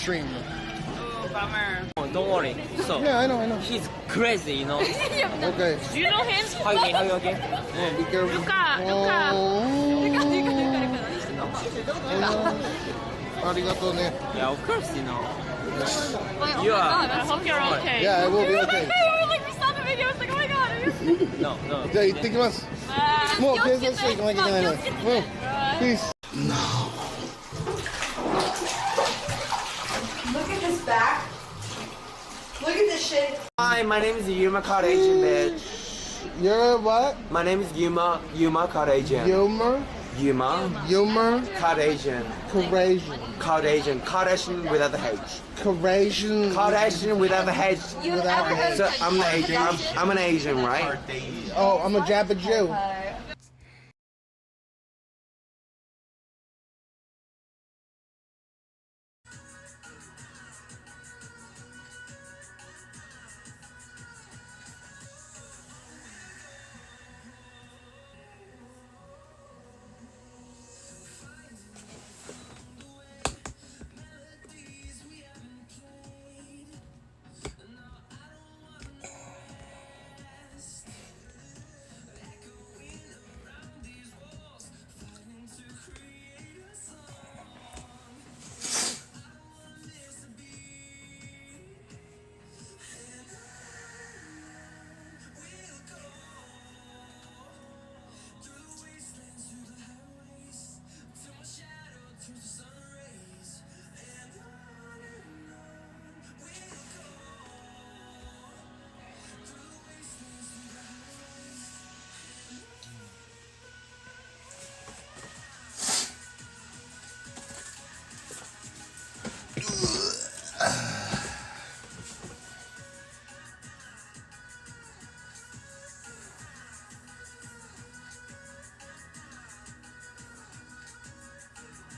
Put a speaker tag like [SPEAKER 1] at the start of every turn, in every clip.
[SPEAKER 1] stream.
[SPEAKER 2] Oh, bummer.
[SPEAKER 3] Oh, don't worry. So
[SPEAKER 1] Yeah, I know.
[SPEAKER 3] he's crazy, you know.
[SPEAKER 1] Okay.
[SPEAKER 2] Do you know him?
[SPEAKER 3] Hug me again.
[SPEAKER 1] Oh, be careful.
[SPEAKER 2] Luca.
[SPEAKER 1] Arigato ne.
[SPEAKER 3] Yeah, of course, you know.
[SPEAKER 2] Oh
[SPEAKER 3] You
[SPEAKER 2] my
[SPEAKER 3] are.
[SPEAKER 2] God, I hope you're okay.
[SPEAKER 1] Yeah, I will be okay.
[SPEAKER 2] We saw the video. It's like, oh my God. Are you...
[SPEAKER 3] No.
[SPEAKER 1] じゃあ行ってきます。もう警察署行かなきゃいけないの。Peace.
[SPEAKER 4] Look at this back. Look at this shit.
[SPEAKER 5] Hi, my name is Yuma Card Agent, bitch.
[SPEAKER 1] You're what?
[SPEAKER 5] My name is Yuma Card Agent.
[SPEAKER 1] Yuma?
[SPEAKER 5] Yuma Card Agent.
[SPEAKER 1] Courageous.
[SPEAKER 5] Card Agent. Card Agent without the H.
[SPEAKER 1] Courageous.
[SPEAKER 5] Card Agent without the H.
[SPEAKER 1] Without the H.
[SPEAKER 5] So I'm an Asian. I'm an Asian, right?
[SPEAKER 1] Oh, I'm a Jabba Jew.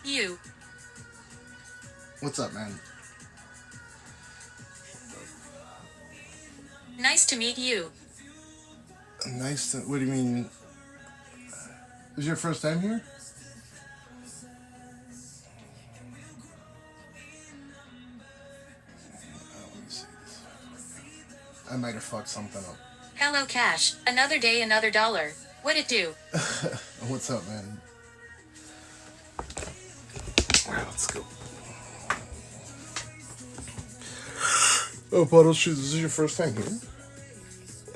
[SPEAKER 6] You.
[SPEAKER 1] What's up, man?
[SPEAKER 6] Nice to meet you.
[SPEAKER 1] Nice to... What do you mean? Is this your first time here? Let me see this. I might have fucked something up.
[SPEAKER 6] Hello, Cash. Another day, another dollar. What it do?
[SPEAKER 1] What's up, man? Alright, let's go. Oh, Puddle Shoes, this is your first time here?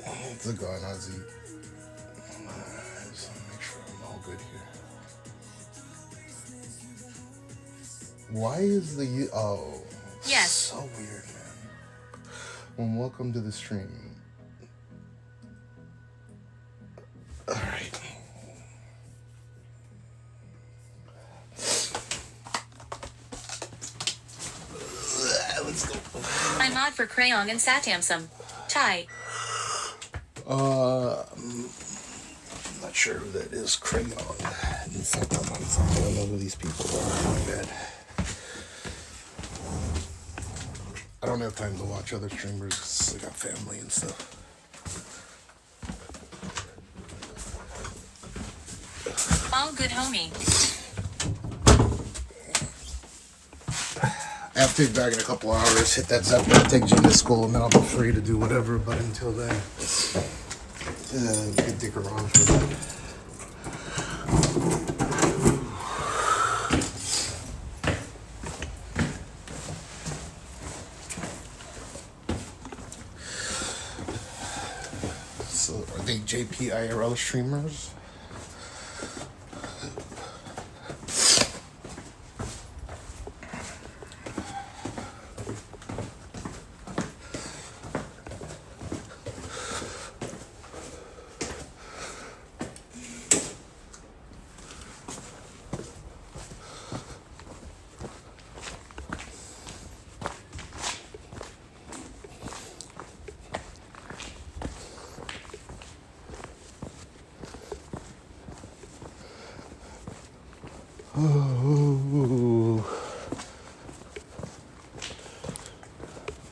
[SPEAKER 1] What's it going on, Z? I just want to make sure I'm all good here. Why is the... Oh.
[SPEAKER 6] Yes.
[SPEAKER 1] So weird, man. Well, welcome to the stream. Alright. Let's go.
[SPEAKER 6] I'm odd for Crayon and Satamsum. Ty.
[SPEAKER 1] I'm not sure who that is. Crayon. I don't know who these people are. My bad. I don't have time to watch other streamers because I got family and stuff.
[SPEAKER 6] All good, homie.
[SPEAKER 1] I have to take back in a couple hours, hit that Zeppelin, take Gina to school, and then I'll be free to do whatever. But until then, we can dick around for a bit. So, are they JP IRL streamers?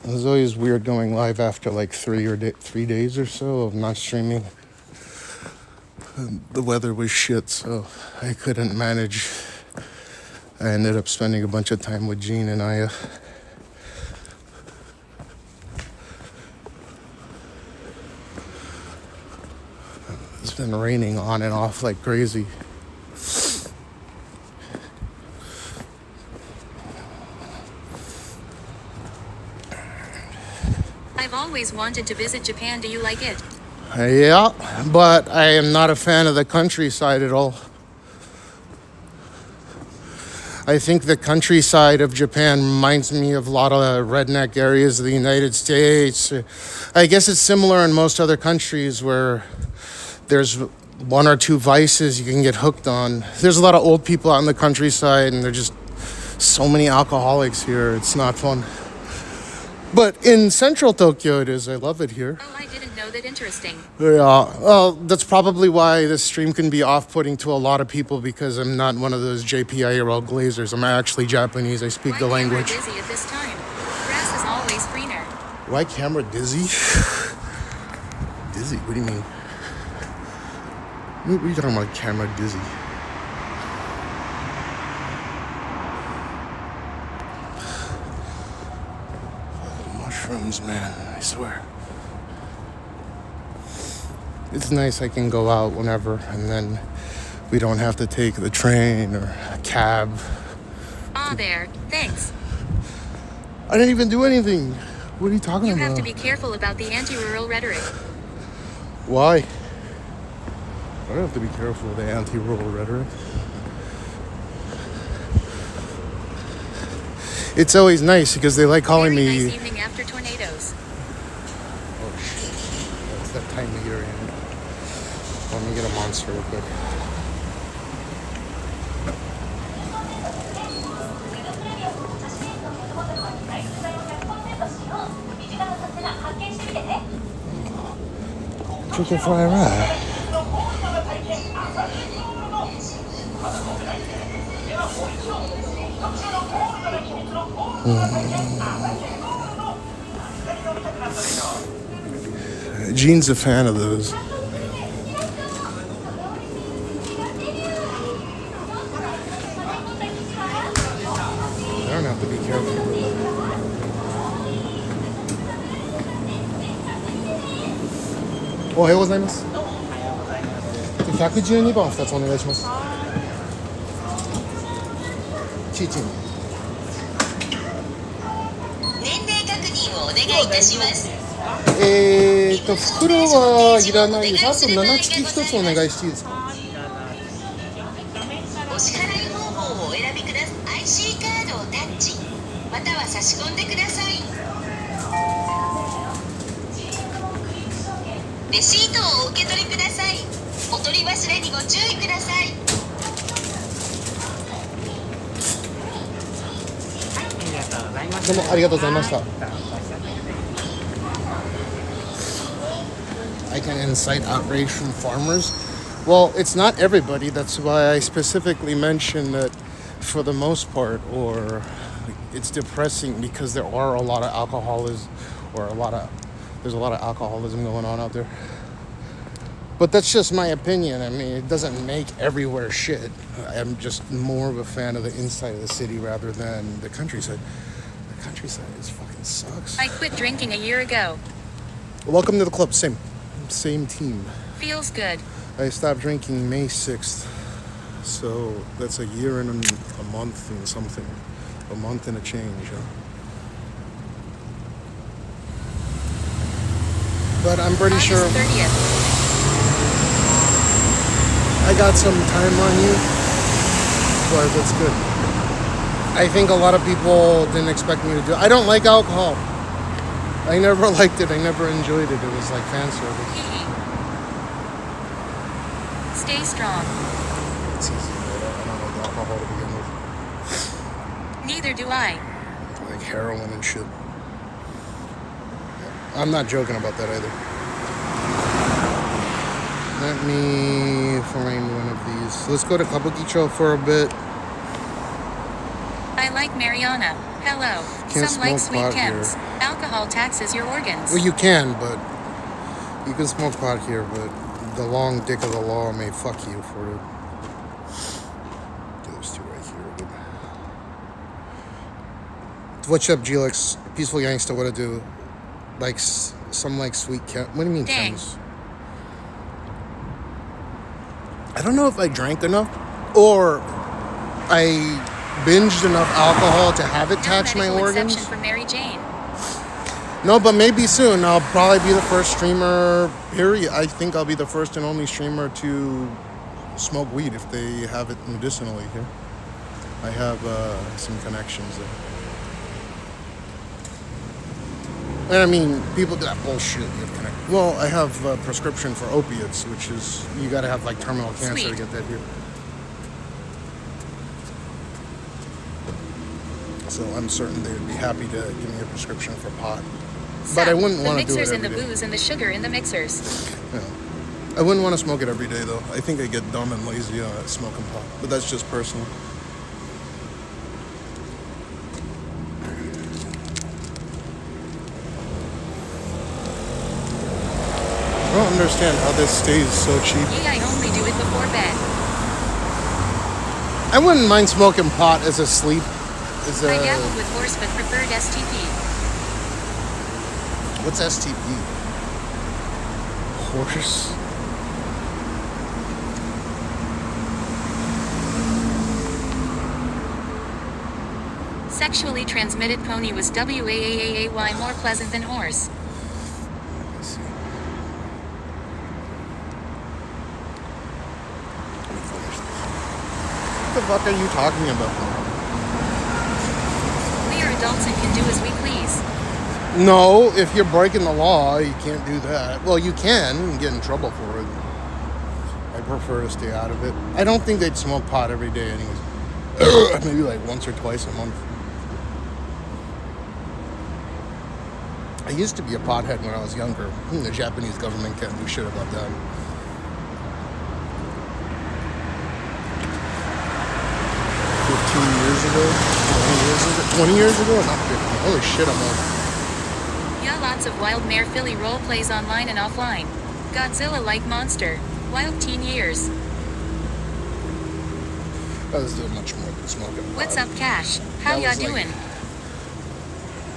[SPEAKER 1] It was always weird going live after like 3 days or so of not streaming. The weather was shit, so I couldn't manage. I ended up spending a bunch of time with Jean and Aya. It's been raining on and off like crazy.
[SPEAKER 6] I've always wanted to visit Japan. Do you like it?
[SPEAKER 1] Yeah, but I am not a fan of the countryside at all. I think the countryside of Japan reminds me of a lot of redneck areas of the United States. I guess it's similar in most other countries where there's one or two vices you can get hooked on. There's a lot of old people out in the countryside, and there's just so many alcoholics here. It's not fun. But in central Tokyo it is. I love it here.
[SPEAKER 6] Oh, I didn't know that. Interesting.
[SPEAKER 1] Yeah, well, that's probably why this stream can be off-putting to a lot of people, because I'm not one of those JPIRL glazers. I'm actually Japanese. I speak the language.
[SPEAKER 6] Why busy at this time? Grass is always greener.
[SPEAKER 1] Why camera dizzy? Dizzy? What do you mean? What are you talking about, camera dizzy? Mushrooms, man, I swear. It's nice I can go out whenever, and then we don't have to take the train or a cab.
[SPEAKER 6] Ah, there. Thanks.
[SPEAKER 1] I didn't even do anything. What are you talking
[SPEAKER 6] You
[SPEAKER 1] about?
[SPEAKER 6] have to be careful about the anti-rural rhetoric.
[SPEAKER 1] Why? I don't have to be careful with the anti-rural rhetoric. It's always nice because they like calling
[SPEAKER 6] Very
[SPEAKER 1] me...
[SPEAKER 6] nice evening after tornadoes.
[SPEAKER 1] Oh shit. That's that time of year. Let me get a monster real quick. Chicken fried rice. Gene's a fan of those. I don't have to be careful. Oh, おはようございます。112番2つお願いします。チーチン。
[SPEAKER 6] 年齢確認をお願いいたします。
[SPEAKER 1] 袋はいらないです。あと7付き1つお願いしていいですか。
[SPEAKER 6] お支払い方法をお選びください。IC カードをタッチ、または差し込んでください。レシートをお受け取りください。お取り忘れにご注意ください。
[SPEAKER 1] どうもありがとうございました。I can incite outrage from farmers. Well, it's not everybody. That's why I specifically mentioned that for the most part, or it's depressing because there are a lot of alcoholism, or there's a lot of alcoholism going on out there. But that's just my opinion. I mean, it doesn't make everywhere shit. I'm just more of a fan of the inside of the city rather than the countryside. The countryside is fucking sucks.
[SPEAKER 6] I quit drinking a year ago.
[SPEAKER 1] Welcome to the club. Same team.
[SPEAKER 6] Feels good.
[SPEAKER 1] I stopped drinking May 6th. So that's a year and a month and something. A month and a change. Huh? But I'm pretty
[SPEAKER 6] August
[SPEAKER 1] sure
[SPEAKER 6] 30th.
[SPEAKER 1] I got some time on you. But that's good. I think a lot of people didn't expect me to do it. I don't like alcohol. I never liked it. I never enjoyed it. It was like fan service.
[SPEAKER 6] Stay strong.
[SPEAKER 1] It's easy. I don't like alcohol to begin with.
[SPEAKER 6] Neither do I.
[SPEAKER 1] Like heroin and shit. I'm not joking about that either. Let me find one of these. Let's go to Kabukicho for a bit.
[SPEAKER 6] I like Mariana. Hello.
[SPEAKER 1] Can't
[SPEAKER 6] Some like
[SPEAKER 1] smoke
[SPEAKER 6] sweet
[SPEAKER 1] pot
[SPEAKER 6] chems.
[SPEAKER 1] here.
[SPEAKER 6] Alcohol taxes your organs.
[SPEAKER 1] Well, you can, but you can smoke pot here, but the long dick of the law may fuck you for it. Those two right here. Good. What's up, Gelix? Peaceful Gangsta, what to do? Like, some like sweet chem. What do you mean
[SPEAKER 6] Dang.
[SPEAKER 1] chems? I don't know if I drank enough or I binged enough alcohol to have it tax my
[SPEAKER 7] medical
[SPEAKER 1] organs.
[SPEAKER 7] exception for Mary Jane.
[SPEAKER 1] No, but maybe soon. I'll probably be the first streamer, period. I think I'll be the first and only streamer to smoke weed if they have it medicinally here. I have some connections there. And I mean, people do that bullshit. Well, I have a prescription for opiates, which is, you gotta have like terminal cancer
[SPEAKER 7] Sweet.
[SPEAKER 1] to get that here. So I'm certain they would be happy to give me a prescription for pot. But I wouldn't want to do it
[SPEAKER 7] The mixers and
[SPEAKER 1] every
[SPEAKER 7] the
[SPEAKER 1] day.
[SPEAKER 7] booze and the sugar in the mixers.
[SPEAKER 1] Yeah. I wouldn't want to smoke it every day, though. I think I get dumb and lazy smoking pot. But that's just personal. I don't understand how this stays so cheap.
[SPEAKER 7] Yeah, I only do it before bed.
[SPEAKER 1] I wouldn't mind smoking pot as a sleep. As
[SPEAKER 7] I
[SPEAKER 1] a,
[SPEAKER 7] dabbled with horse but preferred STP.
[SPEAKER 1] what's STP? Horse?
[SPEAKER 7] Sexually transmitted pony was WAAAAY more pleasant than horse.
[SPEAKER 1] Let's see. Let me finish this. What the fuck are you talking about?
[SPEAKER 7] We are adults and can do as we please.
[SPEAKER 1] No, if you're breaking the law, you can't do that. Well, you can get in trouble for it. I prefer to stay out of it. I don't think they'd smoke pot every day anyways. Maybe like once or twice a month. I used to be a pothead when I was younger. The Japanese government can't do shit about that. Years ago, 20 years ago, not 50. Holy shit, I'm old.
[SPEAKER 7] Yeah, lots of wild mare filly role plays online and offline. Godzilla-like monster. Wild teen years.
[SPEAKER 1] I was doing much more than smoking.
[SPEAKER 7] What's up, Cash? How
[SPEAKER 1] That
[SPEAKER 7] ya
[SPEAKER 1] was like-
[SPEAKER 7] doing?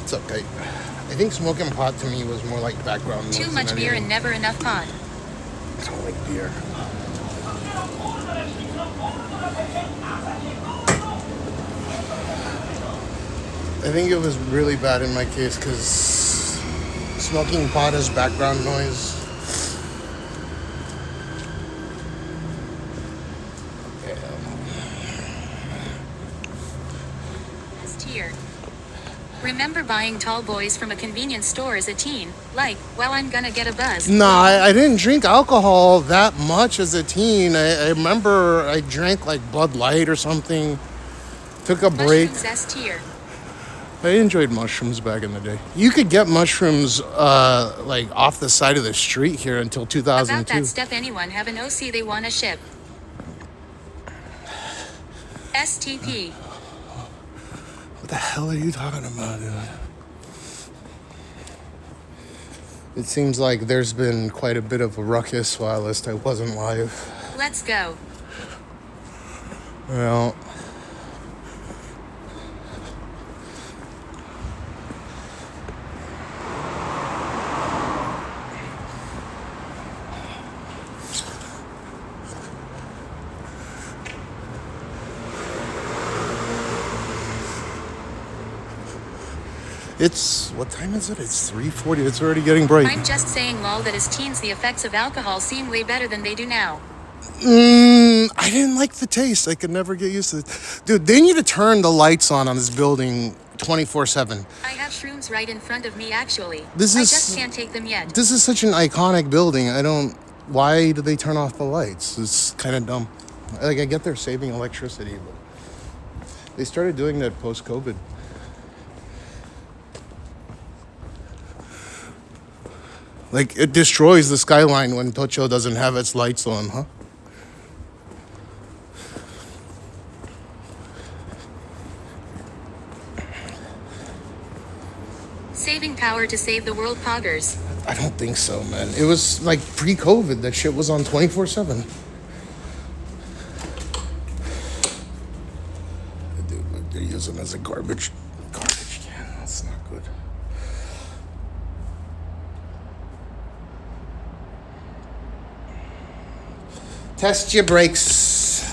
[SPEAKER 1] It's okay. I think smoking pot to me was more like background noise.
[SPEAKER 7] Too
[SPEAKER 1] than
[SPEAKER 7] much beer
[SPEAKER 1] anything.
[SPEAKER 7] and never enough pot.
[SPEAKER 1] I don't like beer. I think it was really bad in my case because smoking pot is background noise.
[SPEAKER 7] Tier. Remember buying tall boys from a convenience store as a teen? Like, well, I'm gonna get a buzz.
[SPEAKER 1] No, I didn't drink alcohol that much as a teen. I remember I drank like Bud Light or something. Took a break.
[SPEAKER 7] Mushrooms S tier.
[SPEAKER 1] I enjoyed mushrooms back in the day. You could get mushrooms like off the side of the street here until
[SPEAKER 7] About
[SPEAKER 1] 2002.
[SPEAKER 7] that stuff, anyone have an OC they wanna ship? STP.
[SPEAKER 1] What the hell are you talking about, dude? It seems like there's been quite a bit of a ruckus while I wasn't live.
[SPEAKER 7] Let's go.
[SPEAKER 1] Well, it's, what time is it? It's 3:40. It's already getting bright.
[SPEAKER 7] I'm just saying, lol, that as teens the effects of alcohol seem way better than they do now.
[SPEAKER 1] I didn't like the taste. I could never get used to it. Dude, they need to turn the lights on this building 24/7.
[SPEAKER 7] I have shrooms right in front of me, actually.
[SPEAKER 1] This
[SPEAKER 7] I
[SPEAKER 1] is-
[SPEAKER 7] just can't take them yet.
[SPEAKER 1] This is such an iconic building. Why do they turn off the lights? It's kind of dumb. Like, I get they're saving electricity, but they started doing that post-COVID. Like, it destroys the skyline when Tokyo doesn't have its lights on, huh?
[SPEAKER 7] Saving power to save the world, poggers.
[SPEAKER 1] I don't think so, man. It was like pre-COVID. That shit was on 24/7. Dude, look, they're using it as a garbage can. That's not good. Test your brakes.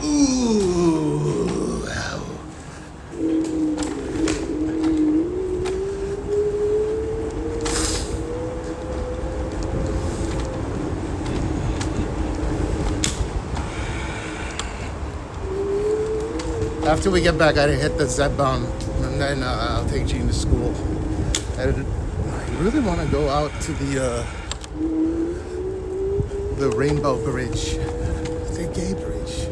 [SPEAKER 1] Ooh. Wow. After we get back, I hit the Z-bound, and then I'll take Gene to school. I really want to go out to the Rainbow Bridge, the gay bridge.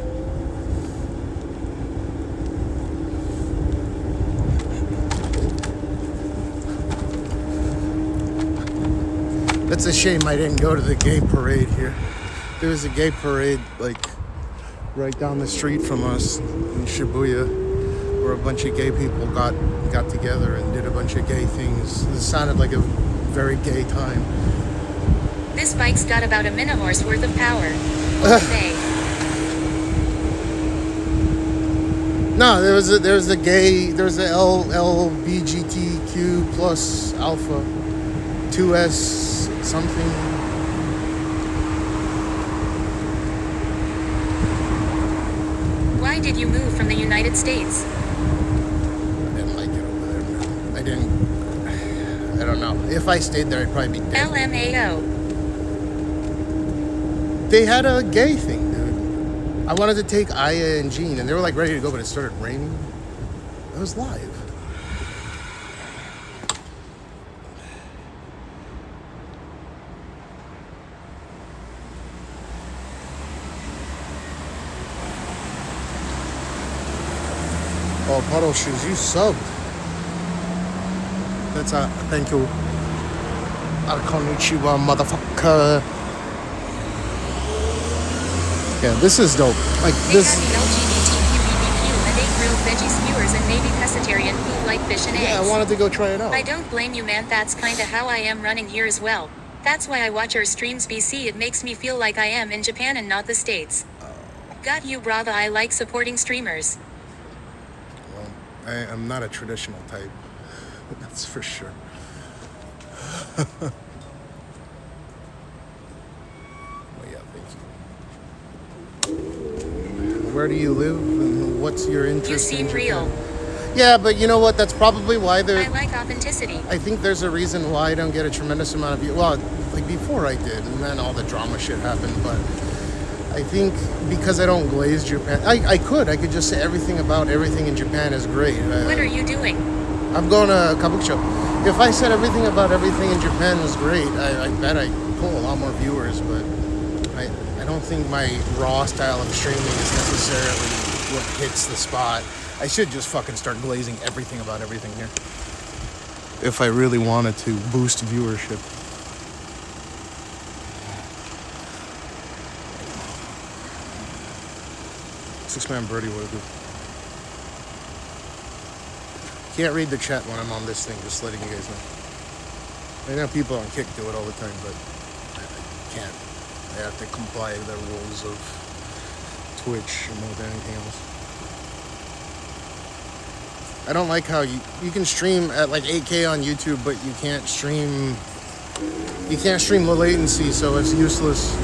[SPEAKER 1] It's a shame I didn't go to the gay parade here. There was a gay parade like right down the street from us in Shibuya, where a bunch of gay people got together and did a bunch of gay things. It sounded like a very gay time.
[SPEAKER 7] This bike's got about a minihorse worth of power. All day.
[SPEAKER 1] No, there was a LBGTQ plus alpha 2S something.
[SPEAKER 7] Why did you move from the United States?
[SPEAKER 1] I didn't like it over there. I don't know. If I stayed there, I'd probably be dead.
[SPEAKER 7] LMAO.
[SPEAKER 1] They had a gay thing, dude. I wanted to take Aya and Jean, and they were like ready to go, but it started raining. It was live. Oh, Puddle Shoes, you subbed. That's a thank you. Konnichiwa, motherfucker. Yeah, this is dope. Like
[SPEAKER 7] They
[SPEAKER 1] this.
[SPEAKER 7] have the LGBTQ, and 8 grilled veggie skewers and maybe pescatarian food like fish and eggs.
[SPEAKER 1] Yeah, I wanted to go try it out.
[SPEAKER 7] I don't blame you, man. That's kinda how I am running here as well. That's why I watch your streams, BC. It makes me feel like I am in Japan and not the States. Got you, brother. I like supporting streamers.
[SPEAKER 1] Well, I'm not a traditional type. That's for sure. Well, yeah, thank you. Where do you live and what's your interest
[SPEAKER 7] You seem
[SPEAKER 1] in
[SPEAKER 7] real.
[SPEAKER 1] Japan? Yeah, but you know what? That's probably why
[SPEAKER 7] I
[SPEAKER 1] there.
[SPEAKER 7] like authenticity.
[SPEAKER 1] I think there's a reason why I don't get a tremendous amount of views. Well, like before I did, and then all the drama shit happened. But I think because I don't glaze Japan, I could just say everything about everything in Japan is great.
[SPEAKER 7] What are you doing?
[SPEAKER 1] I'm going to Kabukicho. If I said everything about everything in Japan was great, I bet I'd pull a lot more viewers. But I don't think my raw style of streaming is necessarily what hits the spot. I should just fucking start glazing everything about everything here. If I really wanted to boost viewership. Six-man birdie, what a good. Can't read the chat when I'm on this thing, just letting you guys know. I know people on Kick do it all the time, but I can't. I have to comply with the rules of Twitch more than anything else. I don't like how you can stream at like 8K on YouTube, but you can't stream low latency, so it's useless.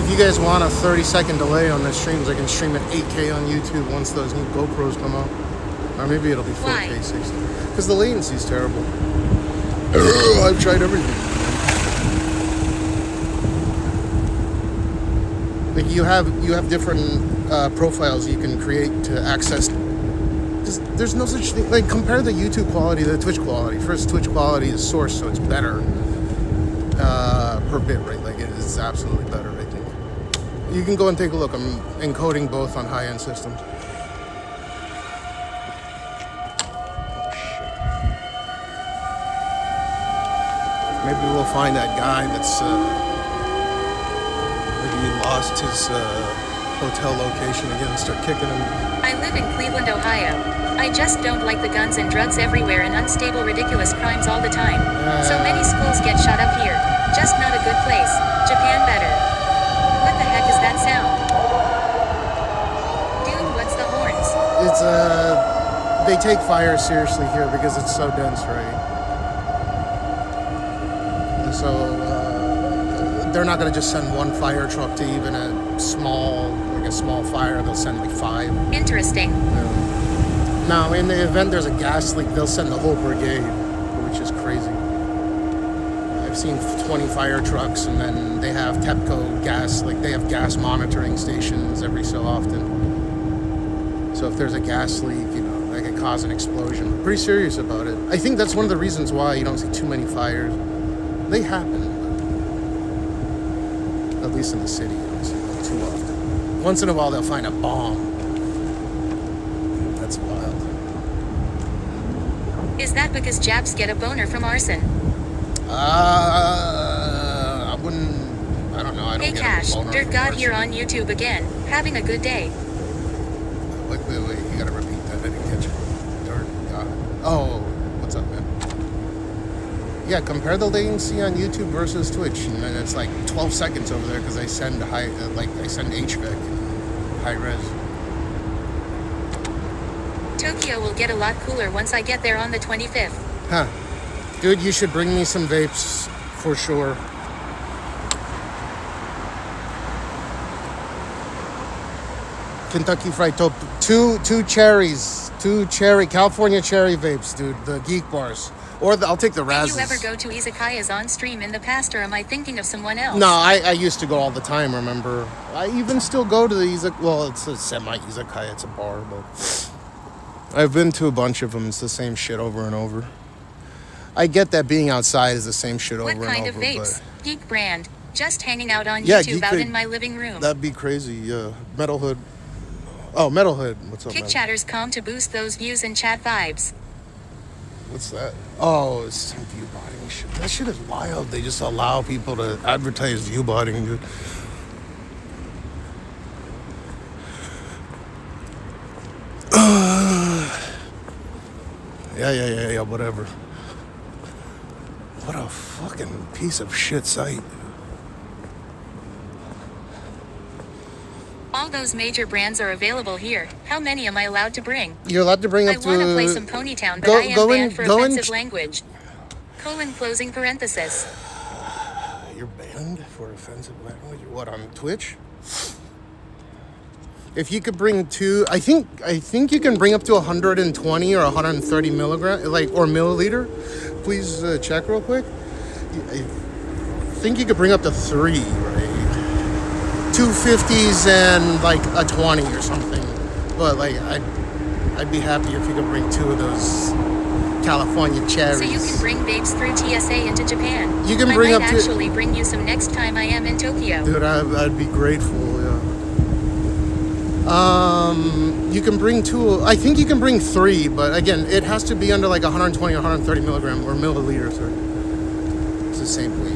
[SPEAKER 1] If you guys want a 30-second delay on the streams, I can stream at 8K on YouTube once those new GoPros come out. Or maybe it'll be 4K
[SPEAKER 7] Why?
[SPEAKER 1] 60. Because the latency's terrible. I've tried everything. Like you have different profiles you can create to access. There's no such thing. Like compare the YouTube quality to the Twitch quality. First, Twitch quality is source, so it's better per bit rate. Like it is absolutely better, I think. You can go and take a look. I'm encoding both on high-end systems. Maybe we'll find that guy that's maybe he lost his hotel location again and start kicking him.
[SPEAKER 7] I live in Cleveland, Ohio. I just don't like the guns and drugs everywhere and unstable, ridiculous crimes all the time. So many schools get shot up here. Just not a good place. Japan better. What the heck is that sound? Dude, what's the horns?
[SPEAKER 1] It's they take fire seriously here because it's so dense, right? So they're not gonna just send one fire truck to even a small fire. They'll send like 5.
[SPEAKER 7] Interesting.
[SPEAKER 1] Now, in the event there's a gas leak, they'll send the whole brigade, which is crazy. I've seen 20 fire trucks, and then they have TEPCO gas, like they have gas monitoring stations every so often. So if there's a gas leak, you know, that could cause an explosion. Pretty serious about it. I think that's one of the reasons why you don't see too many fires. They happen, but at least in the city, you don't see them too often. Once in a while, they'll find a bomb. That's wild.
[SPEAKER 7] Is that because Japs get a boner from arson?
[SPEAKER 1] I wouldn't. I don't know. I don't
[SPEAKER 7] Hey
[SPEAKER 1] get
[SPEAKER 7] Cash,
[SPEAKER 1] a boner
[SPEAKER 7] Dirt
[SPEAKER 1] from
[SPEAKER 7] God
[SPEAKER 1] arson.
[SPEAKER 7] here on YouTube again. Having a good day.
[SPEAKER 1] Wait. You gotta repeat that. I didn't catch it. Dirt God. Oh, what's up, man? Yeah, compare the latency on YouTube versus Twitch, and then it's like 12 seconds over there because I send I send HVAC, high res.
[SPEAKER 7] Tokyo will get a lot cooler once I get there on the 25th.
[SPEAKER 1] Huh. Dude, you should bring me some vapes for sure. Kentucky Fried Toast. Two California cherry vapes, dude. The Geek Bars. Or I'll take the
[SPEAKER 7] Did
[SPEAKER 1] Razzes.
[SPEAKER 7] you ever go to izakayas on stream in the past, or am I thinking of someone else?
[SPEAKER 1] No, I used to go all the time, remember? I even still go to the izakaya. Well, it's a semi-izakaya. It's a bar, but I've been to a bunch of them. It's the same shit over and over. I get that being outside is the same shit over and over.
[SPEAKER 7] What kind of vapes? Geek brand. Just hanging out on
[SPEAKER 1] Yeah,
[SPEAKER 7] YouTube
[SPEAKER 1] Geek
[SPEAKER 7] out
[SPEAKER 1] vape.
[SPEAKER 7] in my living room.
[SPEAKER 1] That'd be crazy, yeah. Metalhood. Oh, Metalhood. What's up,
[SPEAKER 7] Kick
[SPEAKER 1] man?
[SPEAKER 7] chatters come to boost those views and chat vibes.
[SPEAKER 1] What's that? Oh, it's some view botting shit. That shit is wild. They just allow people to advertise view botting, dude. Yeah, whatever. What a fucking piece of shit site.
[SPEAKER 7] All those major brands are available here. How many am I allowed to bring?
[SPEAKER 1] You're allowed to bring up
[SPEAKER 7] I
[SPEAKER 1] to...
[SPEAKER 7] want to play some Ponytown, but
[SPEAKER 1] Go-
[SPEAKER 7] I am
[SPEAKER 1] go
[SPEAKER 7] banned
[SPEAKER 1] in-
[SPEAKER 7] for
[SPEAKER 1] go in-
[SPEAKER 7] offensive language. Closing parenthesis.
[SPEAKER 1] You're banned for offensive language? What, on Twitch? If you could bring two... I think you can bring up to 120 or 130 milligram, or milliliter. Please check real quick. I think you could bring up to 3, right? 250s and like a 20 or something. But like I'd be happy if you could bring 2 of those California cherries.
[SPEAKER 7] So you can bring vapes through TSA into Japan.
[SPEAKER 1] You can bring
[SPEAKER 7] I
[SPEAKER 1] up
[SPEAKER 7] might
[SPEAKER 1] to-
[SPEAKER 7] actually bring you some next time I am in Tokyo.
[SPEAKER 1] Dude, I'd be grateful, yeah. You can bring 2, I think you can bring 3, but again, it has to be under like 120 or 130 milligram or milliliters. It's the same weight.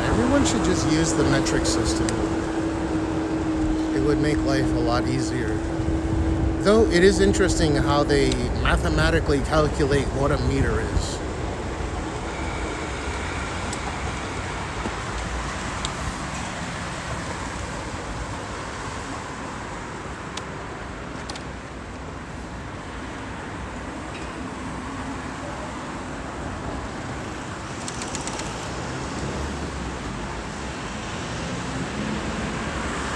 [SPEAKER 1] Everyone should just use the metric system. It would make life a lot easier. Though it is interesting how they mathematically calculate what a meter is.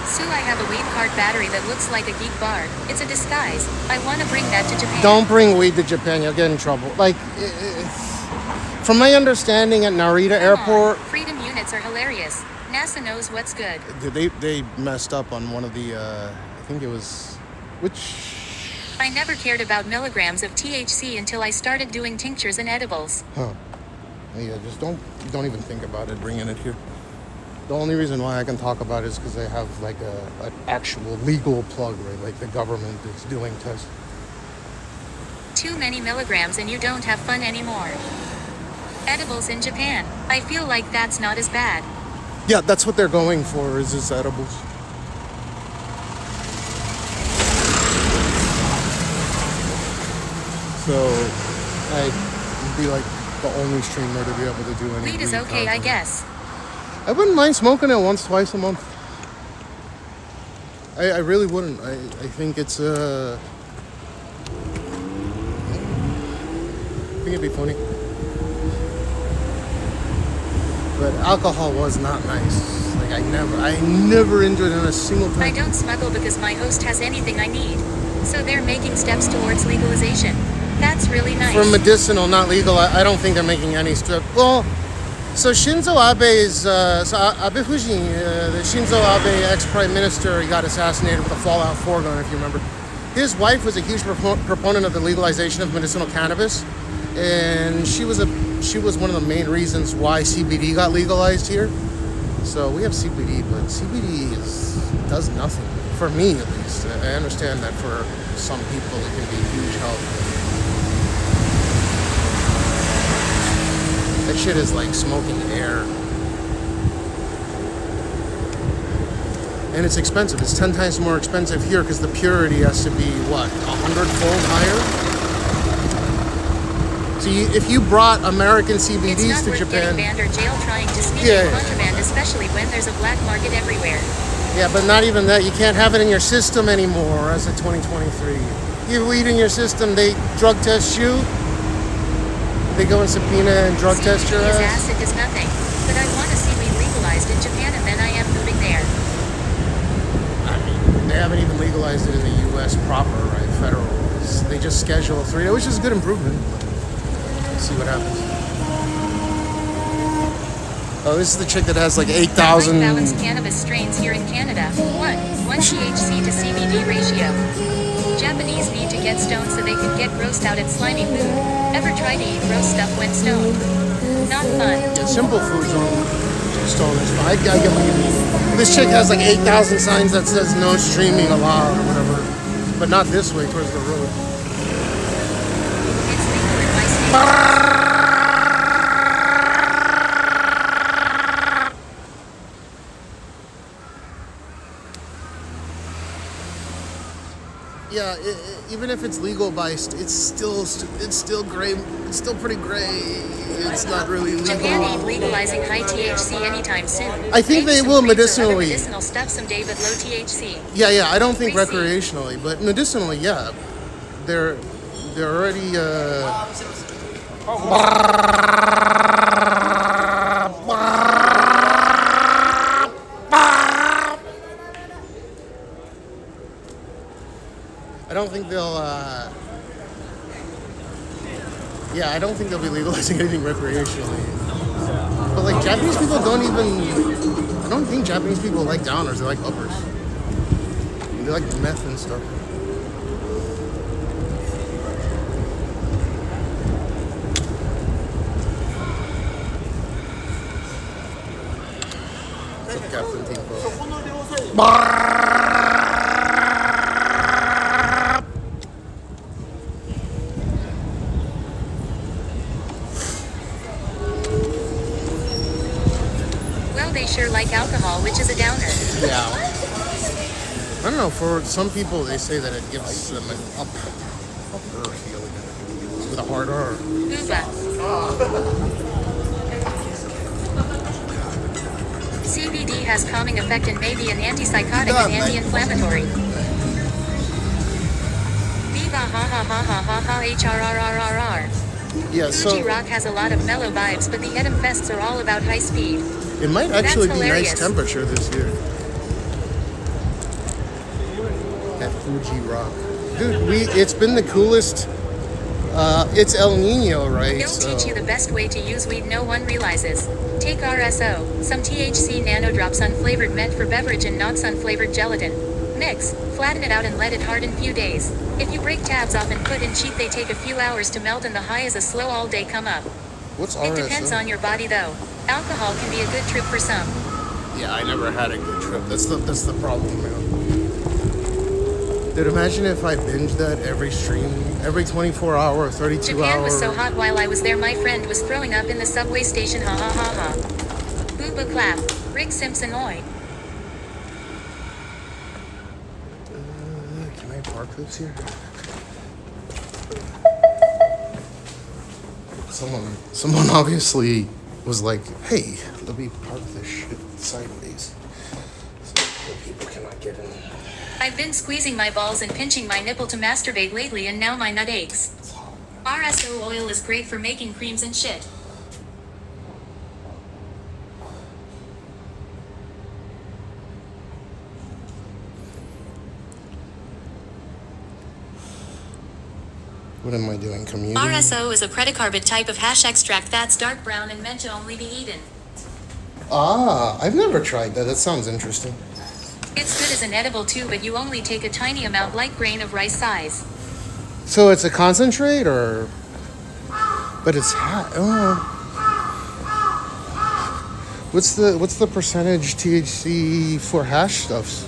[SPEAKER 7] Sue, I have a weed card battery that looks like a geek bar. It's a disguise. I want to bring that to Japan.
[SPEAKER 1] Don't bring weed to Japan, you'll get in trouble. Like, from my understanding at Narita
[SPEAKER 7] Come on.
[SPEAKER 1] Airport,
[SPEAKER 7] Freedom units are hilarious. NASA knows what's good.
[SPEAKER 1] they messed up on one of the, I think it was, which...
[SPEAKER 7] I never cared about milligrams of THC until I started doing tinctures and edibles.
[SPEAKER 1] Huh. Yeah, just don't even think about it, bringing it here. The only reason why I can talk about it is because they have like an actual legal plug, right? Like the government is doing tests.
[SPEAKER 7] Too many milligrams and you don't have fun anymore. Edibles in Japan. I feel like that's not as bad.
[SPEAKER 1] Yeah, that's what they're going for, is this edibles. So, would be like the only streamer to be able to do any
[SPEAKER 7] Weed is okay, I
[SPEAKER 1] content.
[SPEAKER 7] guess.
[SPEAKER 1] I wouldn't mind smoking it once, twice a month. I really wouldn't. I think it's I think it'd be funny. But alcohol was not nice. Like I never enjoyed it in a single time.
[SPEAKER 7] I don't smuggle because my host has anything I need. So they're making steps towards legalization. That's really nice.
[SPEAKER 1] For medicinal, not legal, I don't think they're making any steps. Well, so Shinzo Abe's, Abe Fujin, the Shinzo Abe ex-prime minister, he got assassinated with a Fallout 4 gun, if you remember. His wife was a huge proponent of the legalization of medicinal cannabis, and she was one of the main reasons why CBD got legalized here. So we have CBD, but CBD does nothing, for me at least. I understand that for some people it can be huge help. That shit is like smoking air. And it's expensive. It's 10 times more expensive here because the purity has to be, what, 100-fold higher? So if you brought American CBDs to Japan...
[SPEAKER 7] It's not worth getting banned or jail trying to sneak in contraband, especially when there's a black market everywhere.
[SPEAKER 1] Yeah, but not even that. You can't have it in your system anymore as of 2023. You have weed in your system, they drug test you. They go and subpoena and drug test your ass.
[SPEAKER 7] Acid is nothing, but I want to see weed legalized in Japan, and then I am moving there.
[SPEAKER 1] I mean, they haven't even legalized it in the U.S. proper, right? Federal. They just schedule 3, which is a good improvement. Let's see what happens. Oh, this is the chick that has like 8,000
[SPEAKER 7] balanced cannabis strains here in Canada. 1 THC to CBD ratio. Japanese need to get stoned so they can get grossed out at slimy food. Ever try to eat gross stuff when stoned? Not fun.
[SPEAKER 1] Yeah, simple foods on stone is fine. I get what you mean. This chick has like 8,000 signs that says no streaming allowed or whatever. But not this way, towards the road.
[SPEAKER 7] It's legal in my state.
[SPEAKER 1] Yeah, even if it's legal by, it's still gray. It's still pretty gray. It's not really legal.
[SPEAKER 7] Japan ain't legalizing high THC anytime soon.
[SPEAKER 1] I think
[SPEAKER 7] Maybe
[SPEAKER 1] they
[SPEAKER 7] some
[SPEAKER 1] will
[SPEAKER 7] grapes or other
[SPEAKER 1] medicinally.
[SPEAKER 7] medicinal stuff someday, but low THC.
[SPEAKER 1] Yeah. I don't think recreationally, but medicinally, yeah. They're already. I don't think they'll. Yeah, I don't think they'll be legalizing anything recreationally. But like Japanese people don't even. I don't think Japanese people like downers. They like uppers. They like meth and stuff. What's up, Captain Tico?
[SPEAKER 7] They sure like alcohol, which is a downer.
[SPEAKER 1] Yeah. I don't know, for some people they say that it gives them an upper feeling with a hard R.
[SPEAKER 7] Uva. CBD has calming effect and may be an antipsychotic and anti-inflammatory. Viva ha ha ha ha ha ha HRRRRR.
[SPEAKER 1] Yeah, so
[SPEAKER 7] Fuji Rock has a lot of mellow vibes, but the Edom Fests are all about high speed.
[SPEAKER 1] It might actually be nice temperature this year. At Fuji Rock. Dude, it's been the coolest. It's El Nino, right?
[SPEAKER 7] He'll teach you the best way to use weed no one realizes. Take RSO, some THC nanodrops unflavored meant for beverage and not unflavored gelatin. Mix, flatten it out and let it harden few days. If you break tabs off and put in cheap, they take a few hours to melt and the high is a slow all day come up.
[SPEAKER 1] What's RSO?
[SPEAKER 7] It depends on your body though. Alcohol can be a good trip for some.
[SPEAKER 1] Yeah, I never had a good trip. That's the problem, man. Dude, imagine if I binged that every stream, every 24 hour, 32 hour.
[SPEAKER 7] Japan was so hot while I was there, my friend was throwing up in the subway station, ha ha ha ha. Booba clap, Rick Simpson oi.
[SPEAKER 1] Can I park this here? Someone obviously was like, hey, let me park this shit sideways so that people cannot get in.
[SPEAKER 7] I've been squeezing my balls and pinching my nipple to masturbate lately and now my nut aches. RSO oil is great for making creams and shit.
[SPEAKER 1] What am I doing? Commuting?
[SPEAKER 7] RSO is a predicarbonate type of hash extract that's dark brown and meant to only be eaten.
[SPEAKER 1] Ah, I've never tried that. That sounds interesting.
[SPEAKER 7] It's good as an edible too, but you only take a tiny amount, like grain of rice size.
[SPEAKER 1] So it's a concentrate, or? But it's What's the percentage THC for hash stuffs?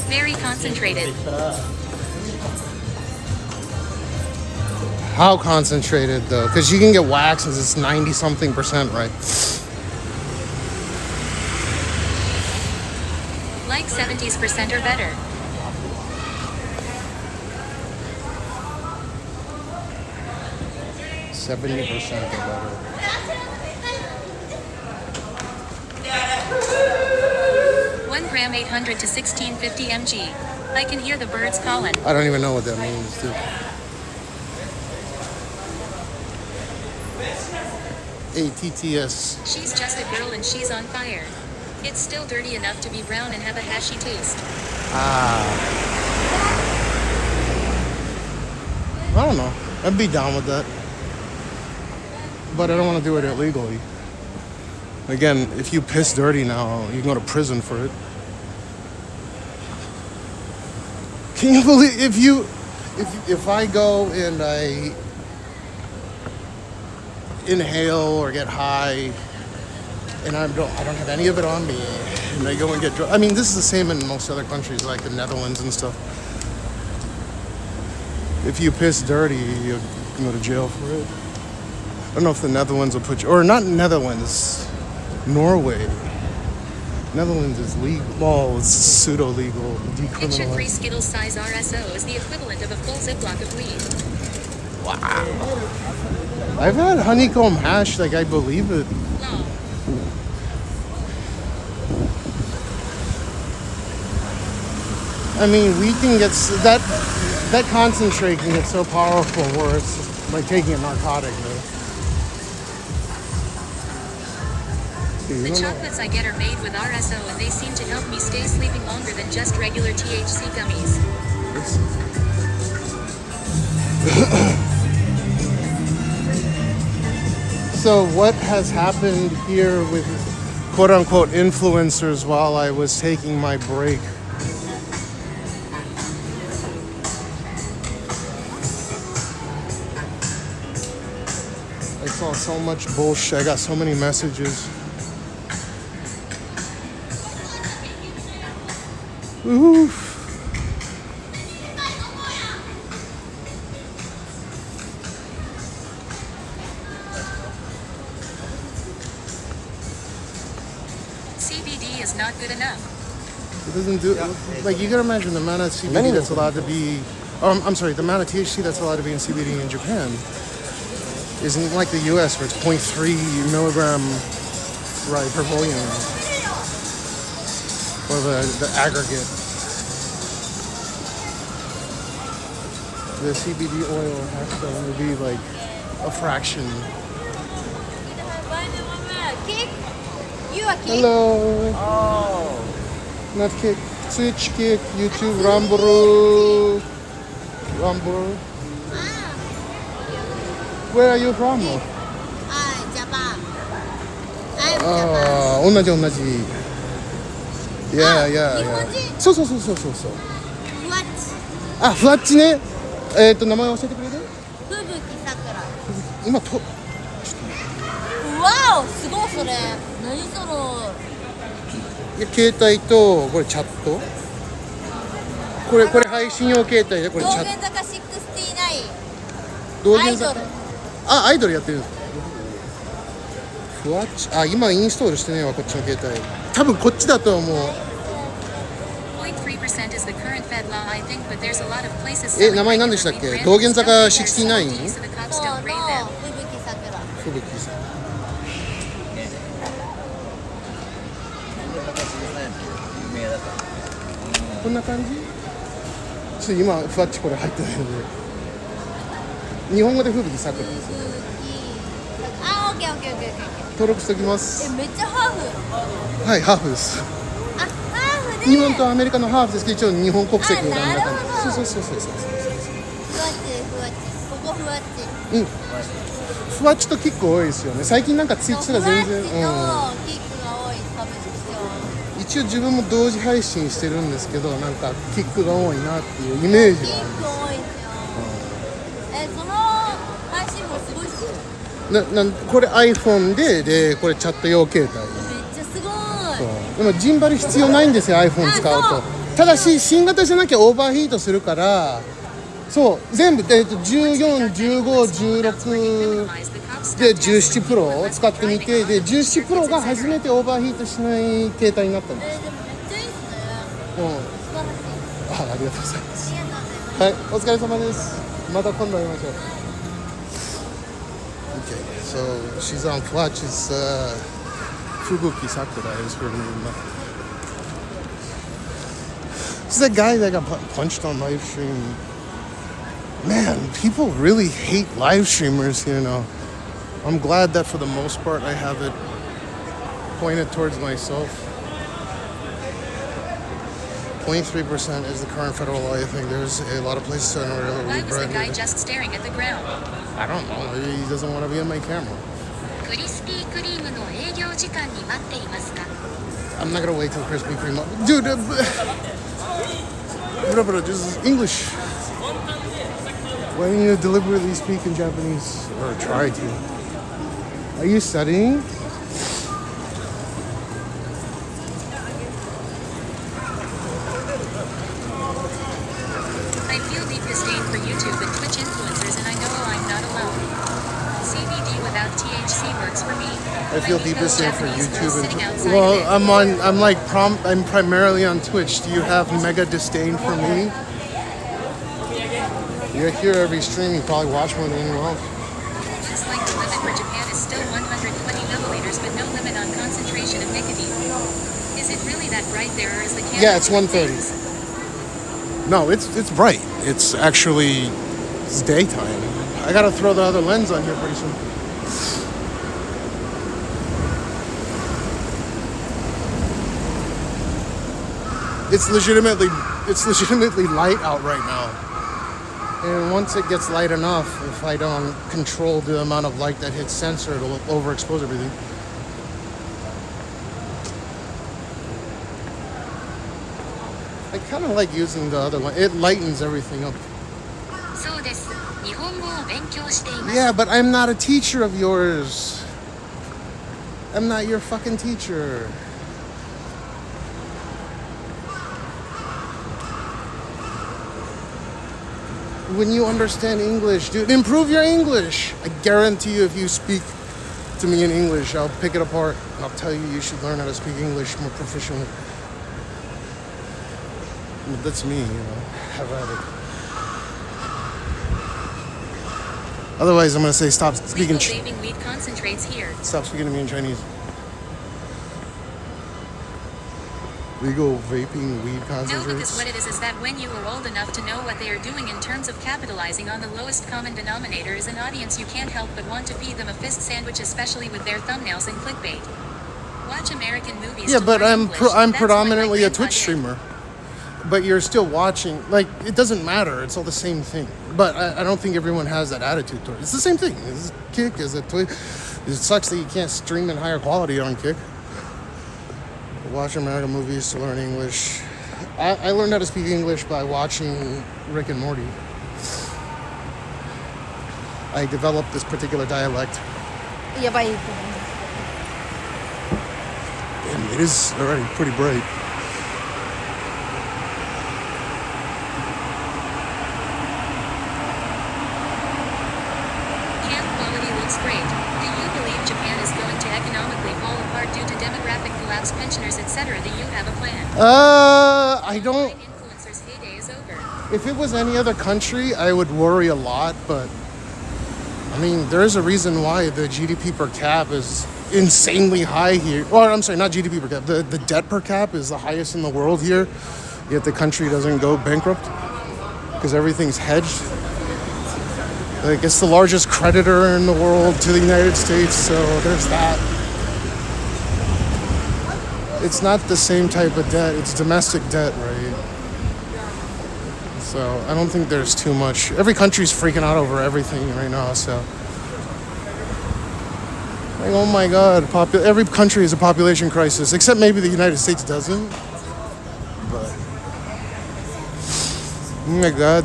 [SPEAKER 7] Very concentrated.
[SPEAKER 1] How concentrated though? Because you can get wax and it's 90-something%, right?
[SPEAKER 7] Like 70% or better.
[SPEAKER 1] %70% or better.
[SPEAKER 7] 1 gram 800 to 1650 mg. I can hear the birds calling.
[SPEAKER 1] I don't even know what that means, dude. ATTS.
[SPEAKER 7] She's just a girl and she's on fire. It's still dirty enough to be brown and have a hashy taste.
[SPEAKER 1] I don't know. I'd be down with that. But I don't want to do it illegally. Again, if you piss dirty now, you can go to prison for it. Can you believe if I go and I inhale or get high and I don't have any of it on me and I go and get drunk? I mean, this is the same in most other countries like the Netherlands and stuff. If you piss dirty, you can go to jail for it. I don't know if the Netherlands will put you, or not Netherlands, Norway. Netherlands is legal, well, it's pseudo-legal,
[SPEAKER 7] Picture 3
[SPEAKER 1] decriminalized.
[SPEAKER 7] Skittles size RSO is the equivalent of a full Ziploc of weed.
[SPEAKER 1] Wow. I've had honeycomb hash, like I believe it.
[SPEAKER 7] Law.
[SPEAKER 1] I mean, we can get, that concentrate can get so powerful where it's like taking a narcotic, though.
[SPEAKER 7] The chocolates I get are made with RSO and they seem to help me stay sleeping longer than just regular THC gummies.
[SPEAKER 1] So what has happened here with quote-unquote influencers while I was taking my break? I saw so much bullshit. I got so many messages. Ooh.
[SPEAKER 7] CBD is not good enough.
[SPEAKER 1] It doesn't do, like, you can imagine the amount of CBD that's allowed to be, I'm sorry, the amount of THC that's allowed to be in CBD in Japan isn't like the US where it's 0.3 milligram, right, per volume, or the aggregate. The CBD oil has to only be like a fraction. Hello.
[SPEAKER 3] Oh.
[SPEAKER 1] Not kick. Switch kick. YouTube. Ramburu. Ramburu. Where are you from?
[SPEAKER 4] Japan.
[SPEAKER 1] 同じ。Yeah, yeah, yeah. そう。
[SPEAKER 4] ふわっ
[SPEAKER 1] あ、フワッチね。名前教えてくれる？
[SPEAKER 4] ふぶきさくら。
[SPEAKER 1] 今
[SPEAKER 4] わお、すごいそれ。何その。
[SPEAKER 1] 携帯とこれチャット。これ配信用携帯でこれチャット。
[SPEAKER 4] 道玄坂69。
[SPEAKER 1] 道玄坂。
[SPEAKER 4] アイドル。
[SPEAKER 1] あ、アイドルやってるんですか。ふわっち、あ、今インストールしてねえわ、こっちの携帯。多分こっちだと思う。
[SPEAKER 7] 0.3% 10% is the current Fed law, I think, but there's a lot of places
[SPEAKER 1] え、
[SPEAKER 7] selling
[SPEAKER 1] 名前何でしたっ
[SPEAKER 7] regular
[SPEAKER 1] け
[SPEAKER 7] wheat
[SPEAKER 1] 道
[SPEAKER 7] bread
[SPEAKER 1] 玄
[SPEAKER 7] and
[SPEAKER 1] 坂
[SPEAKER 7] stuff. They're so
[SPEAKER 1] 69?
[SPEAKER 7] tasty, so the cops
[SPEAKER 4] そう
[SPEAKER 7] don't
[SPEAKER 4] の
[SPEAKER 7] grade them.
[SPEAKER 4] 吹雪桜。
[SPEAKER 1] 吹雪さん。こんな感じちょっと今、ふわっちこれ入ってないので。日本語で吹雪さくらです。
[SPEAKER 4] あ、オッケーオッケーオッケーオッケー。
[SPEAKER 1] 登録しておきます。
[SPEAKER 4] めっちゃハーフ。
[SPEAKER 1] はい、ハーフです。
[SPEAKER 4] あ、ハーフで。
[SPEAKER 1] 日本とアメリカのハーフですけど、一応日本国籍を選んだ感じ。
[SPEAKER 4] あ、なるほど。
[SPEAKER 1] そうそうそうそうそう。
[SPEAKER 4] ふわっち、ふわっち。ここふわっち。
[SPEAKER 1] うん。ふわっちとキック多いですよね。最近なんかツイッチが全然。
[SPEAKER 4] ふわっちとキックが多いサブスクション。
[SPEAKER 1] 一応自分も同時配信してるんですけど、なんかキックが多いなっていうイメージ
[SPEAKER 4] キッ
[SPEAKER 1] は
[SPEAKER 4] ク多いですよ。その配信もすごいっすよ。
[SPEAKER 1] これ iPhone でこれチャット用携帯。
[SPEAKER 4] めっちゃすごい。
[SPEAKER 1] そうでもジンバル必要ないんですよ iPhone 使うと。ただし新型じゃなきゃオーバーヒートするから、そう全部14、15、16で17プロを使ってみて、で17プロが初めてオーバーヒートしない携帯になったんです。
[SPEAKER 4] でもめっちゃいいっすね。
[SPEAKER 1] うん。
[SPEAKER 4] 素晴らしい。
[SPEAKER 1] ありがとうございます。
[SPEAKER 4] ありがとうございます。
[SPEAKER 1] はい、お疲れ様です。また今度会いましょう。Okay, so she's on Fletch. It's Fubuki Sakura is her name. This is that guy that got punched on live stream. Man, people really hate live streamers, you know. I'm glad that for the most part I have it pointed towards myself. 0.3% is the current federal law. I think there's a lot of places that are
[SPEAKER 7] Why
[SPEAKER 1] really
[SPEAKER 7] was the guy
[SPEAKER 1] brand.
[SPEAKER 7] just staring at the ground?
[SPEAKER 1] I don't know. Maybe he doesn't want to be on my camera.
[SPEAKER 7] クリスピークリームの営業時間に待っていますか
[SPEAKER 1] I'm not gonna wait till Krispy Kreme. Dude, just English. Why don't you deliberately speak in Japanese or try to? Are you studying?
[SPEAKER 7] I feel deep disdain for YouTube and Twitch influencers, and I know I'm not alone. CBD without THC works for me.
[SPEAKER 1] I feel
[SPEAKER 7] need
[SPEAKER 1] deep
[SPEAKER 7] no
[SPEAKER 1] disdain for
[SPEAKER 7] Japanese girls
[SPEAKER 1] YouTube.
[SPEAKER 7] sitting outside
[SPEAKER 1] Well,
[SPEAKER 7] of it.
[SPEAKER 1] I'm primarily on Twitch. Do you have mega disdain for me? You're here every stream. You probably watch more than anyone else.
[SPEAKER 7] Looks like the limit for Japan is still 120 milliliters, but no limit on concentration of nicotine. Is it really that bright there, or is the candle?
[SPEAKER 1] Yeah, it's 1:30. No, it's bright. It's actually it's daytime. I gotta throw the other lens on here pretty soon. It's legitimately light out right now. And once it gets light enough, if I don't control the amount of light that hits sensor, it'll overexpose everything. I kind of like using the other one. It lightens everything up.
[SPEAKER 7] そうです。日本語を勉強しています。
[SPEAKER 1] Yeah, but I'm not a teacher of yours. I'm not your fucking teacher. When you understand English, dude, improve your English. I guarantee you if you speak to me in English, I'll pick it apart. I'll tell you you should learn how to speak English more proficiently. But that's me, you know. Have at it. Otherwise, I'm gonna say stop speaking.
[SPEAKER 7] Legal vaping weed concentrates here.
[SPEAKER 1] Stop speaking to me in Chinese. Legal vaping weed
[SPEAKER 7] No,
[SPEAKER 1] concentrates.
[SPEAKER 7] because what it is that when you are old enough to know what they are doing in terms of capitalizing on the lowest common denominator as an audience, you can't help but want to feed them a fist sandwich, especially with their thumbnails and clickbait. Watch American movies.
[SPEAKER 1] Yeah,
[SPEAKER 7] to
[SPEAKER 1] but
[SPEAKER 7] learn
[SPEAKER 1] I'm
[SPEAKER 7] English.
[SPEAKER 1] I'm
[SPEAKER 7] That's what my
[SPEAKER 1] predominantly a
[SPEAKER 7] grandpa
[SPEAKER 1] Twitch
[SPEAKER 7] did.
[SPEAKER 1] streamer. But you're still watching. Like, it doesn't matter. It's all the same thing. But I don't think everyone has that attitude toward it. It's the same thing. It's Kick, is it Twitch? It sucks that you can't stream in higher quality on Kick. Watch American movies to learn English. I learned how to speak English by watching Rick and Morty. I developed this particular dialect.
[SPEAKER 4] やばい。
[SPEAKER 1] And it is already pretty bright.
[SPEAKER 7] Camp quality looks great. Do you believe Japan is going to economically fall apart due to demographic collapse, pensioners, etc.? Do you have a plan?
[SPEAKER 1] I don't. If it was any other country, I would worry a lot, but I mean, there is a reason why the GDP per cap is insanely high here. Or I'm sorry, not GDP per cap. The debt per cap is the highest in the world here, yet the country doesn't go bankrupt because everything's hedged. Like, it's the largest creditor in the world to the United States, so there's that. It's not the same type of debt. It's domestic debt, right? So I don't think there's too much. Every country's freaking out over everything right now, so. Like, oh my God, every country has a population crisis, except maybe the United States doesn't. But, oh my God.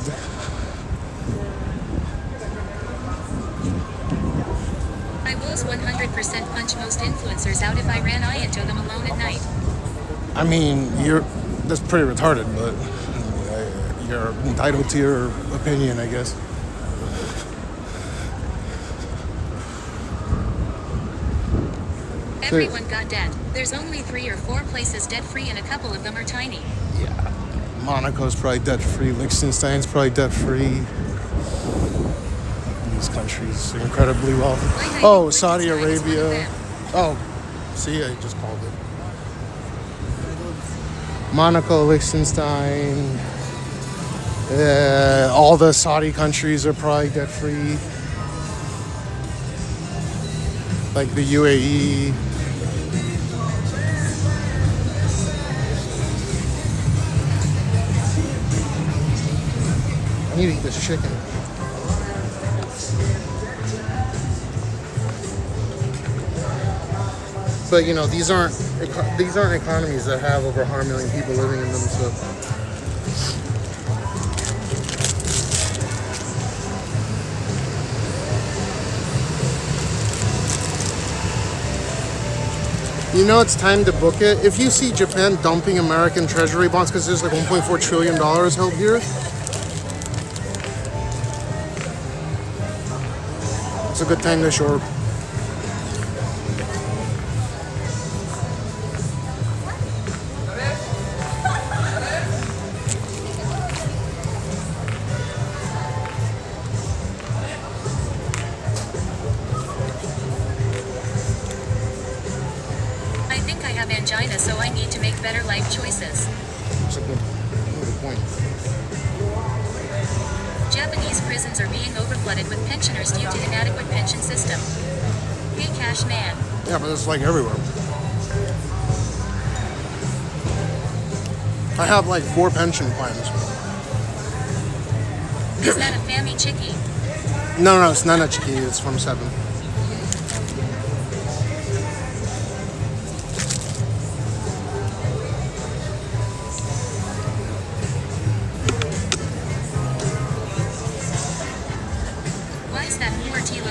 [SPEAKER 7] I will 100% punch most influencers out if I ran into them alone at night.
[SPEAKER 1] I mean, that's pretty retarded, but you're entitled to your opinion, I guess.
[SPEAKER 7] Everyone got debt. There's only 3 or 4 places debt-free and a couple of them are tiny.
[SPEAKER 1] Yeah. Monaco's probably debt-free. Liechtenstein's probably debt-free. These countries are incredibly wealthy. Oh, Saudi Arabia. Oh, see, I just called it. Monaco, Liechtenstein. All the Saudi countries are probably debt-free. Like the UAE. I need to eat this chicken. But you know, these aren't economies that have over 100 million people living in them, so. You know it's time to book it. If you see Japan dumping American treasury bonds, because there's like $1.4 trillion held here. It's a good time to short.
[SPEAKER 7] So I need to make better life choices.
[SPEAKER 1] That's a good point.
[SPEAKER 7] Japanese prisons are being overflooded with pensioners due to inadequate pension system. Hey, cash man.
[SPEAKER 1] Yeah, but it's like everywhere. I have like 4 pension plans.
[SPEAKER 7] Is that a family chickie?
[SPEAKER 1] No, it's not a chickie. It's from 7.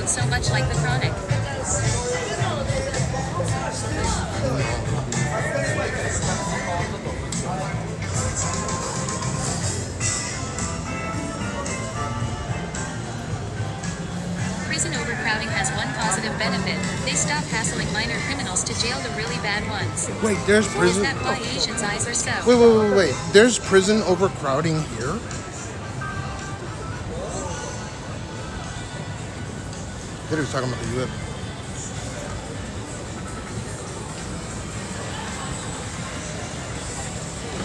[SPEAKER 7] So much like the chronic. Prison overcrowding has one positive benefit. They stop hassling minor criminals to jail the really bad ones.
[SPEAKER 1] Wait, there's prison.
[SPEAKER 7] Is that why Asians' eyes are so?
[SPEAKER 1] Wait. There's prison overcrowding here? I thought he was talking about the UF.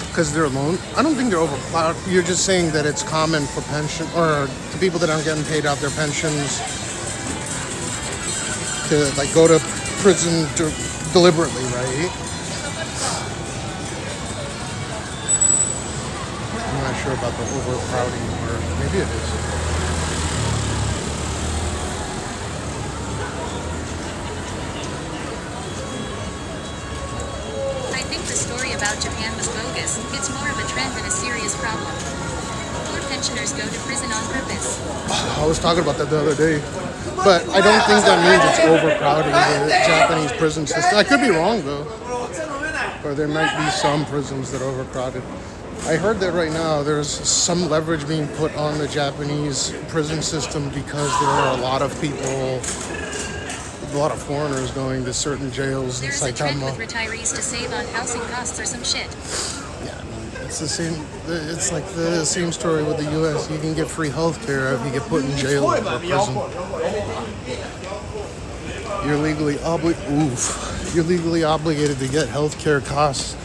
[SPEAKER 1] Because they're alone? I don't think they're overcrowded. You're just saying that it's common for pension, or to people that aren't getting paid out their pensions to like go to prison deliberately, right? I'm not sure about the overcrowding part. Maybe it is.
[SPEAKER 7] About Japan was bogus. It's more of a trend than a serious problem. Poor pensioners go to prison on purpose.
[SPEAKER 1] I was talking about that the other day, but I don't think that means it's overcrowding the Japanese prison system. I could be wrong though, or there might be some prisons that are overcrowded. I heard that right now there's some leverage being put on the Japanese prison system because there are a lot of people. A lot of foreigners going to certain jails in
[SPEAKER 7] There's a trend
[SPEAKER 1] Saitama.
[SPEAKER 7] with retirees to save on housing costs or some shit.
[SPEAKER 1] Yeah, I mean, It's the same. It's like the same story with the U.S. You can get free health care if you get put in jail or prison. You're legally You're legally obligated to get health care costs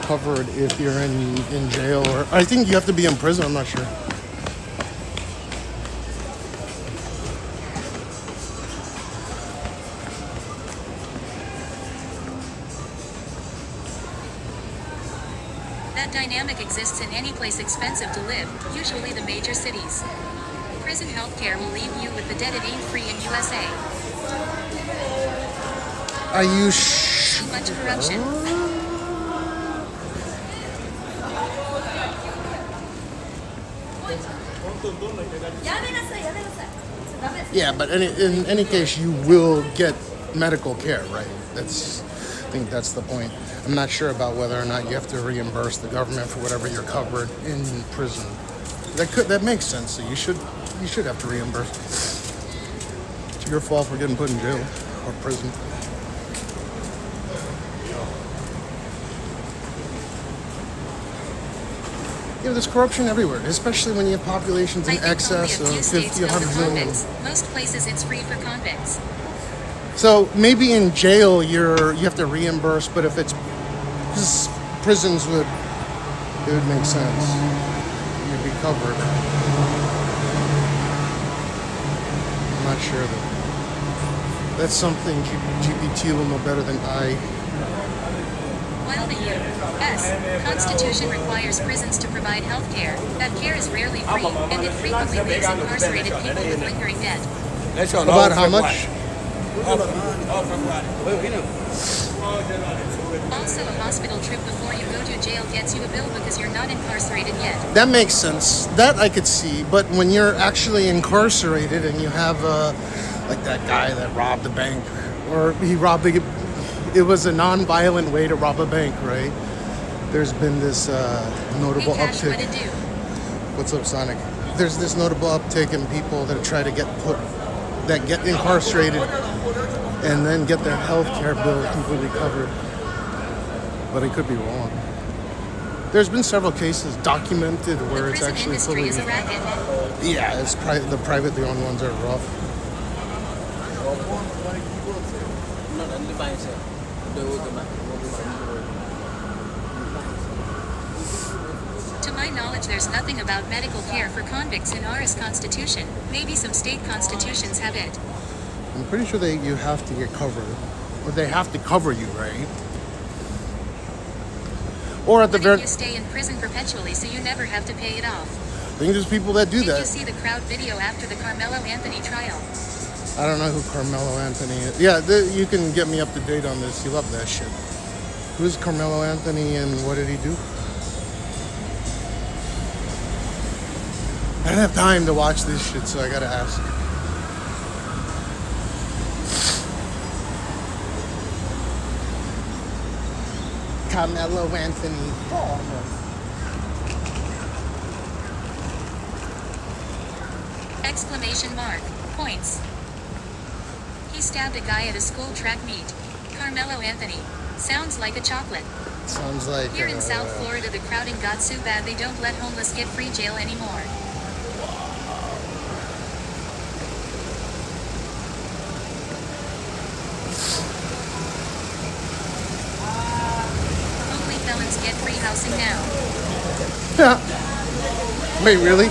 [SPEAKER 1] covered if you're in jail, or I think you have to be in prison. I'm not sure.
[SPEAKER 7] That dynamic exists in any place expensive to live, usually the major cities. Prison healthcare will leave you with the dead. It ain't free in USA.
[SPEAKER 1] Are you
[SPEAKER 7] Too much corruption.
[SPEAKER 1] Yeah, but in any case, you will get medical care, right? I think that's the point. I'm not sure about whether or not you have to reimburse the government for whatever you're covered in prison. That makes sense. So you should have to reimburse. It's your fault for getting put in jail or prison. Yeah, there's corruption everywhere, especially when you have populations in excess of 50, 100 million.
[SPEAKER 7] Most places it's free for convicts.
[SPEAKER 1] So maybe in jail you have to reimburse, but if it's prisons, it would make sense. You'd be covered. I'm not sure though. That's something GPT will know better than I.
[SPEAKER 7] While the U.S. Constitution requires prisons to provide health care, that care is rarely free, and it frequently leaves incarcerated people with lingering debt.
[SPEAKER 1] About how much?
[SPEAKER 7] Also, a hospital trip before you go to jail gets you a bill because you're not incarcerated yet.
[SPEAKER 1] That makes sense. That I could see. But when you're actually incarcerated and you have like that guy that robbed the bank, or he robbed the... It was a non-violent way to rob a bank, right? There's been this notable uptick. What's up, Sonic? There's this notable uptick in people that try to get incarcerated and then get their health care bill completely covered. But I could be wrong. There's been several cases documented where it's actually fully...
[SPEAKER 7] Is a racket.
[SPEAKER 1] Yeah, the privately owned ones are rough.
[SPEAKER 7] To my knowledge, there's nothing about medical care for convicts in our constitution. Maybe some state constitutions have it.
[SPEAKER 1] I'm pretty sure you have to get covered, or they have to cover you, right? Or at the very...
[SPEAKER 7] You stay in prison perpetually, so you never have to pay it off.
[SPEAKER 1] I think there's people that do that.
[SPEAKER 7] Did you see the crowd video after the Carmelo Anthony trial?
[SPEAKER 1] I don't know who Carmelo Anthony is. Yeah, you can get me up to date on this. You love that shit. Who's Carmelo Anthony and what did he do? I don't have time to watch this shit, so I gotta ask. Carmelo Anthony.
[SPEAKER 7] Exclamation mark. Points. He stabbed a guy at a school track meet. Carmelo Anthony. Sounds like a chocolate.
[SPEAKER 1] Sounds like...
[SPEAKER 7] Here in South Florida, the crowding got so bad they don't let homeless get free jail anymore. Only felons get free housing now.
[SPEAKER 1] Wait, really?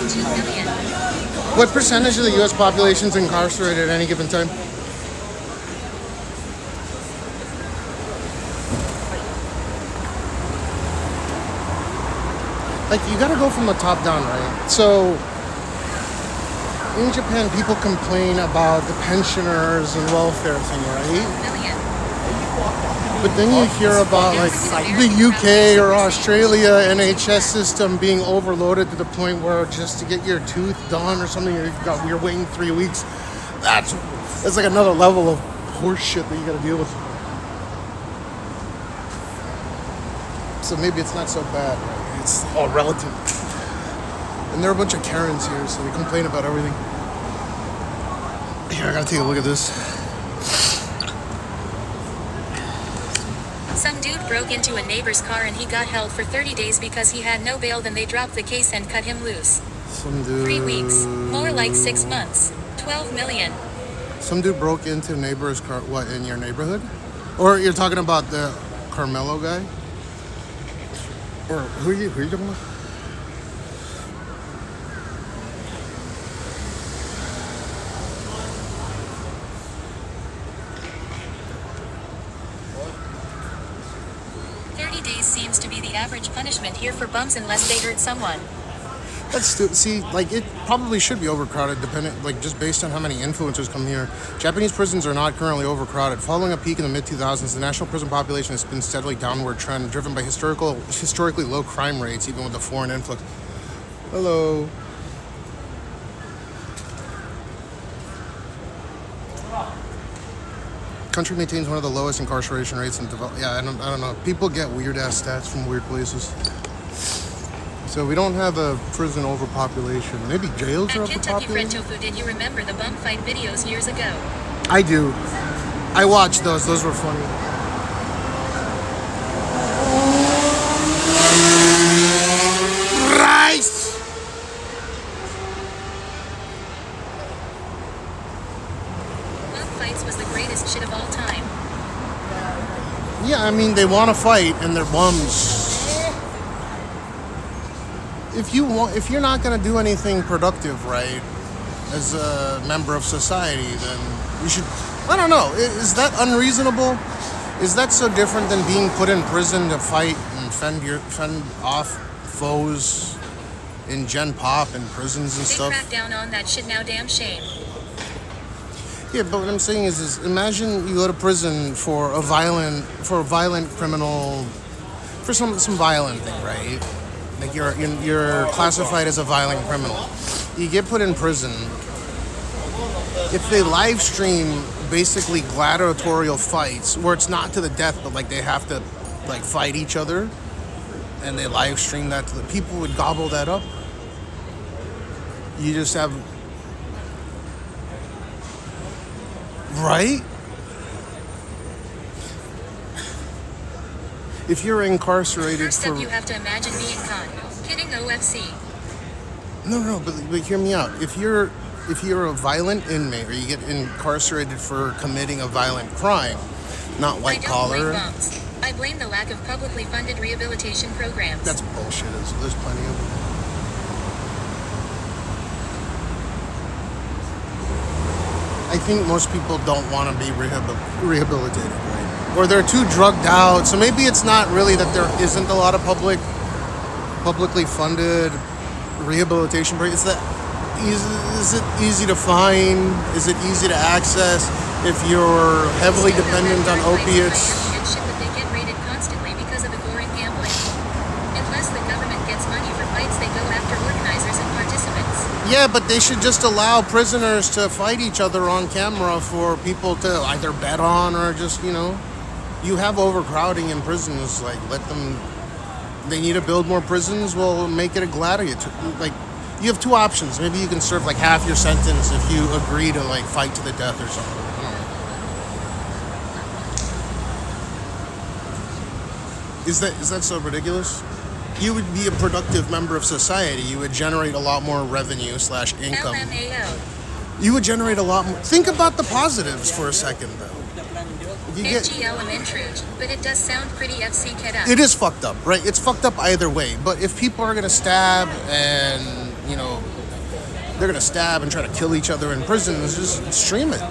[SPEAKER 7] 2 million.
[SPEAKER 1] What percentage of the U.S. population is incarcerated at any given time? Like, you gotta go from the top down, right? So, in Japan, people complain about the pensioners and welfare thing, right?
[SPEAKER 7] Million.
[SPEAKER 1] But then you hear about, like, the UK or Australia NHS system being overloaded to the point where just to get your tooth done or something, you're waiting 3 weeks. That's like another level of horse shit that you gotta deal with. So maybe it's not so bad, right? It's all relative. And there are a bunch of Karens here, so they complain about everything. Here, I gotta take a look at this.
[SPEAKER 7] Some dude broke into a neighbor's car and he got held for 30 days because he had no bail. Then they dropped the case and cut him loose.
[SPEAKER 1] Some dude.
[SPEAKER 7] 3 weeks. More like 6 months. 12 million.
[SPEAKER 1] Some dude broke into a neighbor's car. What, in your neighborhood? Or you're talking about the Carmelo guy? Or who are you talking about?
[SPEAKER 7] Seems to be the average punishment here for bums unless they hurt someone.
[SPEAKER 1] That's stupid. See, like, it probably should be overcrowded, depending, like, just based on how many influencers come here. Japanese prisons are not currently overcrowded. Following a peak in the mid-2000s, the national prison population has been steadily downward trend, driven by historically low crime rates, even with the foreign influx. Hello. Country maintains one of the lowest incarceration rates in developed. Yeah, I don't know. People get weird ass stats from weird places. So we don't have a prison overpopulation. Maybe jails are
[SPEAKER 7] At Kentucky Fried
[SPEAKER 1] overpopulated.
[SPEAKER 7] Tofu, did you remember the bum fight videos years ago?
[SPEAKER 1] I do. I watched those. Those were funny. Rice.
[SPEAKER 7] Bum fights was the greatest shit of all time.
[SPEAKER 1] Yeah, I mean, they want to fight and they're bums. If you're not gonna do anything productive, right, as a member of society, then you should. I don't know. Is that unreasonable? Is that so different than being put in prison to fight and fend off foes in Gen Pop and prisons and
[SPEAKER 7] They
[SPEAKER 1] stuff?
[SPEAKER 7] cracked down on that shit now, damn shame.
[SPEAKER 1] Yeah, but what I'm saying is imagine you go to prison for a violent criminal, for some violent thing, right? Like you're classified as a violent criminal. You get put in prison. If they live stream basically gladiatorial fights where it's not to the death, but like they have to like fight each other, and they live stream that to the people, would gobble that up. You just have. Right? If you're incarcerated
[SPEAKER 7] First
[SPEAKER 1] for...
[SPEAKER 7] up, you have to imagine being caught. Kidding OFC.
[SPEAKER 1] No, but hear me out. If you're a violent inmate or you get incarcerated for committing a violent crime, not white collar...
[SPEAKER 7] I don't blame bums. I blame the lack of publicly funded rehabilitation programs.
[SPEAKER 1] That's bullshit. There's plenty of them. I think most people don't want to be rehabilitated, right? Or they're too drugged out. So maybe it's not really that there isn't a lot of publicly funded rehabilitation programs. It's that is it easy to find? Is it easy to access? If you're heavily dependent on opiates.
[SPEAKER 7] Shit that they get raided constantly because of the boring gambling. Unless the government gets money for fights, they go after organizers and participants.
[SPEAKER 1] Yeah, but they should just allow prisoners to fight each other on camera for people to either bet on or just, you have overcrowding in prisons. Like, let them, they need to build more prisons. Well, make it a gladiator. Like, you have two options. Maybe you can serve like half your sentence if you agree to like fight to the death or something. Is that so ridiculous? You would be a productive member of society. You would generate a lot more revenue / income.
[SPEAKER 7] LMAO.
[SPEAKER 1] You would generate a lot more. Think about the positives for a second, though.
[SPEAKER 7] FGL but it does sound pretty FC keda.
[SPEAKER 1] It is fucked up, right? It's fucked up either way. But if people are gonna stab and they're gonna stab and try to kill each other in prisons, just stream it.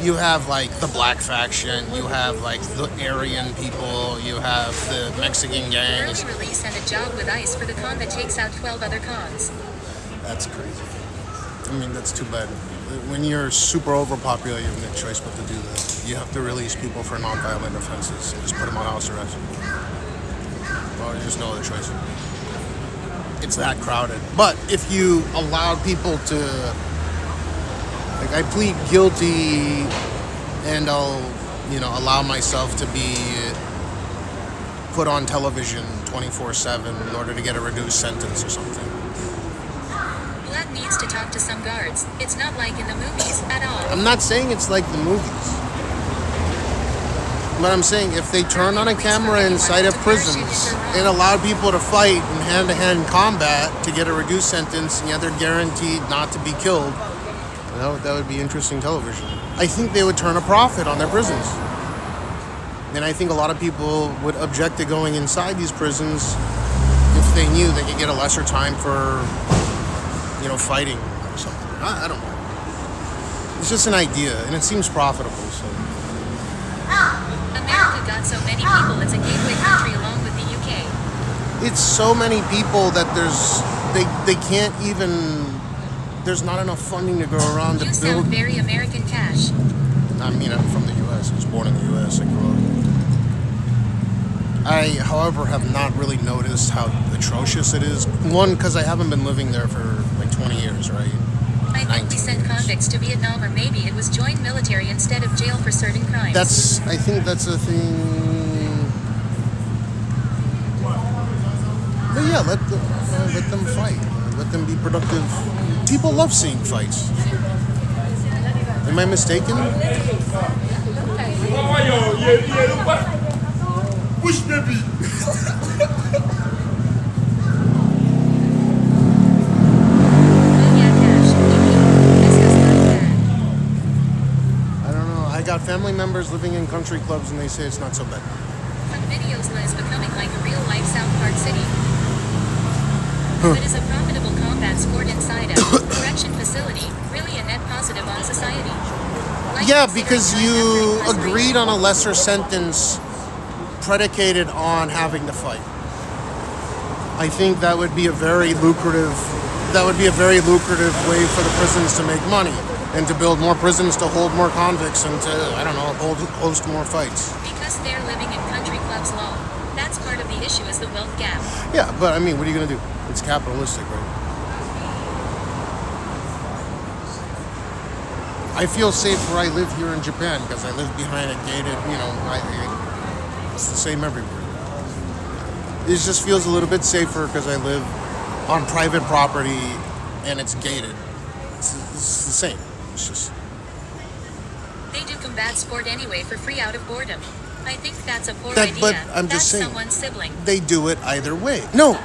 [SPEAKER 1] You have like the black faction, you have like the Aryan people, you have the Mexican gangs.
[SPEAKER 7] Early release and a job with ICE for the con that takes out 12 other cons.
[SPEAKER 1] That's crazy. I mean, that's too bad. When you're super overpopulated, you have no choice but to do that. You have to release people for non-violent offenses and just put them on house arrest. Well, there's no other choice. It's that crowded. But if you allowed people to, like, I plead guilty and I'll, allow myself to be put on television 24/7 in order to get a reduced sentence or something.
[SPEAKER 7] Blood needs to talk to some guards. It's not like in the movies at all.
[SPEAKER 1] I'm not saying it's like the movies. But I'm saying if they turn on a camera inside of prisons and allow people to fight in hand-to-hand combat to get a reduced sentence, and yet they're guaranteed not to be killed, that would be interesting television. I think they would turn a profit on their prisons. And I think a lot of people would object to going inside these prisons if they knew they could get a lesser time for, fighting or something. I don't know. It's just an idea, and it seems profitable, so.
[SPEAKER 7] America got so many people, it's a gateway country along with the UK.
[SPEAKER 1] It's so many people that they can't even, there's not enough funding to go around to
[SPEAKER 7] You
[SPEAKER 1] build.
[SPEAKER 7] sound very American cash.
[SPEAKER 1] I'm from the U.S. I was born in the U.S. I grew up. I, however, have not really noticed how atrocious it is. One, because I haven't been living there for like 20 years, right?
[SPEAKER 7] I think we sent convicts to Vietnam, or maybe it was join military instead of jail for certain crimes.
[SPEAKER 1] I think that's a thing. But yeah, let them fight. Let them be productive. People love seeing fights. Am I mistaken? Push baby. I don't know. I got family members living in country clubs and they say it's not so bad.
[SPEAKER 7] From videos, Liz becoming like a real-life South Park City. It is a profitable combat sport inside a correction facility, really a net positive on society.
[SPEAKER 1] Yeah, because you agreed on a lesser sentence predicated on having to fight. I think that would be a very lucrative way for the prisons to make money and to build more prisons to hold more convicts and to, host more fights.
[SPEAKER 7] Because they're living in country clubs law. That's part of the issue, is the wealth gap.
[SPEAKER 1] Yeah, but what are you going to do? It's capitalistic, right? I feel safe where I live here in Japan because I live behind a gated, it's the same everywhere. It just feels a little bit safer because I live on private property and it's gated. It's the same. It's just.
[SPEAKER 7] They do combat sport anyway for free out of boredom. I think that's a poor idea.
[SPEAKER 1] But I'm
[SPEAKER 7] that's
[SPEAKER 1] just saying.
[SPEAKER 7] Someone's sibling.
[SPEAKER 1] They do it either way. No,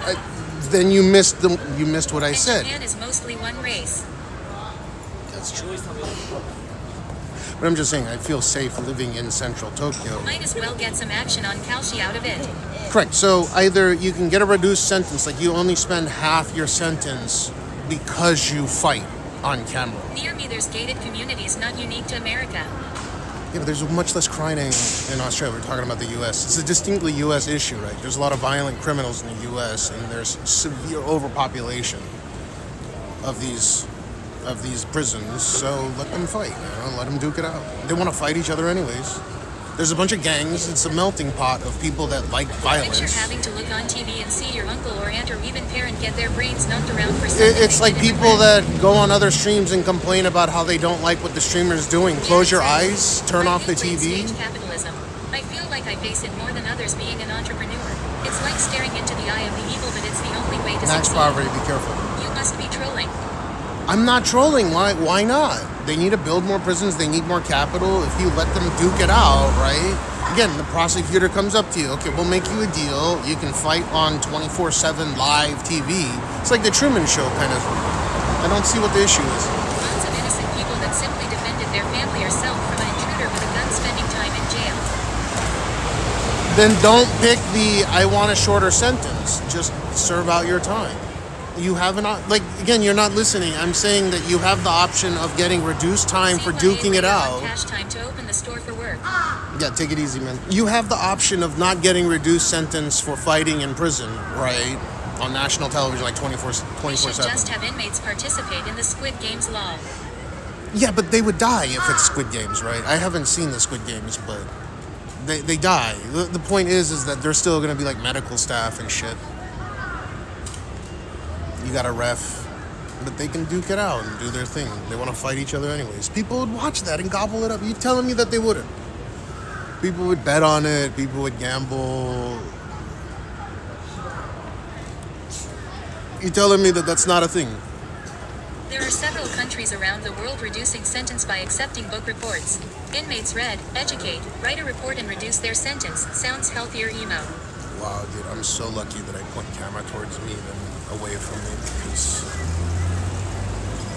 [SPEAKER 1] then you missed what I said.
[SPEAKER 7] Japan is mostly one race.
[SPEAKER 1] That's true. But I'm just saying, I feel safe living in central Tokyo.
[SPEAKER 7] Might as well get some action on Kalshi out of it.
[SPEAKER 1] Correct. So either you can get a reduced sentence, like you only spend half your sentence because you fight on camera.
[SPEAKER 7] Near me, there's gated communities not unique to America.
[SPEAKER 1] Yeah, but there's much less crime in Australia. We're talking about the U.S. It's a distinctly U.S. issue, right? There's a lot of violent criminals in the U.S. and there's severe overpopulation of these prisons. So let them fight. Let them duke it out. They want to fight each other anyways. There's a bunch of gangs. It's a melting pot of people that like violence.
[SPEAKER 7] Picture having to look on TV and see your uncle or aunt or even parent get their brains knocked around for something.
[SPEAKER 1] It's like people that go on other streams and complain about how they don't like what the streamer's doing. Close your eyes, turn off the TV.
[SPEAKER 7] Capitalism. I feel like I face it more than others being an entrepreneur. It's like staring into the eye of the evil, but it's the only way to
[SPEAKER 1] Max
[SPEAKER 7] succeed.
[SPEAKER 1] Poverty, be careful.
[SPEAKER 7] You must be trolling.
[SPEAKER 1] I'm not trolling. Why not? They need to build more prisons. They need more capital. If you let them duke it out, right? Again, the prosecutor comes up to you. Okay, we'll make you a deal. You can fight on 24/7 live TV. It's like the Truman Show kind of. I don't see what the issue is.
[SPEAKER 7] Tons of innocent people that simply defended their family or self from an intruder with a gun spending time in jail.
[SPEAKER 1] Then don't pick I want a shorter sentence. Just serve out your time. You have again, you're not listening. I'm saying that you have the option of getting reduced time for duking it out.
[SPEAKER 7] Cash time to open the store for work.
[SPEAKER 1] Yeah, take it easy, man. You have the option of not getting reduced sentence for fighting in prison, right? On national television, like 24/7.
[SPEAKER 7] We should just have inmates participate in the Squid Games law.
[SPEAKER 1] Yeah, but they would die if it's Squid Games, right? I haven't seen the Squid Games, but they die. The point is that there's still going to be like medical staff and shit. You got a ref, but they can duke it out and do their thing. They want to fight each other anyways. People would watch that and gobble it up. You telling me that they wouldn't? People would bet on it. People would gamble. You telling me that that's not a thing?
[SPEAKER 7] There are several countries around the world reducing sentence by accepting book reports. Inmates read, educate, write a report and reduce their sentence. Sounds healthier emo.
[SPEAKER 1] Wow, dude, I'm so lucky that I point camera towards me than away from me because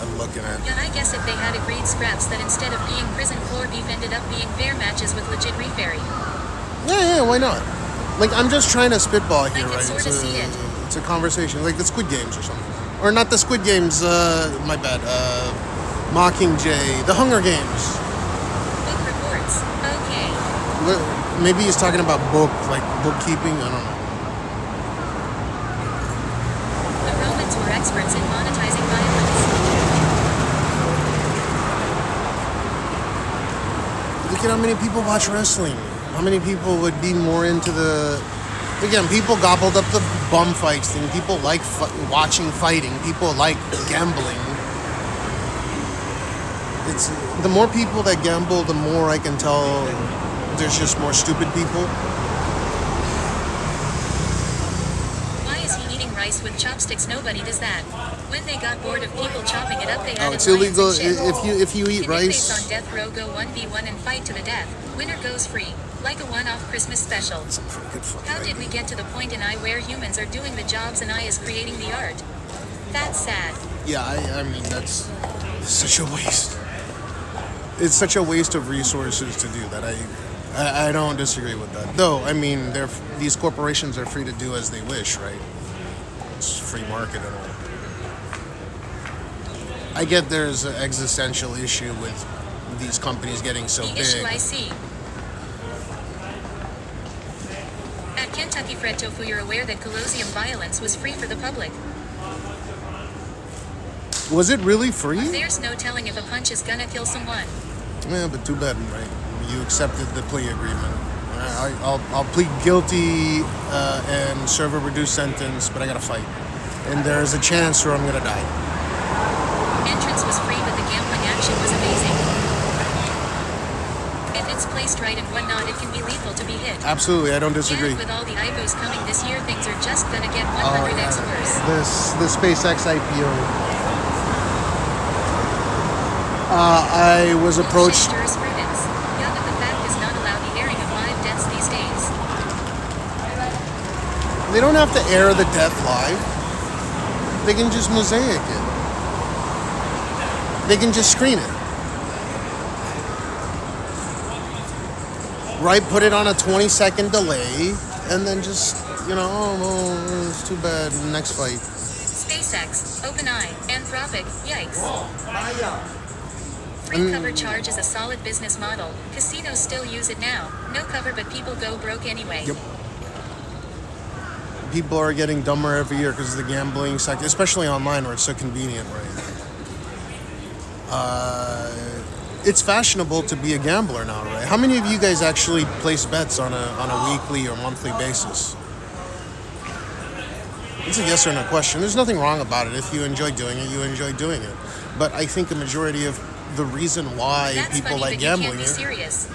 [SPEAKER 1] I'm looking at.
[SPEAKER 7] Yeah, I guess if they had agreed scraps that instead of being prison floor beef ended up being fair matches with legit referee.
[SPEAKER 1] Yeah, why not? Like, I'm just trying to spitball here,
[SPEAKER 7] I can
[SPEAKER 1] right?
[SPEAKER 7] sorta see it.
[SPEAKER 1] It's a conversation, like the Squid Games or something. Or not the Squid Games, my bad, Mockingjay, the Hunger Games.
[SPEAKER 7] Book reports. Okay.
[SPEAKER 1] Maybe he's talking about like bookkeeping, I don't know.
[SPEAKER 7] The Romans were experts in monetizing violence.
[SPEAKER 1] Look at how many people watch wrestling. How many people would be more into the... Again, people gobbled up the bum fights thing. People like watching fighting. People like gambling. It's the more people that gamble, the more I can tell there's just more stupid people.
[SPEAKER 7] Why is he eating rice with chopsticks? Nobody does that. When they got bored of people chopping it up, they added
[SPEAKER 1] It's illegal
[SPEAKER 7] lions and shit.
[SPEAKER 1] if you eat
[SPEAKER 7] Inmates
[SPEAKER 1] rice.
[SPEAKER 7] on death row go 1v1 and fight to the death. Winner goes free. Like a one-off Christmas special.
[SPEAKER 1] It's a pretty good fucking
[SPEAKER 7] How did we
[SPEAKER 1] idea.
[SPEAKER 7] get to the point in I where humans are doing the jobs and I is creating the art? That's sad.
[SPEAKER 1] Yeah, I mean that's such a waste. It's such a waste of resources to do that. I don't disagree with that. Though, I mean, these corporations are free to do as they wish, right? It's free market and all. I get there's an existential issue with these companies getting so
[SPEAKER 7] The
[SPEAKER 1] big.
[SPEAKER 7] issue I see. At Kentucky Fried Tofu, you're aware that Colosseum violence was free for the public.
[SPEAKER 1] Was it really free?
[SPEAKER 7] There's no telling if a punch is gonna kill someone.
[SPEAKER 1] Yeah, but too bad, right? You accepted the plea agreement. I'll plead guilty and serve a reduced sentence, but I gotta fight. And there's a chance where I'm gonna die.
[SPEAKER 7] Entrance was free, but the gambling action was amazing. If it's placed right and whatnot, it can be lethal to be hit.
[SPEAKER 1] Absolutely, I don't disagree.
[SPEAKER 7] And with all the IBIS coming this year, things are just gonna get 100x worse.
[SPEAKER 1] The SpaceX IPO. I was approached.
[SPEAKER 7] Jurisprudence. Yeah, but the fact is not allowed the airing of live deaths these days.
[SPEAKER 1] They don't have to air the death live. They can just mosaic it. They can just screen it. Right, put it on a 20-second delay, and then just, oh no, it's too bad, next fight.
[SPEAKER 7] SpaceX, OpenAI, Anthropic, yikes. Free cover charge is a solid business model. Casinos still use it now. No cover, but people go broke anyway.
[SPEAKER 1] Yep. People are getting dumber every year because of the gambling sector, especially online where it's so convenient, right? It's fashionable to be a gambler now, right? How many of you guys actually place bets on a weekly or monthly basis? It's a yes or no question. There's nothing wrong about it. If you enjoy doing it, you enjoy doing it. But I think the majority of the reason why
[SPEAKER 7] That's
[SPEAKER 1] people
[SPEAKER 7] funny,
[SPEAKER 1] like
[SPEAKER 7] but
[SPEAKER 1] gambling
[SPEAKER 7] you can't be serious.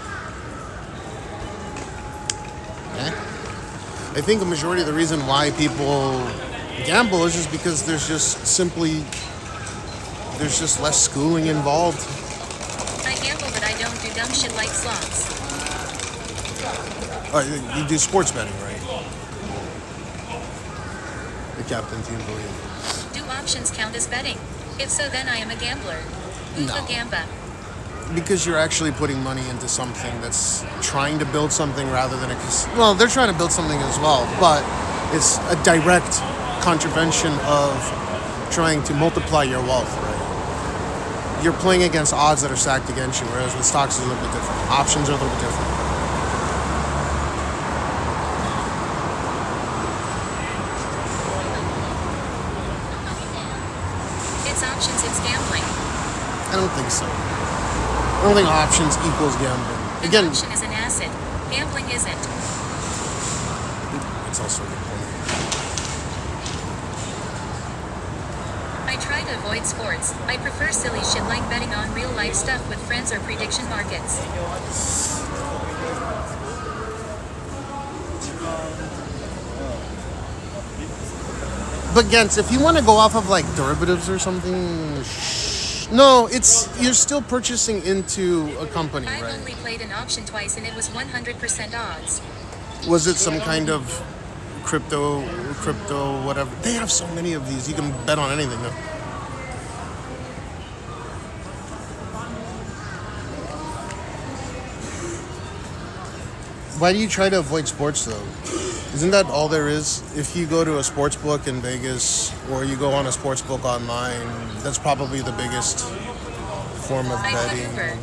[SPEAKER 1] I think a majority of the reason why people gamble is just because there's just less schooling involved.
[SPEAKER 7] I gamble, but I don't do dumb shit like slots.
[SPEAKER 1] Oh, you do sports betting, right? The captain team believe.
[SPEAKER 7] Do options count as betting? If so, then I am a gambler.
[SPEAKER 1] No.
[SPEAKER 7] Oofa gamba.
[SPEAKER 1] Because you're actually putting money into something that's trying to build something rather than well, they're trying to build something as well, but it's a direct contravention of trying to multiply your wealth, right? You're playing against odds that are stacked against you, whereas with stocks is a little bit different. Options are a little bit different.
[SPEAKER 7] It's options, it's gambling.
[SPEAKER 1] I don't think so. I don't think options equals gambling.
[SPEAKER 7] An
[SPEAKER 1] Again,
[SPEAKER 7] option is an asset. Gambling isn't.
[SPEAKER 1] it's also a good point.
[SPEAKER 7] I try to avoid sports. I prefer silly shit like betting on real life stuff with friends or prediction markets.
[SPEAKER 1] But Gens, if you want to go off of like derivatives or something, No, it's you're still purchasing into a company,
[SPEAKER 7] I've
[SPEAKER 1] right?
[SPEAKER 7] only played an auction twice and it was 100% odds.
[SPEAKER 1] Was it some kind of crypto, whatever? They have so many of these. You can bet on anything. Though. Why do you try to avoid sports though? Isn't that all there is? If you go to a sports book in Vegas or you go on a sports book online, that's probably the biggest form of
[SPEAKER 7] I took
[SPEAKER 1] betting.
[SPEAKER 7] Uber.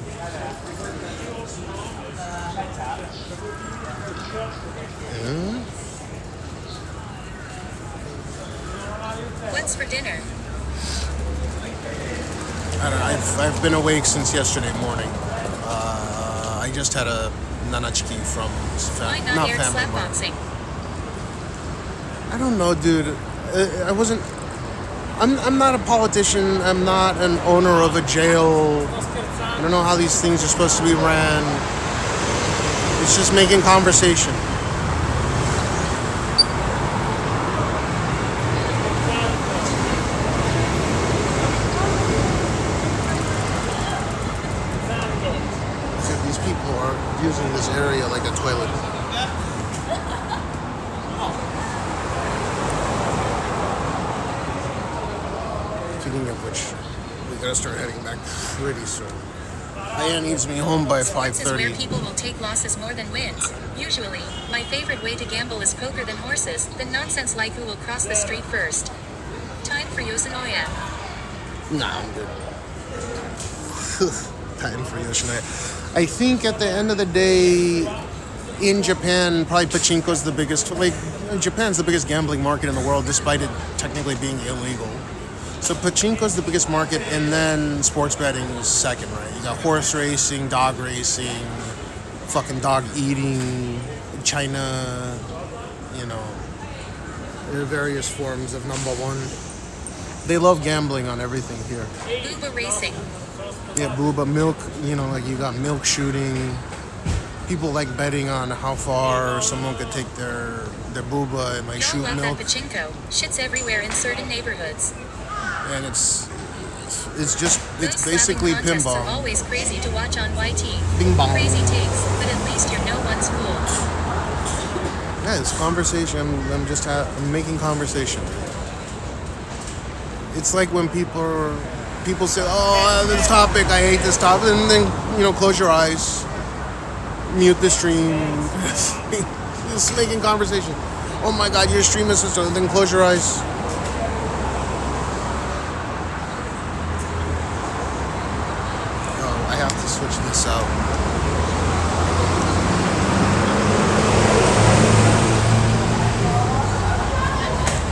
[SPEAKER 7] What's for dinner?
[SPEAKER 1] I don't know, I've been awake since yesterday morning. I just had a nanachki from
[SPEAKER 7] Why not
[SPEAKER 1] not
[SPEAKER 7] air
[SPEAKER 1] family.
[SPEAKER 7] slapboxing?
[SPEAKER 1] I don't know, dude. I wasn't. I'm not a politician. I'm not an owner of a jail. I don't know how these things are supposed to be ran. It's just making conversation. Dude, these people are using this area like a toilet. Speaking of which, we gotta start heading back pretty soon. Aya needs me home by
[SPEAKER 7] Sports is where
[SPEAKER 1] 5:30.
[SPEAKER 7] people will take losses more than wins. Usually, my favorite way to gamble is poker than horses, then nonsense like who will cross the street first. Time for Yoshinoya.
[SPEAKER 1] Nah, I'm good. Time for Yoshinoya. I think at the end of the day, in Japan, probably pachinko's the biggest. Like, Japan's the biggest gambling market in the world, despite it technically being illegal. So pachinko's the biggest market, and then sports betting is second, right? You got horse racing, dog racing, fucking dog eating, China, you know, there are various forms of number one. They love gambling on everything here.
[SPEAKER 7] Uber racing.
[SPEAKER 1] Yeah, booba, milk, you know, like you got milk shooting. People like betting on how far someone could take their booba and like
[SPEAKER 7] Y'all
[SPEAKER 1] shoot
[SPEAKER 7] love
[SPEAKER 1] milk.
[SPEAKER 7] that pachinko. Shit's everywhere in certain neighborhoods.
[SPEAKER 1] And it's
[SPEAKER 7] Those
[SPEAKER 1] basically
[SPEAKER 7] slapping contests are
[SPEAKER 1] pinball.
[SPEAKER 7] always crazy to watch on YT.
[SPEAKER 1] Bing bong.
[SPEAKER 7] Crazy takes, but at least you're no one's fool.
[SPEAKER 1] Yeah, it's conversation. I'm making conversation. It's like when people say, "Oh, this topic, I hate this topic," and then close your eyes, mute the stream, just making conversation. Oh my God, your stream is so. Then close your eyes. Oh, I have to switch this out.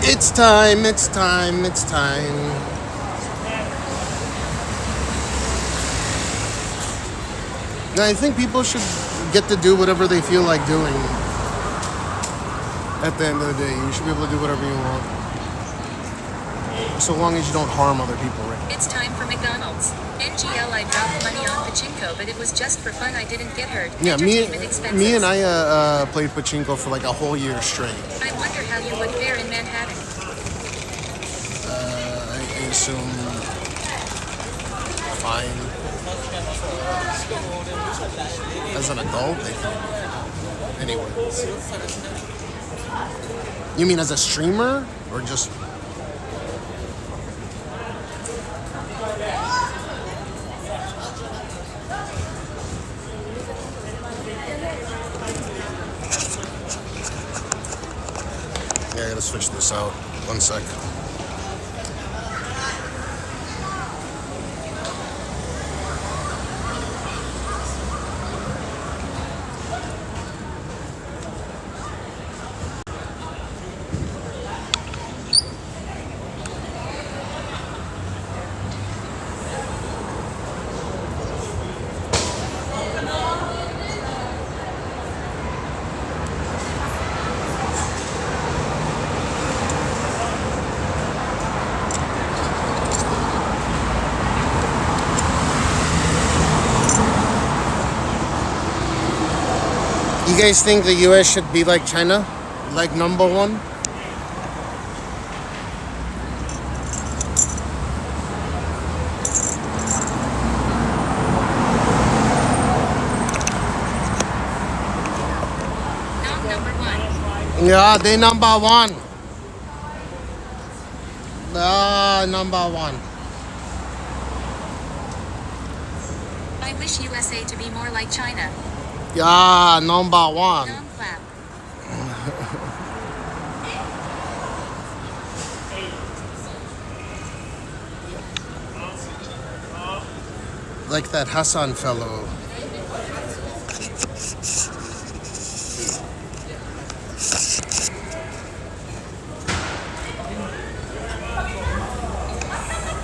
[SPEAKER 1] It's time, it's time, it's time. Now, I think people should get to do whatever they feel like doing. At the end of the day, you should be able to do whatever you want. So long as you don't harm other people, right?
[SPEAKER 7] It's time for McDonald's. NGL, I dropped money on pachinko, but it was just for fun. I didn't get hurt.
[SPEAKER 1] Yeah,
[SPEAKER 7] Entertainment expenses.
[SPEAKER 1] me and I played pachinko for like a whole year straight.
[SPEAKER 7] I wonder how you would fare in Manhattan.
[SPEAKER 1] I assume fine. As an adult, I think. Anyway. You mean as a streamer or just? Yeah, I gotta switch this out. 1 sec. You guys think the US should be like China? Like number one? Yeah, they number one. Number one.
[SPEAKER 7] I wish USA to be more like China.
[SPEAKER 1] Yeah, number one.
[SPEAKER 7] Nom clap.
[SPEAKER 1] Like that Hassan fellow.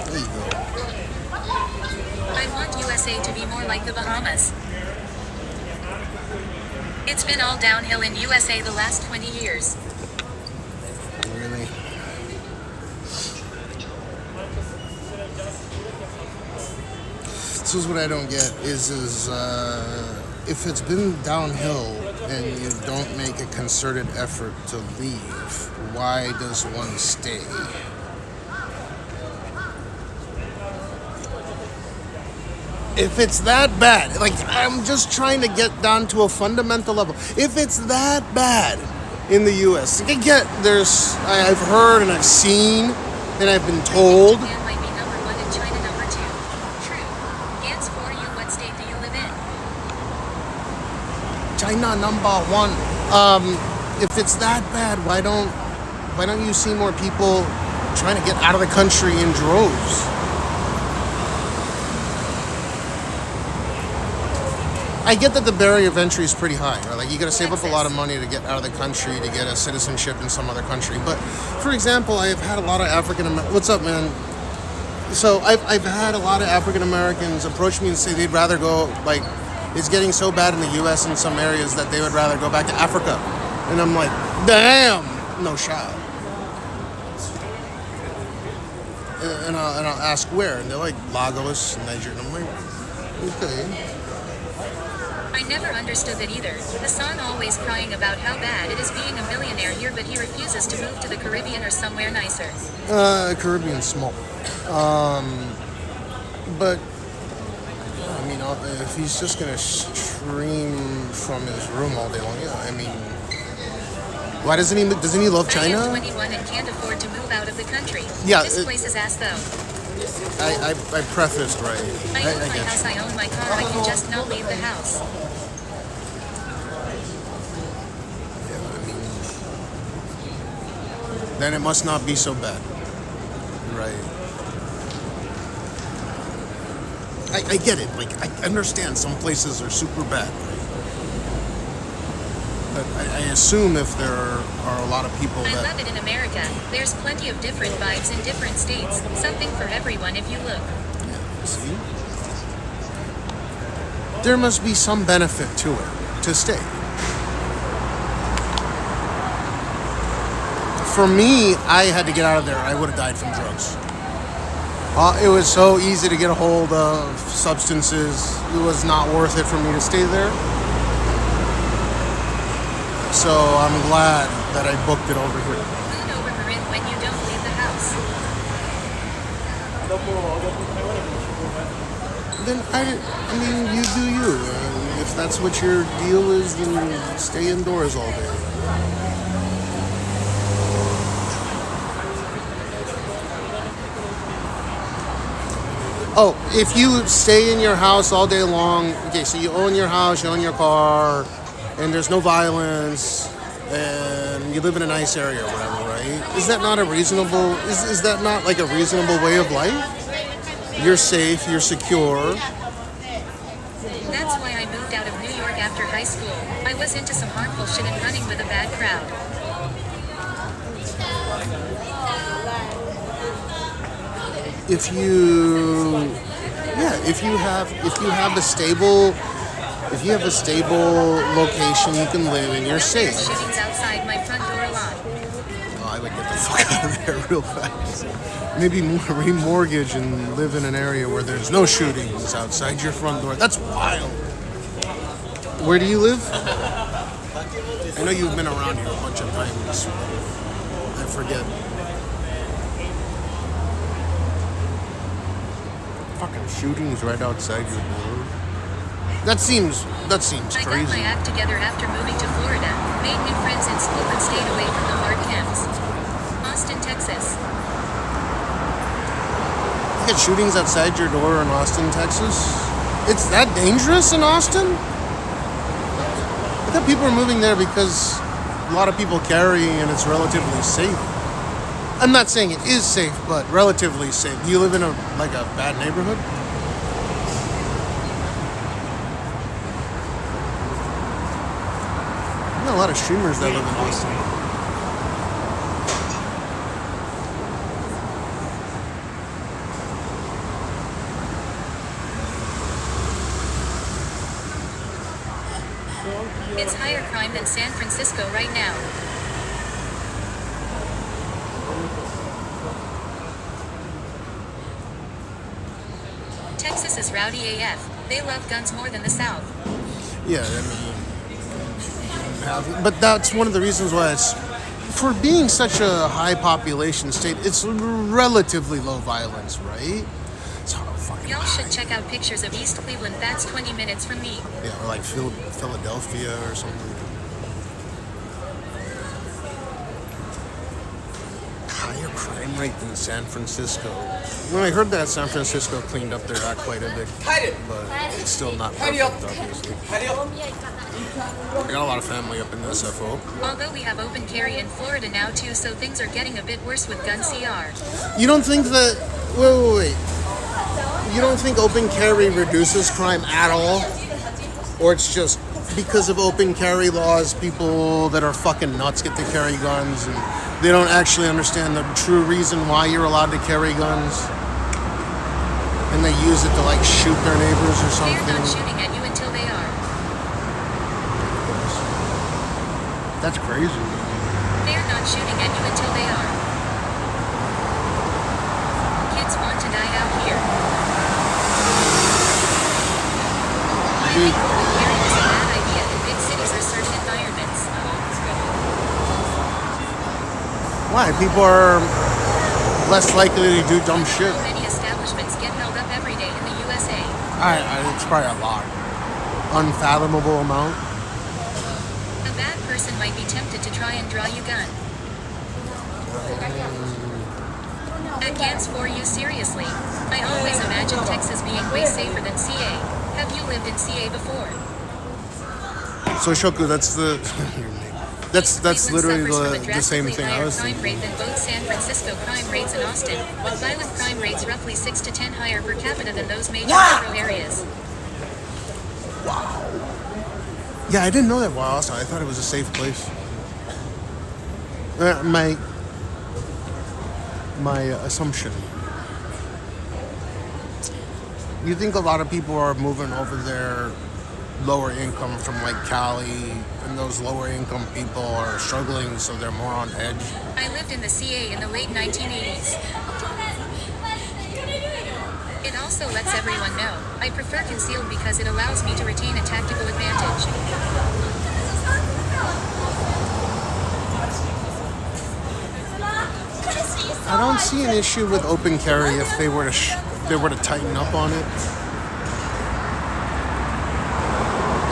[SPEAKER 1] There you go.
[SPEAKER 7] I want USA to be more like the Bahamas. It's been all downhill in USA the last 20 years.
[SPEAKER 1] Really? This is what I don't get is if it's been downhill and you don't make a concerted effort to leave, why does one stay? If it's that bad, like I'm just trying to get down to a fundamental level. If it's that bad in the US, I get I've heard and I've seen and I've been told.
[SPEAKER 7] Japan might be number 1 and China number 2. True. Gans for you, what state do you live in?
[SPEAKER 1] China number 1. If it's that bad, why don't you see more people trying to get out of the country in droves? I get that the barrier of entry is pretty high, right? Like you got to save up a lot of money to get out of the country to get a citizenship in some other country. But for example, I have had a lot of What's up, man? So I've had a lot of African Americans approach me and say they'd rather go, like, it's getting so bad in the U.S. in some areas that they would rather go back to Africa. And I'm like, damn, no shot. And I'll ask where, and they're like Lagos, Nigeria. And I'm like, okay.
[SPEAKER 7] I never understood that either. Hassan always crying about how bad it is being a millionaire here, but he refuses to move to the Caribbean or somewhere nicer.
[SPEAKER 1] Caribbean's small. But I mean, if he's just gonna stream from his room all day long, yeah. I mean, why doesn't he love China?
[SPEAKER 7] I am 21 and can't afford to move out of the country.
[SPEAKER 1] Yeah,
[SPEAKER 7] This place is ass though.
[SPEAKER 1] I prefaced right.
[SPEAKER 7] I own my house, I own my car, I can just not leave the house.
[SPEAKER 1] Then it must not be so bad. Right. I get it. Like, I understand some places are super bad. But I assume if there are a lot of people
[SPEAKER 7] I
[SPEAKER 1] that...
[SPEAKER 7] love it in America. There's plenty of different vibes in different states. Something for everyone if you look.
[SPEAKER 1] Yeah, see? There must be some benefit to it, to stay. For me, I had to get out of there. I would have died from drugs. It was so easy to get a hold of substances. It was not worth it for me to stay there. So I'm glad that I booked it over here.
[SPEAKER 7] Moon over Marin when you don't leave the house.
[SPEAKER 1] Then I mean, you do you. If that's what your deal is, then stay indoors all day. Oh, if you stay in your house all day long, okay, so you own your house, you own your car, and there's no violence, and you live in a nice area or whatever, right? Is that not a reasonable, is that not like a reasonable way of life? You're safe, you're secure.
[SPEAKER 7] That's why I moved out of New York after high school. I was into some harmful shit and running with a bad crowd.
[SPEAKER 1] If you have a stable location you can live in, you're safe.
[SPEAKER 7] There's shootings outside my front door a lot.
[SPEAKER 1] Oh, I would get the fuck out of there real fast. Maybe remortgage and live in an area where there's no shootings outside your front door. That's wild. Where do you live? I know you've been around here a bunch of times. I forget. Fucking shootings right outside your door. That seems
[SPEAKER 7] I got my
[SPEAKER 1] crazy.
[SPEAKER 7] act together after moving to Florida. Made new friends in school and stayed away from the hard camps. Austin, Texas.
[SPEAKER 1] You get shootings outside your door in Austin, Texas? It's that dangerous in Austin? I thought people were moving there because a lot of people carry and it's relatively safe. I'm not saying it is safe, but relatively safe. Do you live in a bad neighborhood? I know a lot of streamers that live in Austin.
[SPEAKER 7] It's higher crime than San Francisco right now. Texas is rowdy AF. They love guns more than the South.
[SPEAKER 1] Yeah, I mean, but that's one of the reasons why it's, for being such a high population state, it's relatively low violence, right? It's hard to fucking
[SPEAKER 7] Y'all should check out pictures of East Cleveland. That's 20 minutes from me.
[SPEAKER 1] Yeah, or like Philadelphia or something. Higher crime rate than San Francisco. When I heard that San Francisco cleaned up their act quite a bit, but it's still not perfect, obviously. I got a lot of family up in the SFO.
[SPEAKER 7] Although we have open carry in Florida now too, so things are getting a bit worse with gun CR.
[SPEAKER 1] You don't think that... Wait. You don't think open carry reduces crime at all? Or it's just because of open carry laws, people that are fucking nuts get to carry guns and they don't actually understand the true reason why you're allowed to carry guns? And they use it to like shoot their neighbors or something?
[SPEAKER 7] They're not shooting at you until they are.
[SPEAKER 1] That's crazy.
[SPEAKER 7] They're not shooting at you until they are. Kids want to die out here. I think open carry is a bad idea in big cities or certain environments.
[SPEAKER 1] Why? People are less likely to do dumb shit.
[SPEAKER 7] Many establishments get held up every day in the USA.
[SPEAKER 1] It's probably a lot. Unfathomable amount.
[SPEAKER 7] A bad person might be tempted to try and draw you gun. At Gans for you, seriously. I always imagined Texas being way safer than CA. Have you lived in CA before?
[SPEAKER 1] So Shoku, that's literally the same thing I was
[SPEAKER 7] crime
[SPEAKER 1] thinking.
[SPEAKER 7] rate than both San Francisco crime rates and Austin, with violent crime rates roughly 6 to 10 higher per capita than those major metro areas.
[SPEAKER 1] Wow. Yeah, I didn't know that. Wow, I thought it was a safe place. My assumption. You think a lot of people are moving over there lower income from like Cali, and those lower income people are struggling, so they're more on edge?
[SPEAKER 7] I lived in the CA in the late 1980s. It also lets everyone know. I prefer concealed because it allows me to retain a tactical advantage.
[SPEAKER 1] I don't see an issue with open carry if they were to tighten up on it.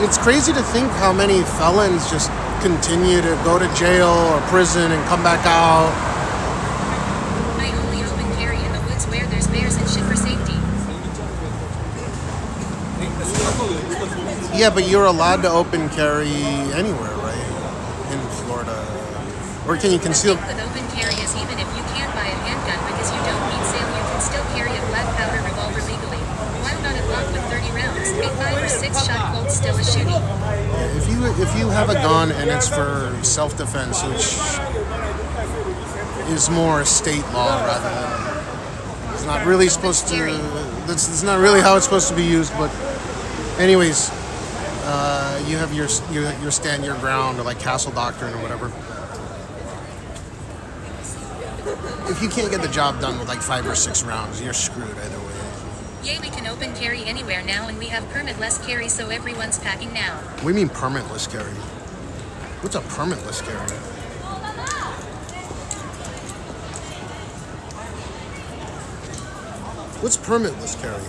[SPEAKER 1] It's crazy to think how many felons just continue to go to jail or prison and come back out.
[SPEAKER 7] I only open carry in the woods where there's bears and shit for safety.
[SPEAKER 1] Yeah, but you're allowed to open carry anywhere, right? In Florida. Or can you conceal?
[SPEAKER 7] The thing with open carry is even if you can't buy a handgun because you don't need sale, you can still carry a black powder revolver legally. While not a Glock with 30 rounds, a 5 or 6 shot Colt still is shooting.
[SPEAKER 1] Yeah, if you have a gun and it's for self-defense, which is more state law rather than, it's not really supposed to. That's not really how it's supposed to be used. But anyways, you have your stand your ground, or like castle doctrine or whatever. If you can't get the job done with like 5 or 6 rounds, you're screwed either way.
[SPEAKER 7] Yay, we can open carry anywhere now, and we have permitless carry, so everyone's packing now.
[SPEAKER 1] What do you mean permitless carry? What's a permitless carry? What's permitless carry?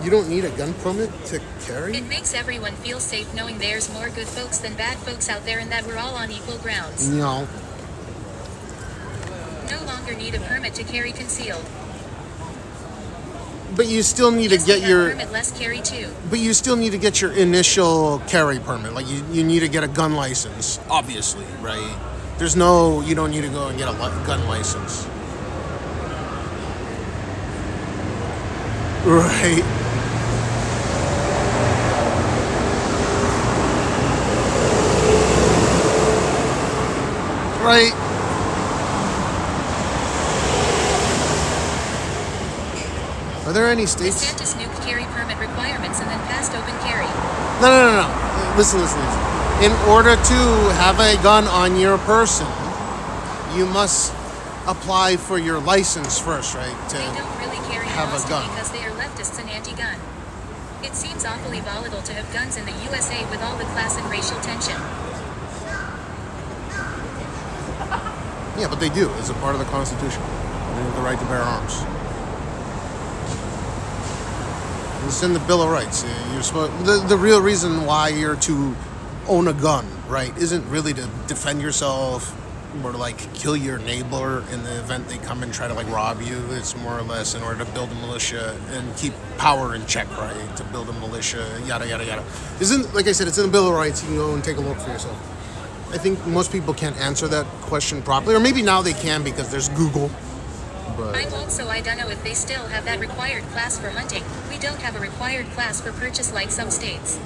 [SPEAKER 1] You don't need a gun permit to carry?
[SPEAKER 7] It makes everyone feel safe knowing there's more good folks than bad folks out there and that we're all on equal grounds.
[SPEAKER 1] No.
[SPEAKER 7] No longer need a permit to carry concealed.
[SPEAKER 1] But you still need to
[SPEAKER 7] Just
[SPEAKER 1] get
[SPEAKER 7] without
[SPEAKER 1] your...
[SPEAKER 7] permit less carry too.
[SPEAKER 1] But you still need to get your initial carry permit. Like, you need to get a gun license, obviously, right? There's no... You don't need to go and get a gun license. Right. Right. Are there any states?
[SPEAKER 7] DeSantis nuked carry permit requirements and then passed open carry.
[SPEAKER 1] No. Listen. In order to have a gun on your person, you must apply for your license first, right? To
[SPEAKER 7] They don't really carry in
[SPEAKER 1] have a
[SPEAKER 7] Austin
[SPEAKER 1] gun.
[SPEAKER 7] because they are leftists and anti-gun. It seems awfully volatile to have guns in the USA with all the class and racial tension.
[SPEAKER 1] Yeah, but they do. It's a part of the Constitution. They have the right to bear arms. It's in the Bill of Rights. You're supposed. The real reason why you're to own a gun, right, isn't really to defend yourself or to like kill your neighbor in the event they come and try to like rob you. It's more or less in order to build a militia and keep power in check, right? To build a militia, yada yada yada. Isn't, like I said, it's in the Bill of Rights. You can go and take a look for yourself. I think most people can't answer that question properly, or maybe now they can because there's Google. But
[SPEAKER 7] I'm old, so I don't know if they still have that required class for hunting. We don't have a required class for purchase like some states.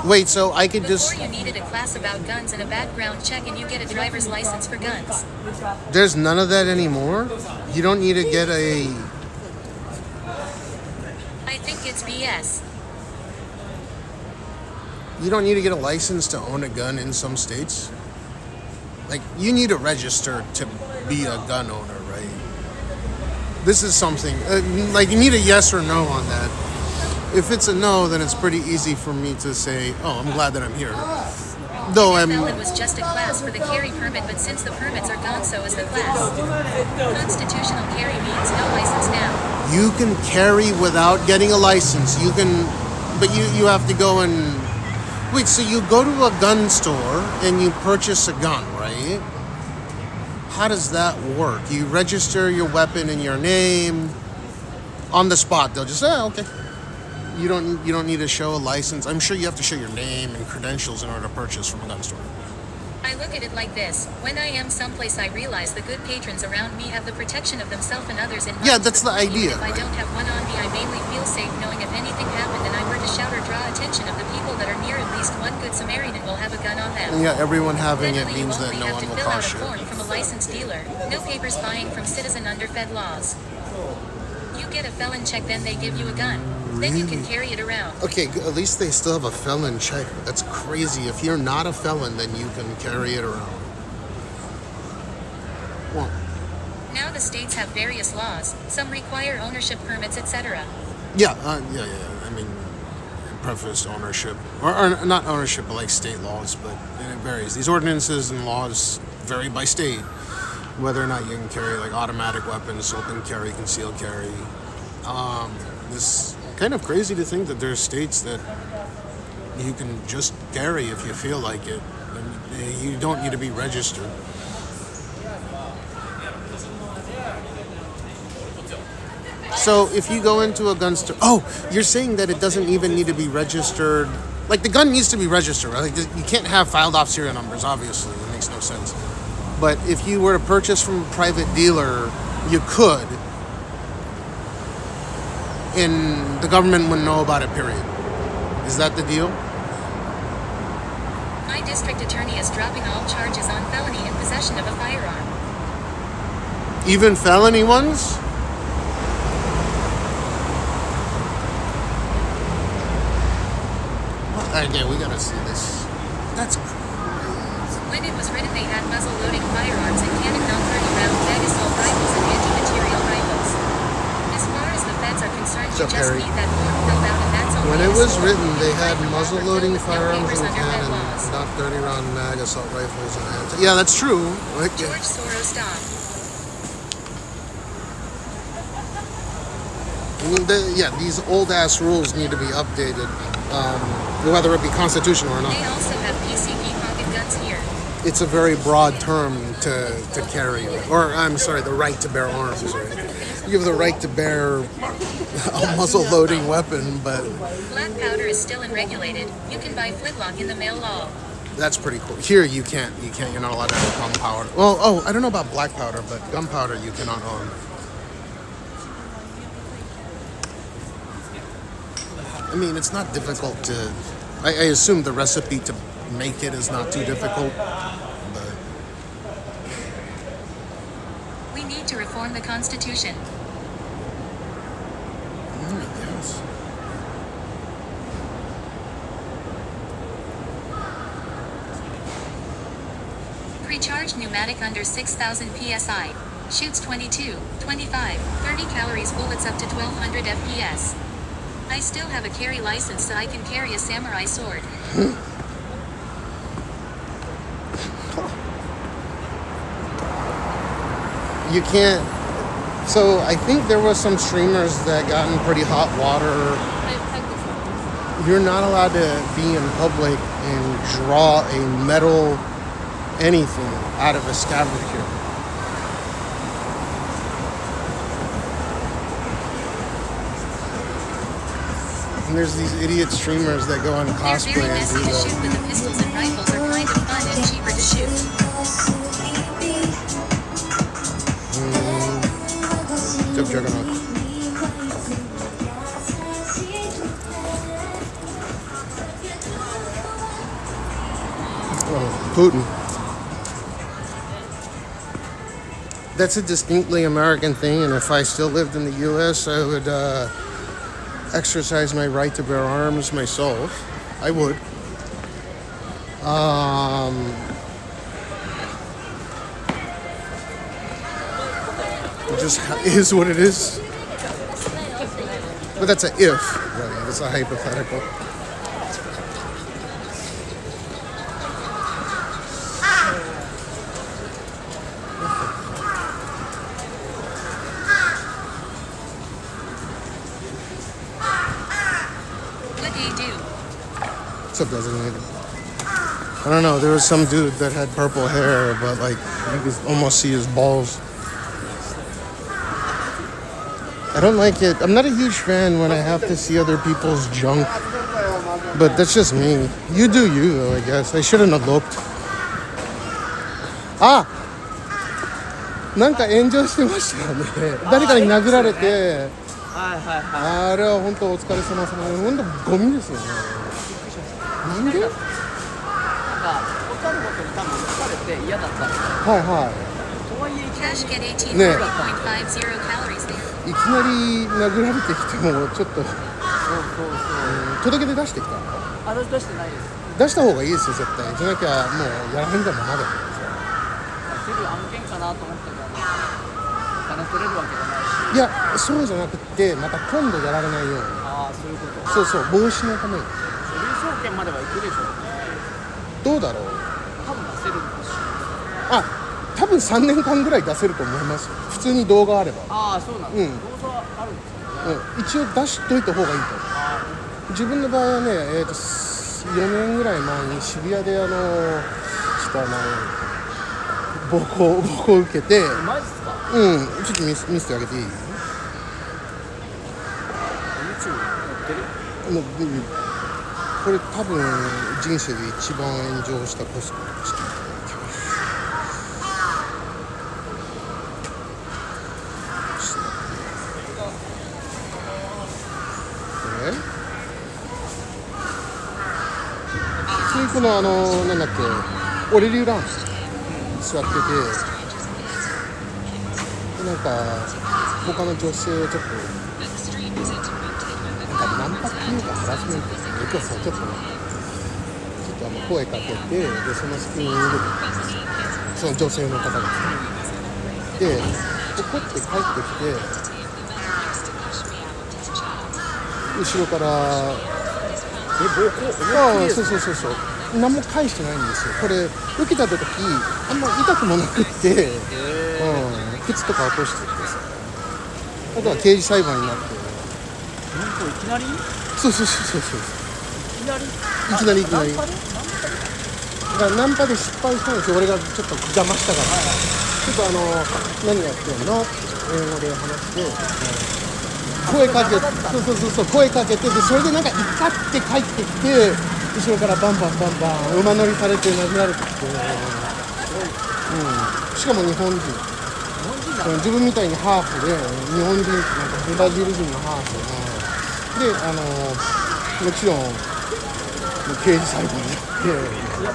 [SPEAKER 1] wait, so I could
[SPEAKER 7] Before
[SPEAKER 1] just...
[SPEAKER 7] you needed a class about guns and a background check and you get a driver's license for guns.
[SPEAKER 1] There's none of that anymore? You don't need to get a...
[SPEAKER 7] I think it's BS.
[SPEAKER 1] You don't need to get a license to own a gun in some states? Like, you need to register to be a gun owner, right? This is something... like, you need a yes or no on that. If it's a no, then it's pretty easy for me to say, oh, I'm glad that I'm here. Though I'm...
[SPEAKER 7] It was just a class for the carry permit, but since the permits are gone, so is the class. Constitutional carry means no license now.
[SPEAKER 1] You can carry without getting a license. You can... But you have to go and... Wait, so you go to a gun store and you purchase a gun, right? How does that work? You register your weapon in your name on the spot. They'll just say, oh, okay. You don't need to show a license. I'm sure you have to show your name and credentials in order to purchase from a gun store.
[SPEAKER 7] I look at it like this. When I am someplace, I realize the good patrons around me have the protection of themselves and others in mind.
[SPEAKER 1] Yeah, that's the idea,
[SPEAKER 7] If I
[SPEAKER 1] right?
[SPEAKER 7] don't have one on me, I mainly feel safe knowing if anything happened and I were to shout or draw attention of the people that are near, at least one good Samaritan will have a gun on them.
[SPEAKER 1] And yeah, everyone having it
[SPEAKER 7] Generally, you
[SPEAKER 1] means that
[SPEAKER 7] only
[SPEAKER 1] no
[SPEAKER 7] have
[SPEAKER 1] one
[SPEAKER 7] to
[SPEAKER 1] will
[SPEAKER 7] fill out
[SPEAKER 1] cause
[SPEAKER 7] a
[SPEAKER 1] shit.
[SPEAKER 7] form from a licensed dealer. No papers buying from citizen underfed laws. You get a felon check, then they give you a gun. Then you can carry it around.
[SPEAKER 1] Okay, at least they still have a felon check. That's crazy. If you're not a felon, then you can carry it around. Well,
[SPEAKER 7] Now the states have various laws. Some require ownership permits, etc.
[SPEAKER 1] yeah. I mean, preface ownership, or not ownership, but like state laws, but it varies. These ordinances and laws vary by state, whether or not you can carry like automatic weapons, open carry, concealed carry. This kind of crazy to think that there's states that you can just carry if you feel like it, and you don't need to be registered. So if you go into a gun store, oh, you're saying that it doesn't even need to be registered. Like, the gun needs to be registered, right? Like, you can't have filed off serial numbers, obviously. It makes no sense. But if you were to purchase from a private dealer, you could. And the government wouldn't know about it, period. Is that the deal?
[SPEAKER 7] My district attorney is dropping all charges on felony in possession of a firearm.
[SPEAKER 1] Even felony ones? Okay, we gotta see this. That's
[SPEAKER 7] When it was written, they had muzzle-loading firearms and cannon non-30-round mag assault rifles and anti-material rifles. As far as the feds are concerned, you
[SPEAKER 1] So,
[SPEAKER 7] just
[SPEAKER 1] Perry,
[SPEAKER 7] need that form filled out, and that's all.
[SPEAKER 1] when
[SPEAKER 7] they
[SPEAKER 1] it was
[SPEAKER 7] ask for.
[SPEAKER 1] written, they
[SPEAKER 7] You
[SPEAKER 1] had
[SPEAKER 7] can apply for
[SPEAKER 1] muzzle-loading
[SPEAKER 7] with no
[SPEAKER 1] firearms
[SPEAKER 7] papers
[SPEAKER 1] and
[SPEAKER 7] under fed
[SPEAKER 1] cannon,
[SPEAKER 7] laws.
[SPEAKER 1] not 30-round mag assault rifles and anti. Yeah, that's true. Like,
[SPEAKER 7] George Soros stop.
[SPEAKER 1] Yeah, these old ass rules need to be updated, whether it be constitutional or not.
[SPEAKER 7] They also have PCP pocket guns here.
[SPEAKER 1] It's a very broad term to carry, or I'm sorry, the right to bear arms. Right? You have the right to bear a muzzle-loading weapon, but
[SPEAKER 7] Black powder is still unregulated. You can buy flintlock in the mail law.
[SPEAKER 1] that's pretty cool. Here you can't. You're not allowed to have gunpowder. Well, I don't know about black powder, but gunpowder you cannot own. I mean, it's not difficult to. I assume the recipe to make it is not too difficult. But
[SPEAKER 7] We need to reform the Constitution.
[SPEAKER 1] yes.
[SPEAKER 7] Pre-charged pneumatic under 6,000 psi. Shoots 22, 25, 30 calories. Bullets up to 1200 FPS. I still have a carry license so I can carry a samurai sword.
[SPEAKER 1] You can't. So I think there was some streamers that got in pretty hot water. You're not allowed to be in public and draw a metal anything out of a scavenger. And there's these idiot streamers that go on
[SPEAKER 7] They're
[SPEAKER 1] cosplay
[SPEAKER 7] very
[SPEAKER 1] and
[SPEAKER 7] messy
[SPEAKER 1] do
[SPEAKER 7] to shoot,
[SPEAKER 1] that.
[SPEAKER 7] but the pistols and rifles are kind of fun and cheaper to shoot.
[SPEAKER 1] Took Juggernaut. Oh, Putin. That's a distinctly American thing, and if I still lived in the U.S., I would exercise my right to bear arms myself. I would. It just is what it is. But that's a if, right? That's a hypothetical.
[SPEAKER 7] What do you do?
[SPEAKER 1] What's up, designated? I don't know. There was some dude that had purple hair, but like you could almost see his balls. I don't like it. I'm not a huge fan when I have to see other people's junk. But that's just me. You do you, though, I guess. I shouldn't have looked. Ah! なんか炎上してましたよね。誰かに殴られて、あれは本当お疲れ様ですね。本当ゴミですよね。なんで？
[SPEAKER 3] なんか分かることに多分疲れて嫌だったんですよ。
[SPEAKER 1] はいはい。
[SPEAKER 3] とはいえ
[SPEAKER 7] Cash get 18,
[SPEAKER 1] Yeah.
[SPEAKER 7] 40.50 calories there.
[SPEAKER 1] いきなり殴られてきてもちょっと届け出出してきたの？
[SPEAKER 3] あれ出してないです。
[SPEAKER 1] 出した方がいいですよ絶対。じゃなきゃもうやらへんだもんまだ。
[SPEAKER 3] すぐ案件かなと思ったけど、お金取れるわけじゃないし。
[SPEAKER 1] いやそうじゃなくてまた今度やられないように。
[SPEAKER 3] ああ、そういうこと。
[SPEAKER 1] そうそう防止のために。
[SPEAKER 3] 書類送検までは行くでしょう。
[SPEAKER 1] どうだろう。
[SPEAKER 3] 多分出せるんですし。
[SPEAKER 1] あ多分3年間ぐらい出せると思いますよ。普通に動画あれば。
[SPEAKER 3] ああ、そうなんです。
[SPEAKER 1] うん
[SPEAKER 3] 動画はあるんですよね。
[SPEAKER 1] 一応出しといた方がいいと思う。自分の場合はね、4年ぐらい前に渋谷でちょっと暴行を受けて、
[SPEAKER 3] マジっすか？
[SPEAKER 1] ちょっと見せてあげていい？
[SPEAKER 3] YouTube やってる？
[SPEAKER 1] もうこれ多分人生で一番炎上したコスプレでした。普通にこのなんだっけオレリューラン座っててでなんか他の女性をちょっとなんかナンパっていうかハラスメントっていうかさちょっと声かけてでその隙に逃げてその女性の方がで怒って帰ってきて後ろから暴行？そう何も返してないんですよ。これ受けた時あんま痛くもなくって靴とか落としててさあとは刑事裁判になって
[SPEAKER 3] いきなり
[SPEAKER 1] そうそうそうそう。
[SPEAKER 3] いきなり
[SPEAKER 1] いきなりいきなり。だからナンパで失敗したんですよ。俺がちょっと邪魔したから。ちょっと何やってんのって英語で話して、声かけて、そう声かけて、でそれでなんか怒って帰ってきて、後ろからバンバンバンバン馬乗りされて殴られてきて、しかも日本人。自分みたいにハーフで日本人なんかブラジル人のハーフで、もちろん刑事裁判になっ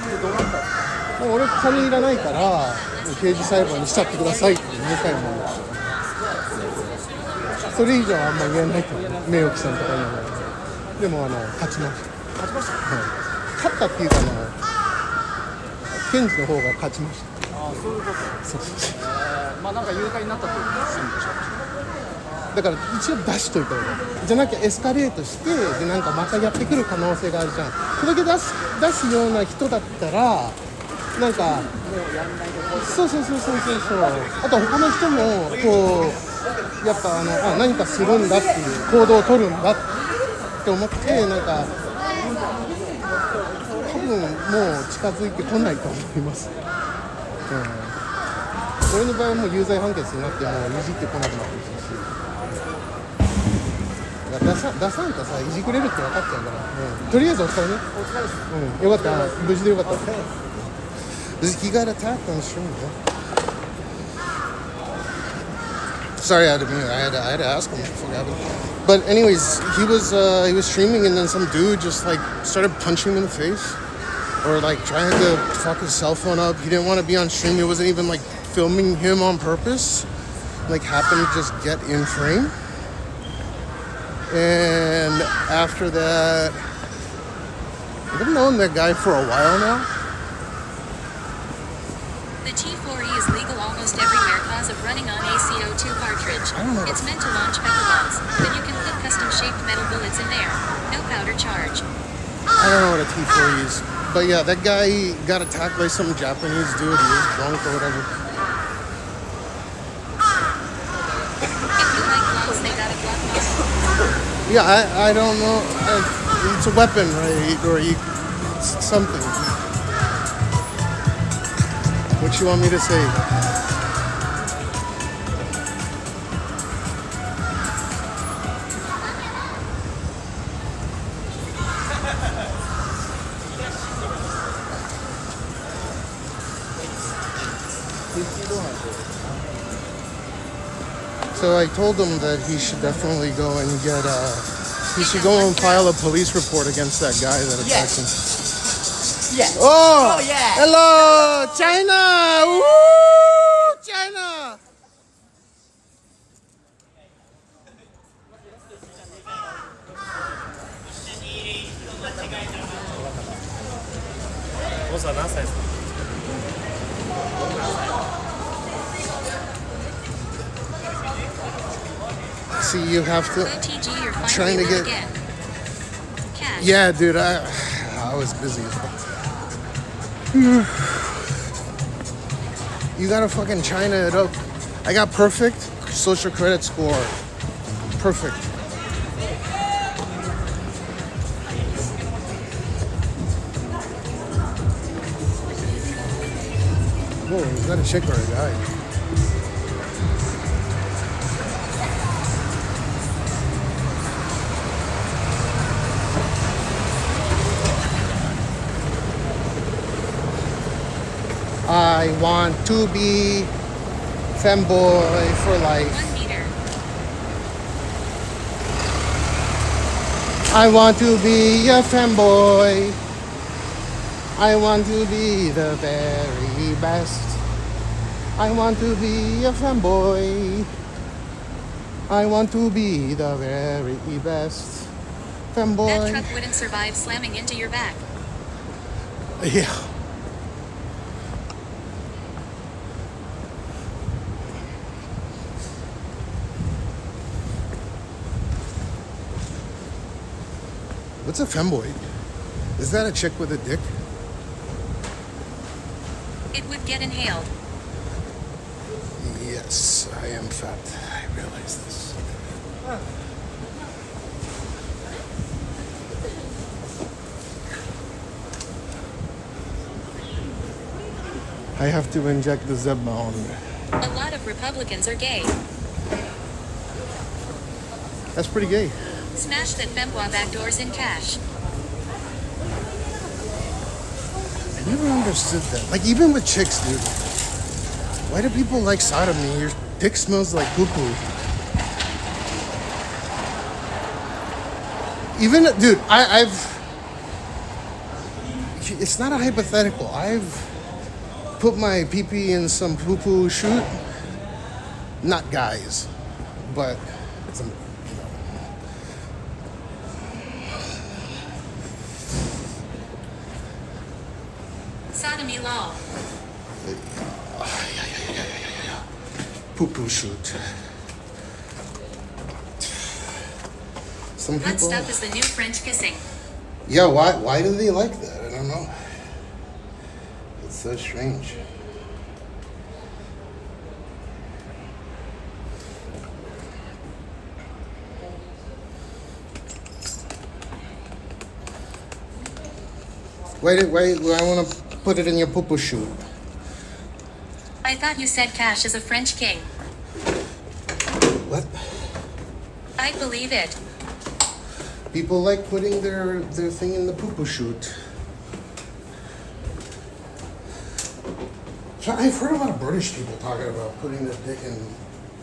[SPEAKER 1] て、もう俺金いらないからもう刑事裁判にしちゃってくださいって2回も言って、それ以上はあんまり言えないから名誉毀損とか言うのでも勝ちました。勝ったっていうか検事の方が勝ちました。
[SPEAKER 3] そういうこと。
[SPEAKER 1] そう
[SPEAKER 3] まあなんか誘拐になったっていう
[SPEAKER 1] だから一応出しといた方がいい。じゃなきゃエスカレートして、でなんかまたやってくる可能性があるじゃん。届け出すような人だったらなんかそうあと他の人もこうやっぱ何かするんだっていう行動を取るんだって思って、なんか多分もう近づいてこないと思います。俺の場合はもう有罪判決になってもういじってこなくなってるし、出さんとさいじくれるって分かっちゃうから、とりあえずお疲れね。お疲れです。よかった、無事でよかった。He got attacked on the stream, man. Sorry, I had to ask him. But anyways, he was streaming and then some dude just like started punching him in the face. Or like trying to fuck his cell phone up. He didn't want to be on stream. It wasn't even like filming him on purpose. Like happened to just get in frame. And after that, I've known that guy for a while now.
[SPEAKER 7] The T4E is legal almost everywhere cause of running on a CO2 cartridge. It's meant to launch pepper balls, but you can put custom shaped metal bullets in there. No powder charge.
[SPEAKER 1] I don't know what a T4E is. But yeah, that guy got attacked by some Japanese dude. He was drunk or whatever.
[SPEAKER 7] If you like gloves, they got a glove model.
[SPEAKER 1] Yeah, I don't know. It's a weapon, right? Or it's something. What you want me to say? So I told him that he should definitely go and get he should go and file a police report against that guy that attacked him.
[SPEAKER 3] Yes.
[SPEAKER 1] Oh,
[SPEAKER 3] yeah.
[SPEAKER 1] Hello, China! Woo! China! See, you have to
[SPEAKER 7] OTG, you're
[SPEAKER 1] trying to
[SPEAKER 7] finally
[SPEAKER 1] get
[SPEAKER 7] again. Cash.
[SPEAKER 1] Yeah, dude, I was busy as fuck. You gotta fucking China it up. I got perfect social credit score. Perfect. Whoa, is that a chick or a guy? I want to be femboy for life.
[SPEAKER 7] 1 meter.
[SPEAKER 1] I want to be a femboy. I want to be the very best. I want to be a femboy. I want to be the very best. Femboy.
[SPEAKER 7] That truck wouldn't survive slamming into your back.
[SPEAKER 1] Yeah. What's a femboy? Is that a chick with a dick?
[SPEAKER 7] It would get inhaled.
[SPEAKER 1] Yes, I am fat. I realize this. I have to inject the Zebbound.
[SPEAKER 7] A lot of Republicans are gay.
[SPEAKER 1] That's pretty gay.
[SPEAKER 7] Smash that fembois backdoors in cash.
[SPEAKER 1] I never understood that. Like, even with chicks, dude. Why do people like sodomy? Your dick smells like poo-poo. Even, dude, I've... It's not a hypothetical. I've put my pee-pee in some poo-poo shoot. Not guys, but it's a...
[SPEAKER 7] Sodomy law.
[SPEAKER 1] Poo-poo shoot. Some
[SPEAKER 7] What
[SPEAKER 1] people...
[SPEAKER 7] stuff is the new French kissing?
[SPEAKER 1] Yeah, why do they like that? I don't know. It's so strange. Wait, I want to put it in your poo-poo shoot.
[SPEAKER 7] I thought you said Cash is a French king.
[SPEAKER 1] What?
[SPEAKER 7] I believe it.
[SPEAKER 1] People like putting their thing in the poo-poo shoot. So I've heard a lot of British people talking about putting their dick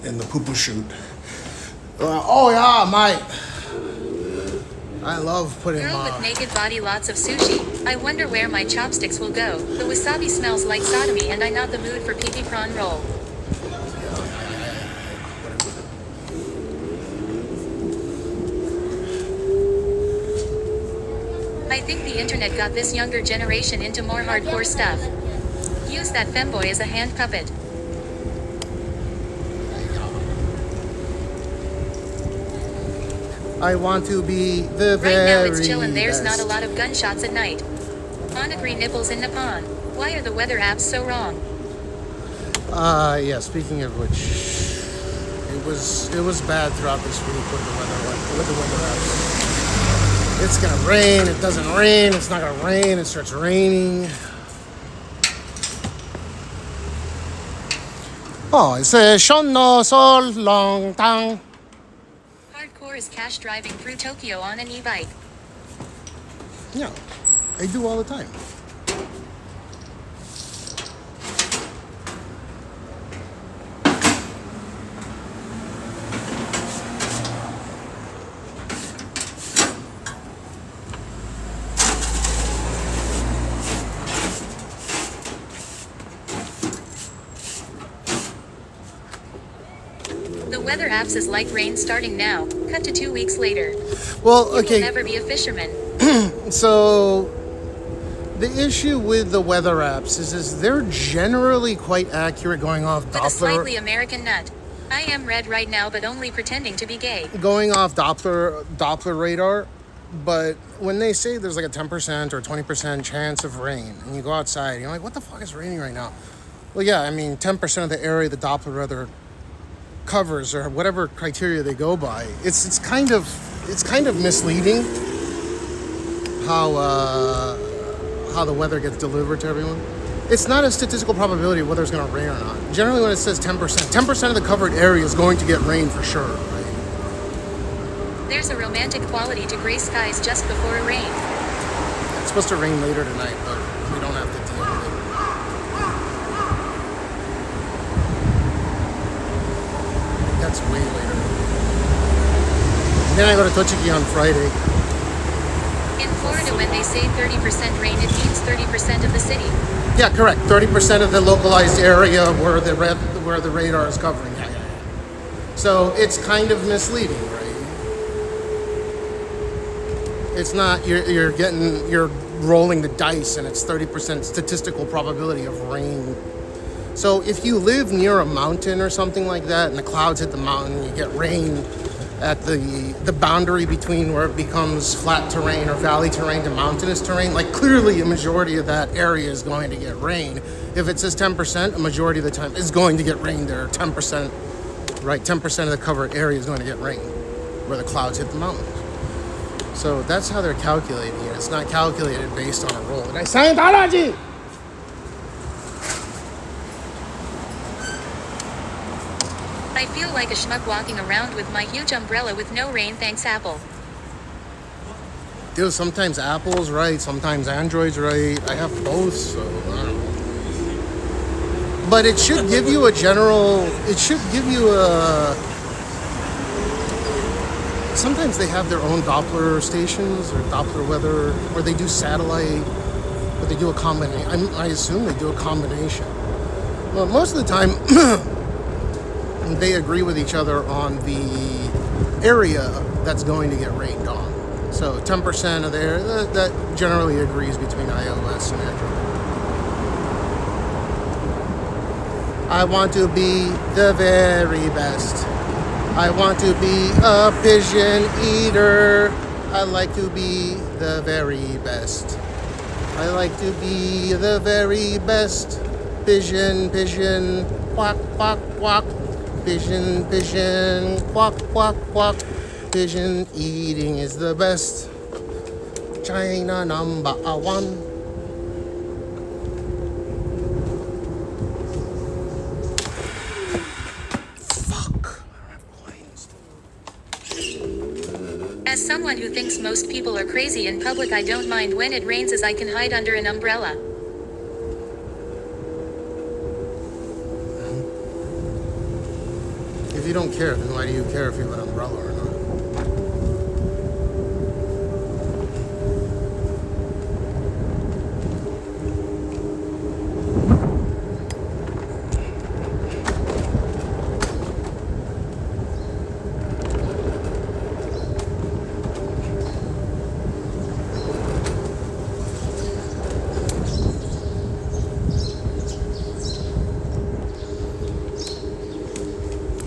[SPEAKER 1] in the poo-poo shoot. Oh yeah, mate. I love putting
[SPEAKER 7] Girl with naked body, lots of sushi. I wonder where my chopsticks will go. The wasabi smells like sodomy and I'm not the mood for pee-pee prawn roll. I think the internet got this younger generation into more hardcore stuff. Use that femboy as a hand puppet.
[SPEAKER 1] I want to be the very
[SPEAKER 7] Right now it's chill and there's
[SPEAKER 1] best.
[SPEAKER 7] not a lot of gunshots at night. Ugreen nipples in Nippon. Why are the weather apps so wrong?
[SPEAKER 1] Yeah, speaking of which, it was bad throughout this week with the weather apps. It's gonna rain, it doesn't rain, it's not gonna rain, it starts raining. Oh, it's a shono sol long tang.
[SPEAKER 7] Hardcore is Cash driving through Tokyo on an e-bike.
[SPEAKER 1] Yeah, I do all the time.
[SPEAKER 7] The weather apps is like rain starting now. Cut to 2 weeks later.
[SPEAKER 1] Well,
[SPEAKER 7] You
[SPEAKER 1] okay.
[SPEAKER 7] will never be a fisherman.
[SPEAKER 1] So the issue with the weather apps is they're generally quite accurate going off
[SPEAKER 7] With a slightly
[SPEAKER 1] Doppler,
[SPEAKER 7] American nut. I am red right now, but only pretending to be gay.
[SPEAKER 1] going off Doppler radar. But when they say there's like a 10% or 20% chance of rain, and you go outside, and you're like, what the fuck is raining right now? Well, yeah, I mean, 10% of the area the Doppler radar covers, or whatever criteria they go by, it's kind of misleading how the weather gets delivered to everyone. It's not a statistical probability of whether it's going to rain or not. Generally, when it says 10% of the covered area is going to get rain for sure, right?
[SPEAKER 7] There's a romantic quality to gray skies just before a rain.
[SPEAKER 1] It's supposed to rain later tonight, but we don't have to deal with it. That's way later. And then I go to Tochigi on Friday.
[SPEAKER 7] In Florida, when they say 30% rain, it means 30% of the city.
[SPEAKER 1] Yeah, correct. 30% of the localized area where the radar is covering. Yeah. So it's kind of misleading, right? It's not you're rolling the dice and it's 30% statistical probability of rain. So if you live near a mountain or something like that and the clouds hit the mountain, you get rain at the boundary between where it becomes flat terrain or valley terrain to mountainous terrain, like clearly a majority of that area is going to get rain. If it says 10%, a majority of the time is going to get rain there. 10%, right? 10% of the covered area is going to get rain where the clouds hit the mountains. So that's how they're calculating it. It's not calculated based on a roll. Did I Scientology?
[SPEAKER 7] I feel like a schmuck walking around with my huge umbrella with no rain, thanks Apple.
[SPEAKER 1] Dude, sometimes Apple's right, sometimes Android's right. I have both, so I don't know. But it should give you a general, it should give you a, sometimes they have their own Doppler stations or Doppler weather, or they do satellite, but they do a combination. I assume they do a combination. Well, most of the time, they agree with each other on the area that's going to get rained on. So 10% of there, that generally agrees between iOS and Android. I want to be the very best. I want to be a pigeon eater. I like to be the very best. I like to be the very best. Pigeon, pigeon, quack, quack, quack. Pigeon, pigeon, quack, quack, quack. Pigeon eating is the best. China number one.
[SPEAKER 7] As someone who thinks most people are crazy in public, I don't mind when it rains as I can hide under an umbrella.
[SPEAKER 1] If you don't care, then why do you care if you have an umbrella or not?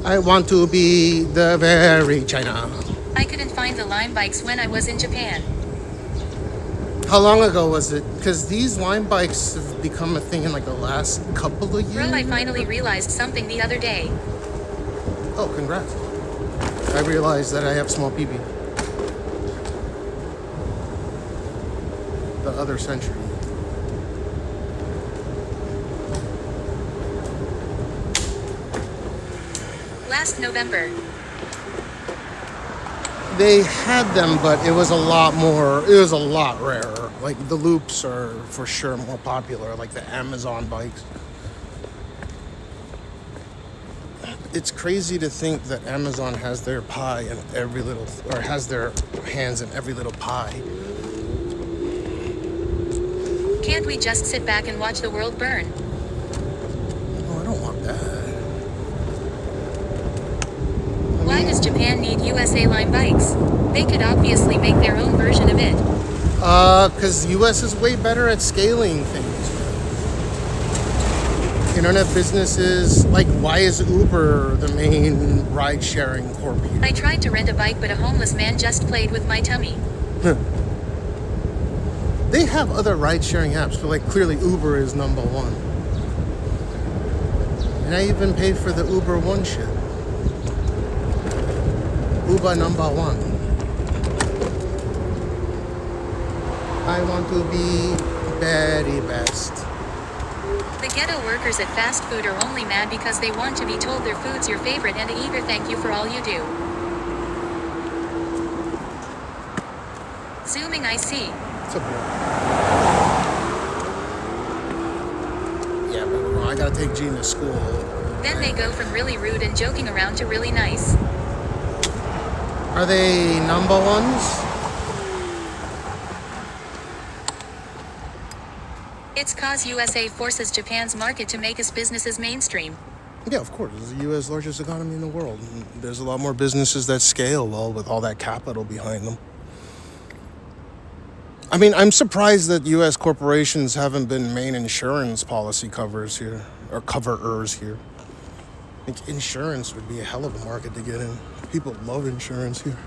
[SPEAKER 1] I want to be the very China.
[SPEAKER 7] I couldn't find the Lime bikes when I was in Japan.
[SPEAKER 1] How long ago was it? Because these Lime bikes have become a thing in like the last couple of years.
[SPEAKER 7] Bro, I finally realized something the other day.
[SPEAKER 1] Oh, congrats. I realized that I have small PB. The other century.
[SPEAKER 7] Last November.
[SPEAKER 1] They had them, but it was a lot more, it was a lot rarer. Like the loops are for sure more popular, like the Amazon bikes. It's crazy to think that Amazon has their pie in every little, or has their hands in every little pie.
[SPEAKER 7] Can't we just sit back and watch the world burn?
[SPEAKER 1] Oh, I don't want that.
[SPEAKER 7] Why does Japan need USA Lime bikes? They could obviously make their own version of it.
[SPEAKER 1] Because US is way better at scaling things. Internet businesses, like why is Uber the main ride-sharing corp here?
[SPEAKER 7] I tried to rent a bike, but a homeless man just played with my tummy.
[SPEAKER 1] They have other ride-sharing apps, but like clearly Uber is number one. And I even pay for the Uber One shit. Uber number one. I want to be very best.
[SPEAKER 7] The ghetto workers at fast food are only mad because they want to be told their food's your favorite and a eager thank you for all you do. Zooming, I see.
[SPEAKER 1] It's a bore. Yeah, but I gotta take Gene to school.
[SPEAKER 7] Then they go from really rude and joking around to really nice.
[SPEAKER 1] Are they number ones?
[SPEAKER 7] It's cause USA forces Japan's market to make its businesses mainstream.
[SPEAKER 1] Yeah, of course. It's the U.S. largest economy in the world. And there's a lot more businesses that scale well with all that capital behind them. I mean, I'm surprised that U.S. corporations haven't been main insurance policy covers here, or coverers here. I think insurance would be a hell of a market to get in. People love insurance here.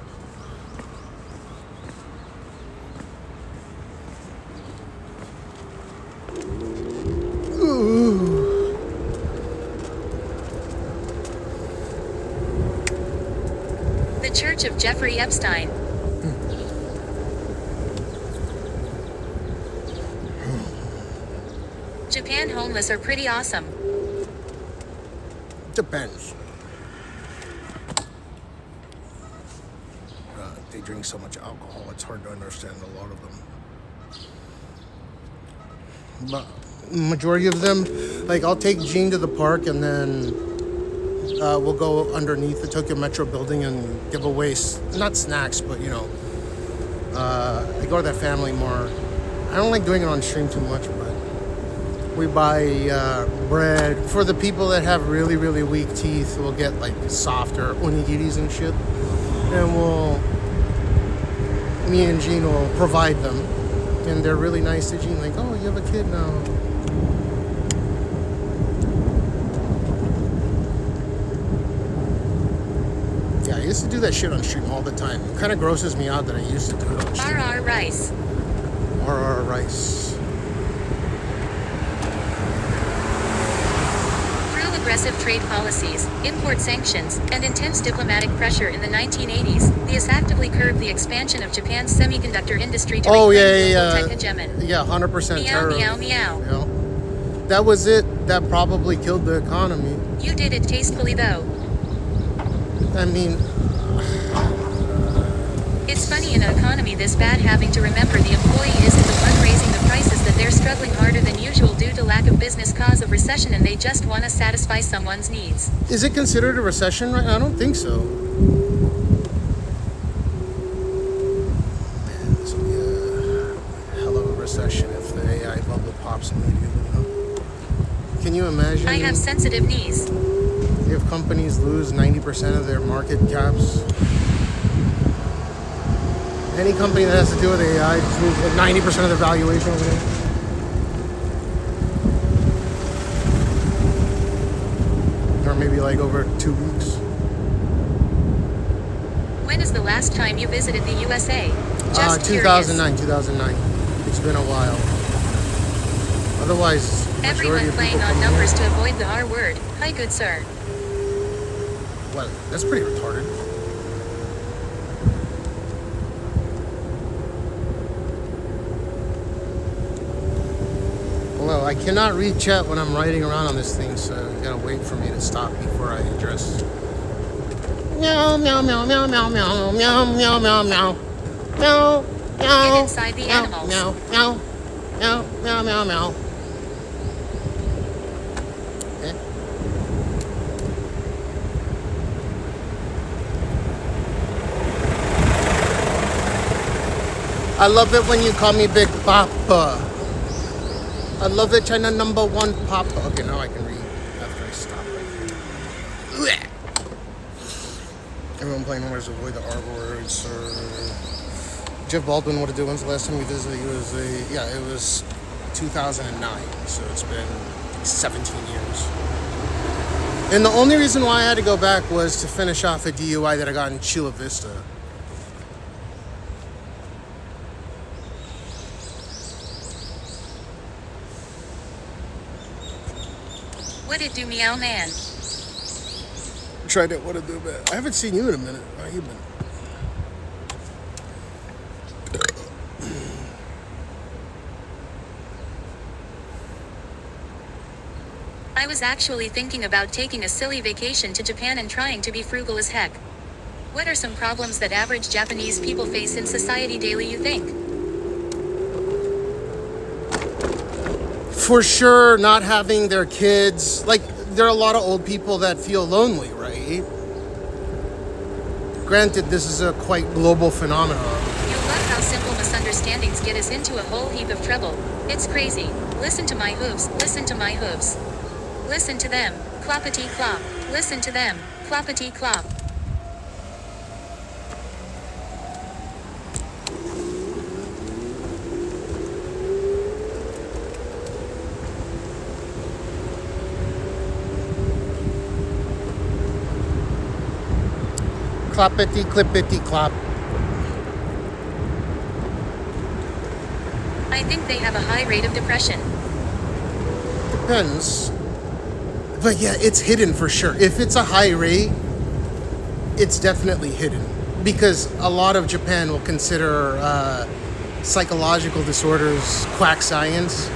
[SPEAKER 1] Ooh.
[SPEAKER 7] The Church of Jeffrey Epstein. Japan homeless are pretty awesome.
[SPEAKER 1] Depends. they drink so much alcohol, it's hard to understand a lot of them. But majority of them, like I'll take Jean to the park and then we'll go underneath the Tokyo Metro building and give away, not snacks, but you know, I go to that family more. I don't like doing it on stream too much, but we buy bread. For the people that have really, really weak teeth, we'll get like softer onigiris and shit. And me and Jean will provide them. And they're really nice to Jean, like, oh, you have a kid now. Yeah, I used to do that shit on stream all the time. It kind of grosses me out that I used to do it on stream.
[SPEAKER 7] RR Rice.
[SPEAKER 1] RR Rice.
[SPEAKER 7] Through aggressive trade policies, import sanctions, and intense diplomatic pressure in the 1980s, the US actively curbed the expansion of Japan's semiconductor industry to reclaim global tech hegemon.
[SPEAKER 1] Yeah, 100%
[SPEAKER 7] Meow,
[SPEAKER 1] terror.
[SPEAKER 7] meow, meow.
[SPEAKER 1] You know? That was it. That probably killed the economy.
[SPEAKER 7] You did it tastefully though.
[SPEAKER 1] I mean,
[SPEAKER 7] It's funny in an economy this bad having to remember the employee isn't the one raising the prices, that they're struggling harder than usual due to lack of business cause of recession, and they just want to satisfy someone's needs.
[SPEAKER 1] is it considered a recession right now? I don't think so. Man, this will be a hell of a recession if the AI bubble pops immediately. Huh? Can you imagine
[SPEAKER 7] I have sensitive knees.
[SPEAKER 1] if companies lose 90% of their market caps? Any company that has to do with AI just loses 90% of their valuation over there. Or maybe like over 2 weeks.
[SPEAKER 7] When is the last time you visited the USA? Just
[SPEAKER 1] 2009. It's been a while. Otherwise,
[SPEAKER 7] Everyone playing on numbers to avoid the R word. Hi, good sir.
[SPEAKER 1] Well, that's pretty retarded. Hello, I cannot read chat when I'm riding around on this thing, so you gotta wait for me to stop before I address. Meow, meow, meow, meow, meow, meow, meow, meow, meow, meow. Meow, meow.
[SPEAKER 7] Get inside the animals.
[SPEAKER 1] Meow, meow, meow, meow, meow, meow. Okay. I love it when you call me Big Papa. I love it, China #1 Papa. Okay, now I can read after I stop right here. Everyone playing numbers, avoid the R words. Jeff Baldwin, what to do? When's the last time we visited? It was 2009, so it's been 17 years. And the only reason why I had to go back was to finish off a DUI that I got in Chula Vista.
[SPEAKER 7] What it do, meow man?
[SPEAKER 1] Tried it, what to do, man. I haven't seen you in a minute. How you been?
[SPEAKER 7] I was actually thinking about taking a silly vacation to Japan and trying to be frugal as heck. What are some problems that average Japanese people face in society daily, you think?
[SPEAKER 1] For sure, not having their kids. Like, there are a lot of old people that feel lonely, right? Granted, this is a quite global phenomenon.
[SPEAKER 7] You'll love how simple misunderstandings get us into a whole heap of trouble. It's crazy. Listen to my hooves, listen to my hooves. Listen to them, cloppity clop. Listen to them, cloppity clop.
[SPEAKER 1] Cloppity, clippity, clop.
[SPEAKER 7] I think they have a high rate of depression.
[SPEAKER 1] Depends. But yeah, it's hidden for sure. If it's a high rate, it's definitely hidden. Because a lot of Japan will consider psychological disorders quack science.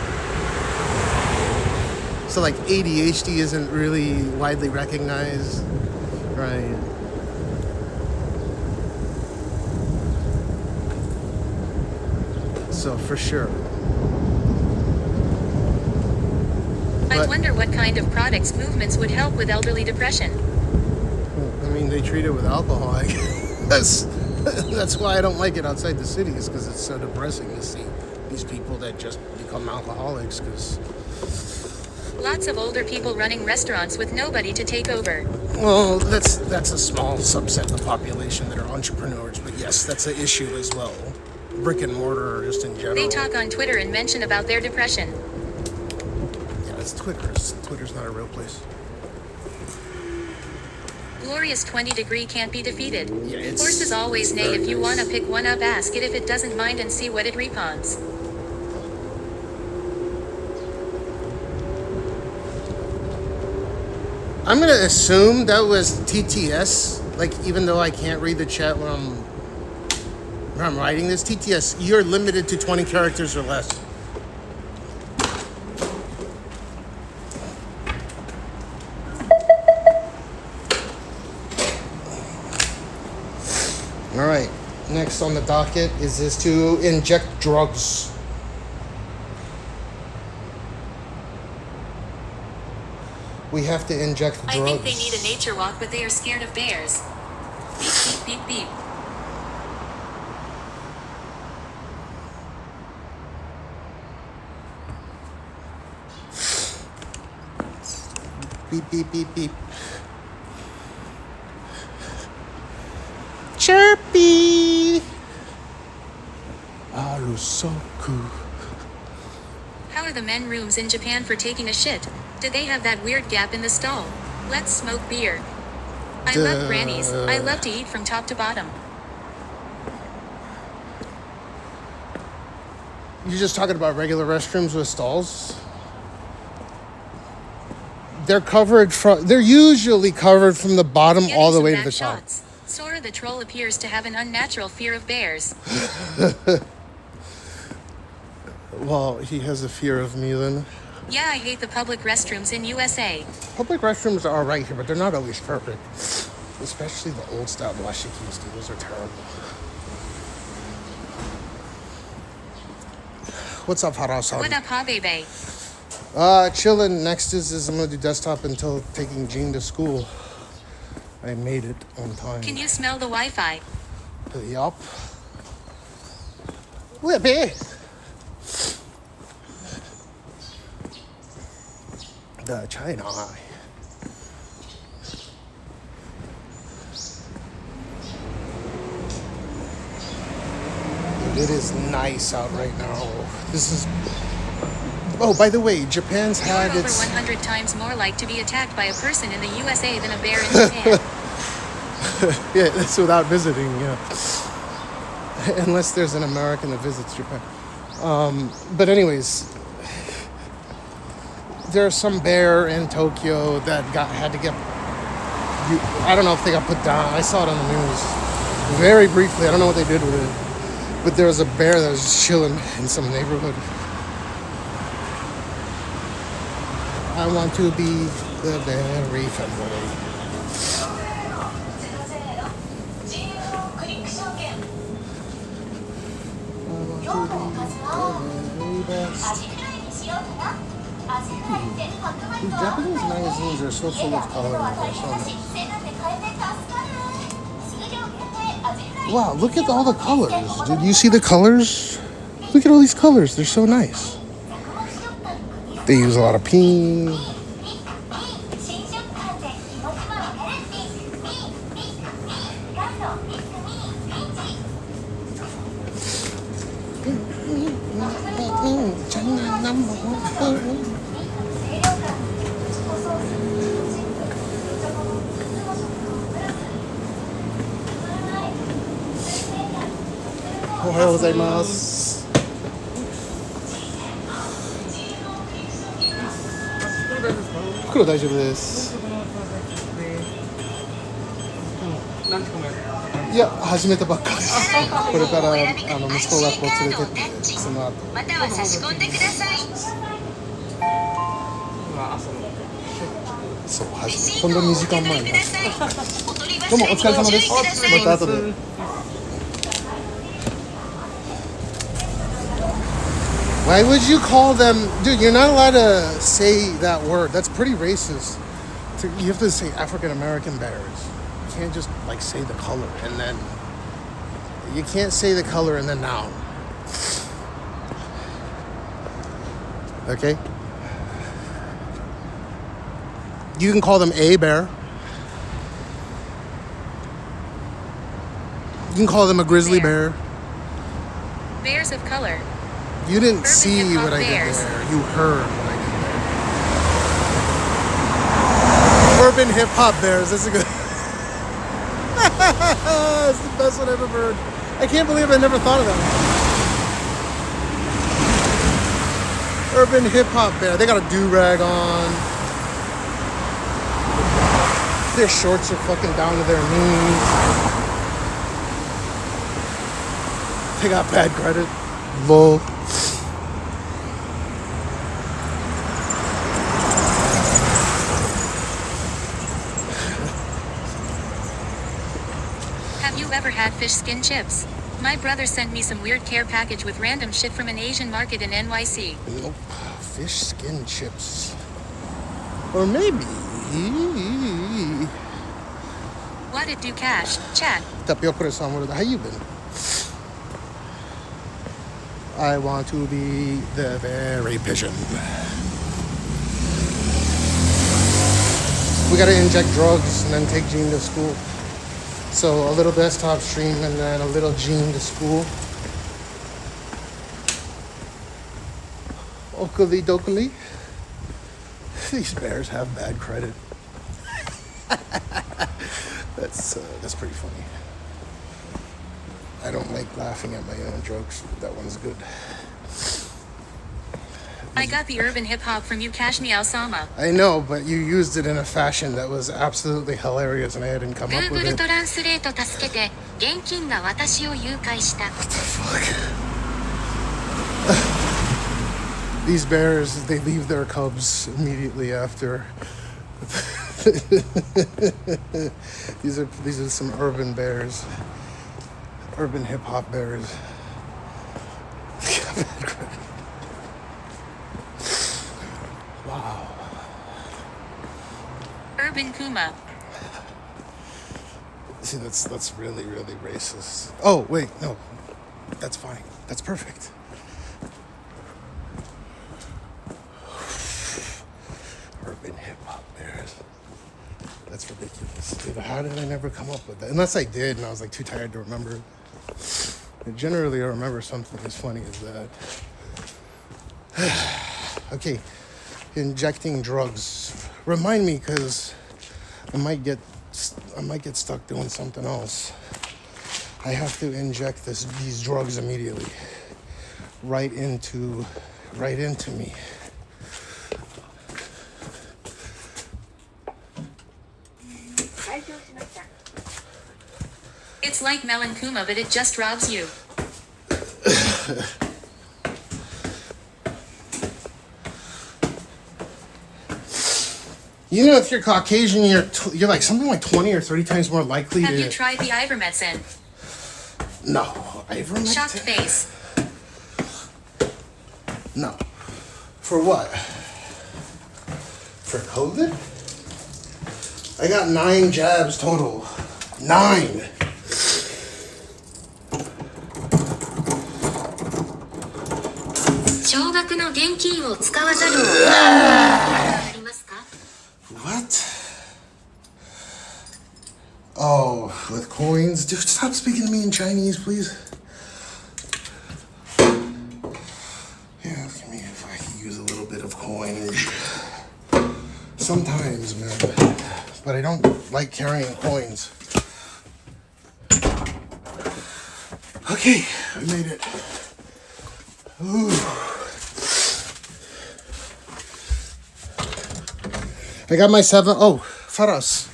[SPEAKER 1] So like ADHD isn't really widely recognized. Right. So for sure.
[SPEAKER 7] I wonder what kind of products movements would help with elderly depression.
[SPEAKER 1] I mean, they treat it with alcohol, I guess. That's why I don't like it outside the cities, because it's so depressing to see these people that just become alcoholics. Because
[SPEAKER 7] Lots of older people running restaurants with nobody to take over.
[SPEAKER 1] well, that's a small subset of the population that are entrepreneurs. But yes, that's an issue as well. Brick and mortar, just in general.
[SPEAKER 7] They talk on Twitter and mention about their depression.
[SPEAKER 1] Yeah, it's Twitter. Twitter's not a real place.
[SPEAKER 7] Glorious 20-degree can't be defeated.
[SPEAKER 1] Yeah, it's-
[SPEAKER 7] Horses always
[SPEAKER 1] it's
[SPEAKER 7] neigh.
[SPEAKER 1] very
[SPEAKER 7] If you
[SPEAKER 1] nice.
[SPEAKER 7] wanna pick one up, ask it if it doesn't mind and see what it repawns.
[SPEAKER 1] I'm gonna assume that was TTS. Like, even though I can't read the chat when I'm writing this, TTS, you're limited to 20 characters or less. All right. Next on the docket is this to inject drugs. We have to inject drugs.
[SPEAKER 7] I think they need a nature walk, but they are scared of bears. Beep, beep, beep, beep.
[SPEAKER 1] Beep, beep, beep, beep. Chirpy! Arusoku.
[SPEAKER 7] How are the men rooms in Japan for taking a shit? Do they have that weird gap in the stall? Let's smoke beer. I love grannies. I love to eat from top to bottom.
[SPEAKER 1] You're just talking about regular restrooms with stalls? They're covered from. They're usually covered from the bottom
[SPEAKER 7] Getting
[SPEAKER 1] all the
[SPEAKER 7] some
[SPEAKER 1] way to
[SPEAKER 7] back
[SPEAKER 1] the top.
[SPEAKER 7] shots. Sora the troll appears to have an unnatural fear of bears.
[SPEAKER 1] Well, he has a fear of me then.
[SPEAKER 7] Yeah, I hate the public restrooms in USA.
[SPEAKER 1] Public restrooms are alright here, but they're not always perfect. Especially the old style washikis, dude. Those are terrible. What's up, Harasan?
[SPEAKER 7] What up, ha baby?
[SPEAKER 1] Chilling. Next is I'm gonna do desktop until taking Jean to school. I made it on time.
[SPEAKER 7] Can you smell the Wi-Fi?
[SPEAKER 1] Yup. Whippy. The China Eye. Dude, it is nice out right now. This is. Oh, by the way, Japan's
[SPEAKER 7] You're
[SPEAKER 1] had
[SPEAKER 7] over
[SPEAKER 1] its.
[SPEAKER 7] 100 times more like to be attacked by a person in the USA than a bear in Japan.
[SPEAKER 1] Yeah, that's without visiting, yeah. Unless there's an American that visits Japan. But anyways, there's some bear in Tokyo that had to get. I don't know if they got put down. I saw it on the news very briefly. I don't know what they did with it. But there was a bear that was just chilling in some neighborhood. I want to be the very friendly. These Japanese magazines are so full of color. Wow, look at all the colors. Did you see the colors? Look at all these colors. They're so nice. They use a lot of pink. Ohayou gozaimasu. 袋大丈夫です。
[SPEAKER 3] 何時間もやる？
[SPEAKER 1] いや、始めたばっかです。これから息子が学校連れてってその後。
[SPEAKER 6] または差し込んでください。
[SPEAKER 3] 今朝の。
[SPEAKER 1] そう、ほんと2時間前に。どうもお疲れ様です。また後で。Why would you call them... Dude, you're not allowed to say that word. That's pretty racist. You have to say African-American bears. You can't just, like, say the color and then... You can't say the color and then noun. Okay? You can call them a bear. You can call them a grizzly bear.
[SPEAKER 7] Bears of color.
[SPEAKER 1] You didn't
[SPEAKER 7] Urban
[SPEAKER 1] see
[SPEAKER 7] hip-hop
[SPEAKER 1] what I
[SPEAKER 7] bears.
[SPEAKER 1] did there. You heard what I did there. Urban hip hop bears. That's a good. It's the best one I've ever heard. I can't believe I never thought of that. Urban hip hop bear. They got a do-rag on. Their shorts are fucking down to their knees. They got bad credit. Lol.
[SPEAKER 7] Have you ever had fish skin chips? My brother sent me some weird care package with random shit from an Asian market in NYC.
[SPEAKER 1] Nope. Fish skin chips. Or maybe...
[SPEAKER 7] What it do, Cash? Chat.
[SPEAKER 1] Tapioca-san, how you been? I want to be the very pigeon. We gotta inject drugs and then take Jean to school. So a little desktop stream and then a little Jean to school. Oakley dokley. These bears have bad credit. That's pretty funny. I don't like laughing at my own jokes. That one's good.
[SPEAKER 7] I got the urban hip hop from you, Cash Meow Sama.
[SPEAKER 1] I know, but you used it in a fashion that was absolutely hilarious and I hadn't come up with
[SPEAKER 7] Google
[SPEAKER 1] it.
[SPEAKER 7] トランスレート助けて、現金が私を誘拐した。
[SPEAKER 1] These bears, they leave their cubs immediately after. These are some urban bears. Urban hip hop bears. Wow.
[SPEAKER 7] Urban Kuma.
[SPEAKER 1] See, that's really, really racist. Oh, wait, no. That's fine. That's perfect. Urban hip hop bears. That's ridiculous. Dude, how did I never come up with that? Unless I did and I was like too tired to remember it. Generally, I remember something as funny as that. Okay, injecting drugs. Remind me, because I might get stuck doing something else. I have to inject these drugs immediately, right into me.
[SPEAKER 7] It's like Melon Kuma, but it just robs you.
[SPEAKER 1] You know, if you're Caucasian, you're like something like 20 or 30 times more likely
[SPEAKER 7] Have
[SPEAKER 1] to...
[SPEAKER 7] you tried the ivermectin?
[SPEAKER 1] No. Ivermectin?
[SPEAKER 7] Shocked face.
[SPEAKER 1] No. For what? For COVID? I got 9 jabs total. 9! What? Oh, with coins? Dude, stop speaking to me in Chinese, please. Yeah, look at me if I can use a little bit of coins. Sometimes, man. But I don't like carrying coins. Okay, I made it. Ooh. I got my Faras.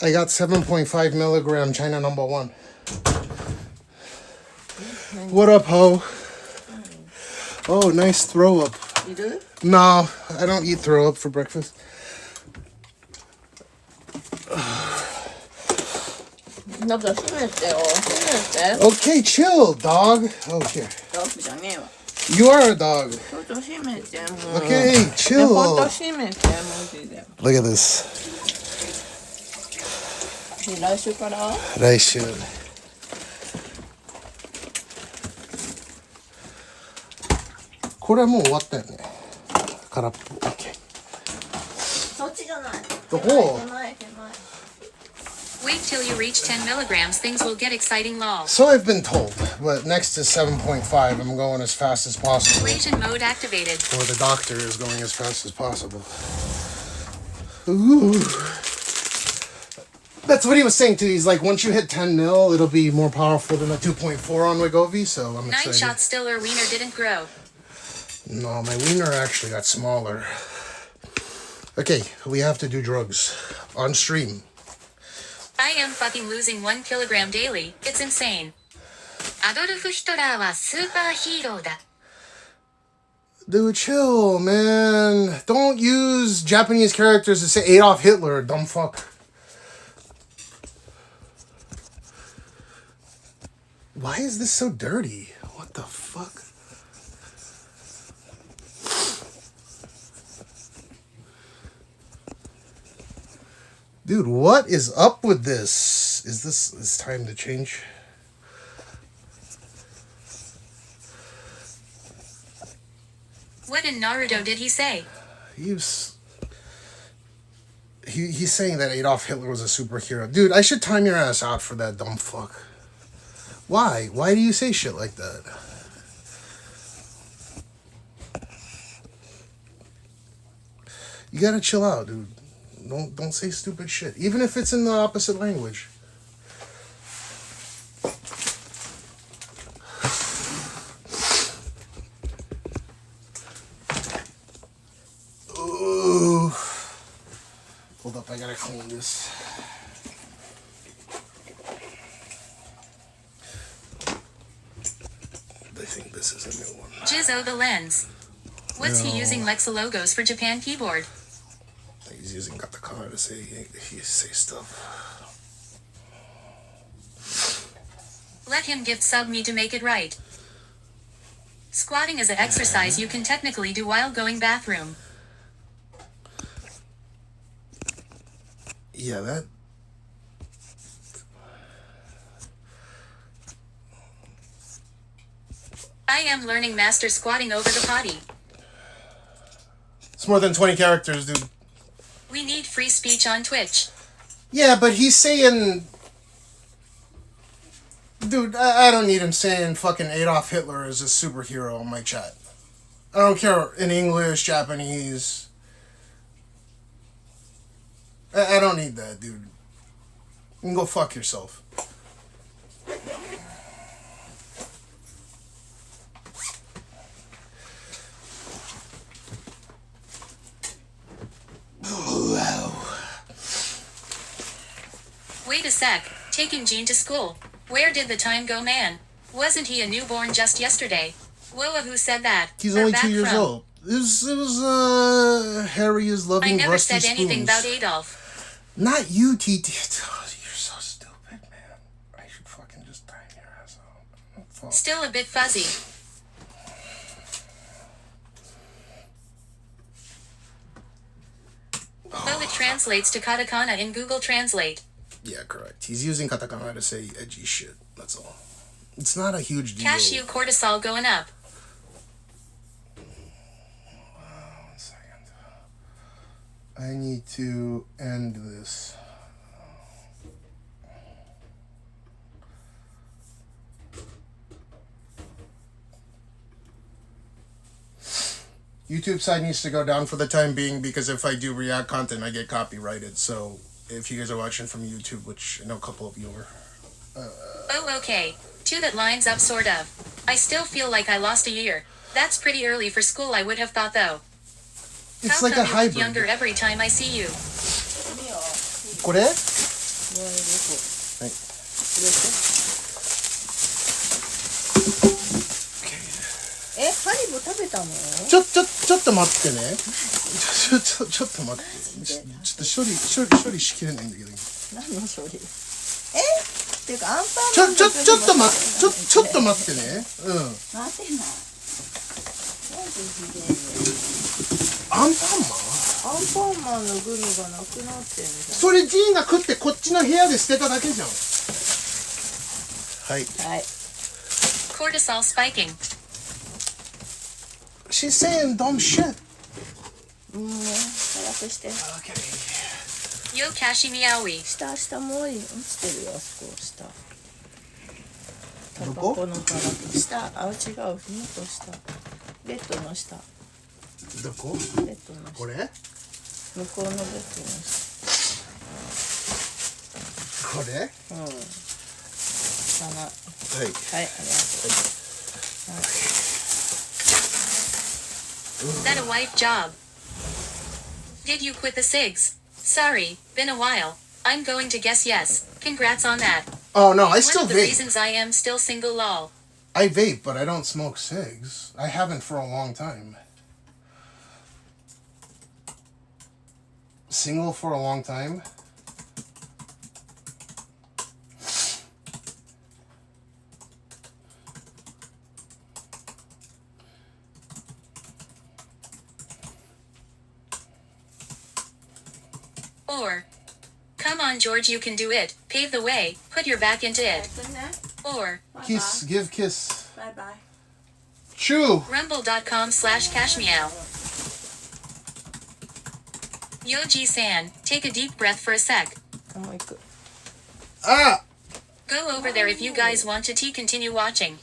[SPEAKER 1] I got 7.5 milligram China #1. What up, ho? Oh, nice throw up.
[SPEAKER 3] You do?
[SPEAKER 1] No, I don't eat throw up for breakfast. Okay, chill, dog. Oh, here. You are a dog.
[SPEAKER 3] ちょっと閉めてもう
[SPEAKER 1] Okay,
[SPEAKER 3] ほん
[SPEAKER 1] chill.
[SPEAKER 3] と閉めてマジで
[SPEAKER 1] Look at this.
[SPEAKER 3] 来週から
[SPEAKER 1] 来週。これはもう終わったよね。空っぽ。Okay.
[SPEAKER 4] そっちじゃない。
[SPEAKER 1] どこ
[SPEAKER 4] 手前。
[SPEAKER 7] Wait till you reach 10 milligrams, things will get exciting lol.
[SPEAKER 1] So I've been told, but next is 7.5. I'm going as fast as possible.
[SPEAKER 7] Equation mode activated.
[SPEAKER 1] Or the doctor is going as fast as possible. Ooh. That's what he was saying too. He's like, once you hit 10 mil, it'll be more powerful than a 2.4 on Wegovy, so I'm
[SPEAKER 7] 9
[SPEAKER 1] excited.
[SPEAKER 7] shots still, or wiener didn't grow.
[SPEAKER 1] No, my wiener actually got smaller. Okay, we have to do drugs. On stream.
[SPEAKER 7] I am fucking losing 1 kilogram daily. It's insane. Adolf Hitler はスーパーヒーローだ。
[SPEAKER 1] Dude, chill, man. Don't use Japanese characters to say Adolf Hitler, dumb fuck. Why is this so dirty? What the fuck? Dude, what is up with this? Is this time to change?
[SPEAKER 7] What in Naruto did he say?
[SPEAKER 1] He's saying that Adolf Hitler was a superhero. Dude, I should time your ass out for that dumb fuck. Why? Why do you say shit like that? You gotta chill out, dude. Don't say stupid shit, even if it's in the opposite language. Ooh. Hold up, I gotta clean this. I think this is a new one.
[SPEAKER 7] Jizzo the lens. What's he using Lexa logos for Japan keyboard?
[SPEAKER 1] He's using katakana to say stuff.
[SPEAKER 7] Let him gift sub me to make it right. Squatting is an exercise you can technically do while going bathroom.
[SPEAKER 1] Yeah, that...
[SPEAKER 7] I am learning master squatting over the potty.
[SPEAKER 1] It's more than 20 characters, dude.
[SPEAKER 7] We need free speech on Twitch.
[SPEAKER 1] Yeah, but he's saying... Dude, I don't need him saying fucking Adolf Hitler is a superhero on my chat. I don't care in English, Japanese. I don't need that, dude. You can go fuck yourself. Wow.
[SPEAKER 7] Wait a sec, taking Gene to school. Where did the time go, man? Wasn't he a newborn just yesterday? Whoa, who said that?
[SPEAKER 1] He's
[SPEAKER 7] Or
[SPEAKER 1] only
[SPEAKER 7] back
[SPEAKER 1] 2 years
[SPEAKER 7] from?
[SPEAKER 1] old. It was Harry is
[SPEAKER 7] I
[SPEAKER 1] loving
[SPEAKER 7] never
[SPEAKER 1] rusty
[SPEAKER 7] said anything
[SPEAKER 1] spoons.
[SPEAKER 7] about Adolf.
[SPEAKER 1] Not you, TT. Oh, you're so stupid, man. I should fucking just time your ass out. Fuck.
[SPEAKER 7] Still a bit fuzzy. Though it translates to katakana in Google Translate.
[SPEAKER 1] Yeah, correct. He's using katakana to say edgy shit. That's all. It's not a huge deal.
[SPEAKER 7] Cashew cortisol going up.
[SPEAKER 1] 1 second. I need to end this. YouTube side needs to go down for the time being because if I do React content, I get copyrighted. So if you guys are watching from YouTube, which I know a couple of you are.
[SPEAKER 7] Oh, okay. 2 that lines up sort of. I still feel like I lost a year. That's pretty early for school, I would have thought though.
[SPEAKER 1] It's
[SPEAKER 7] How
[SPEAKER 1] like
[SPEAKER 7] come
[SPEAKER 1] a
[SPEAKER 7] you look
[SPEAKER 1] hybrid.
[SPEAKER 7] younger every time I see you?
[SPEAKER 1] これ?
[SPEAKER 4] え、ハリボ食べたの？
[SPEAKER 1] ちょっと待ってね。ちょっと待って。ちょっと処理しきれないんだけど。
[SPEAKER 4] 何の処理？え？っていうかアンパンマン
[SPEAKER 1] ちょっと待ってね。うん。
[SPEAKER 4] 待てない。
[SPEAKER 1] アンパンマン
[SPEAKER 8] アンパンマンのグミがなくなってんじ
[SPEAKER 1] それジーナ食ってこっちの部屋で捨てただけじゃん。はい。
[SPEAKER 8] ゃん。はい。
[SPEAKER 7] Cortisol spiking.
[SPEAKER 1] She's saying dumb shit.
[SPEAKER 8] 早くして。
[SPEAKER 1] Okay.
[SPEAKER 7] Yo kashi meowie.
[SPEAKER 8] 下もう落ちてるよ、あそこ下。タバ
[SPEAKER 1] どこ
[SPEAKER 8] コのガラス下、あ、違う、もっと下。ベッドの下。
[SPEAKER 1] どこ？
[SPEAKER 8] ベッドの下。
[SPEAKER 1] これ？
[SPEAKER 8] 向こうのベッドの下。
[SPEAKER 1] これ？
[SPEAKER 8] うん。棚。
[SPEAKER 1] はい。
[SPEAKER 8] はい、ありがとう。
[SPEAKER 7] That a wife job. Did you quit the cigs? Sorry, been a while. I'm going to guess yes. Congrats on that.
[SPEAKER 1] Oh no, I
[SPEAKER 7] One
[SPEAKER 1] still
[SPEAKER 7] of the
[SPEAKER 1] vape.
[SPEAKER 7] reasons I am still single lol.
[SPEAKER 1] I vape, but I don't smoke cigs. I haven't for a long time. Single for a long time?
[SPEAKER 7] Or, come on George, you can do it. Pave the way. Put your back into it. Or,
[SPEAKER 1] Kiss, give kiss.
[SPEAKER 8] Bye bye.
[SPEAKER 1] Chew!
[SPEAKER 7] rumble.com/cashmeow. Yoji-san, take a deep breath for a sec.
[SPEAKER 8] もう行く。
[SPEAKER 1] Ah!
[SPEAKER 7] Go over there if you guys want to continue watching.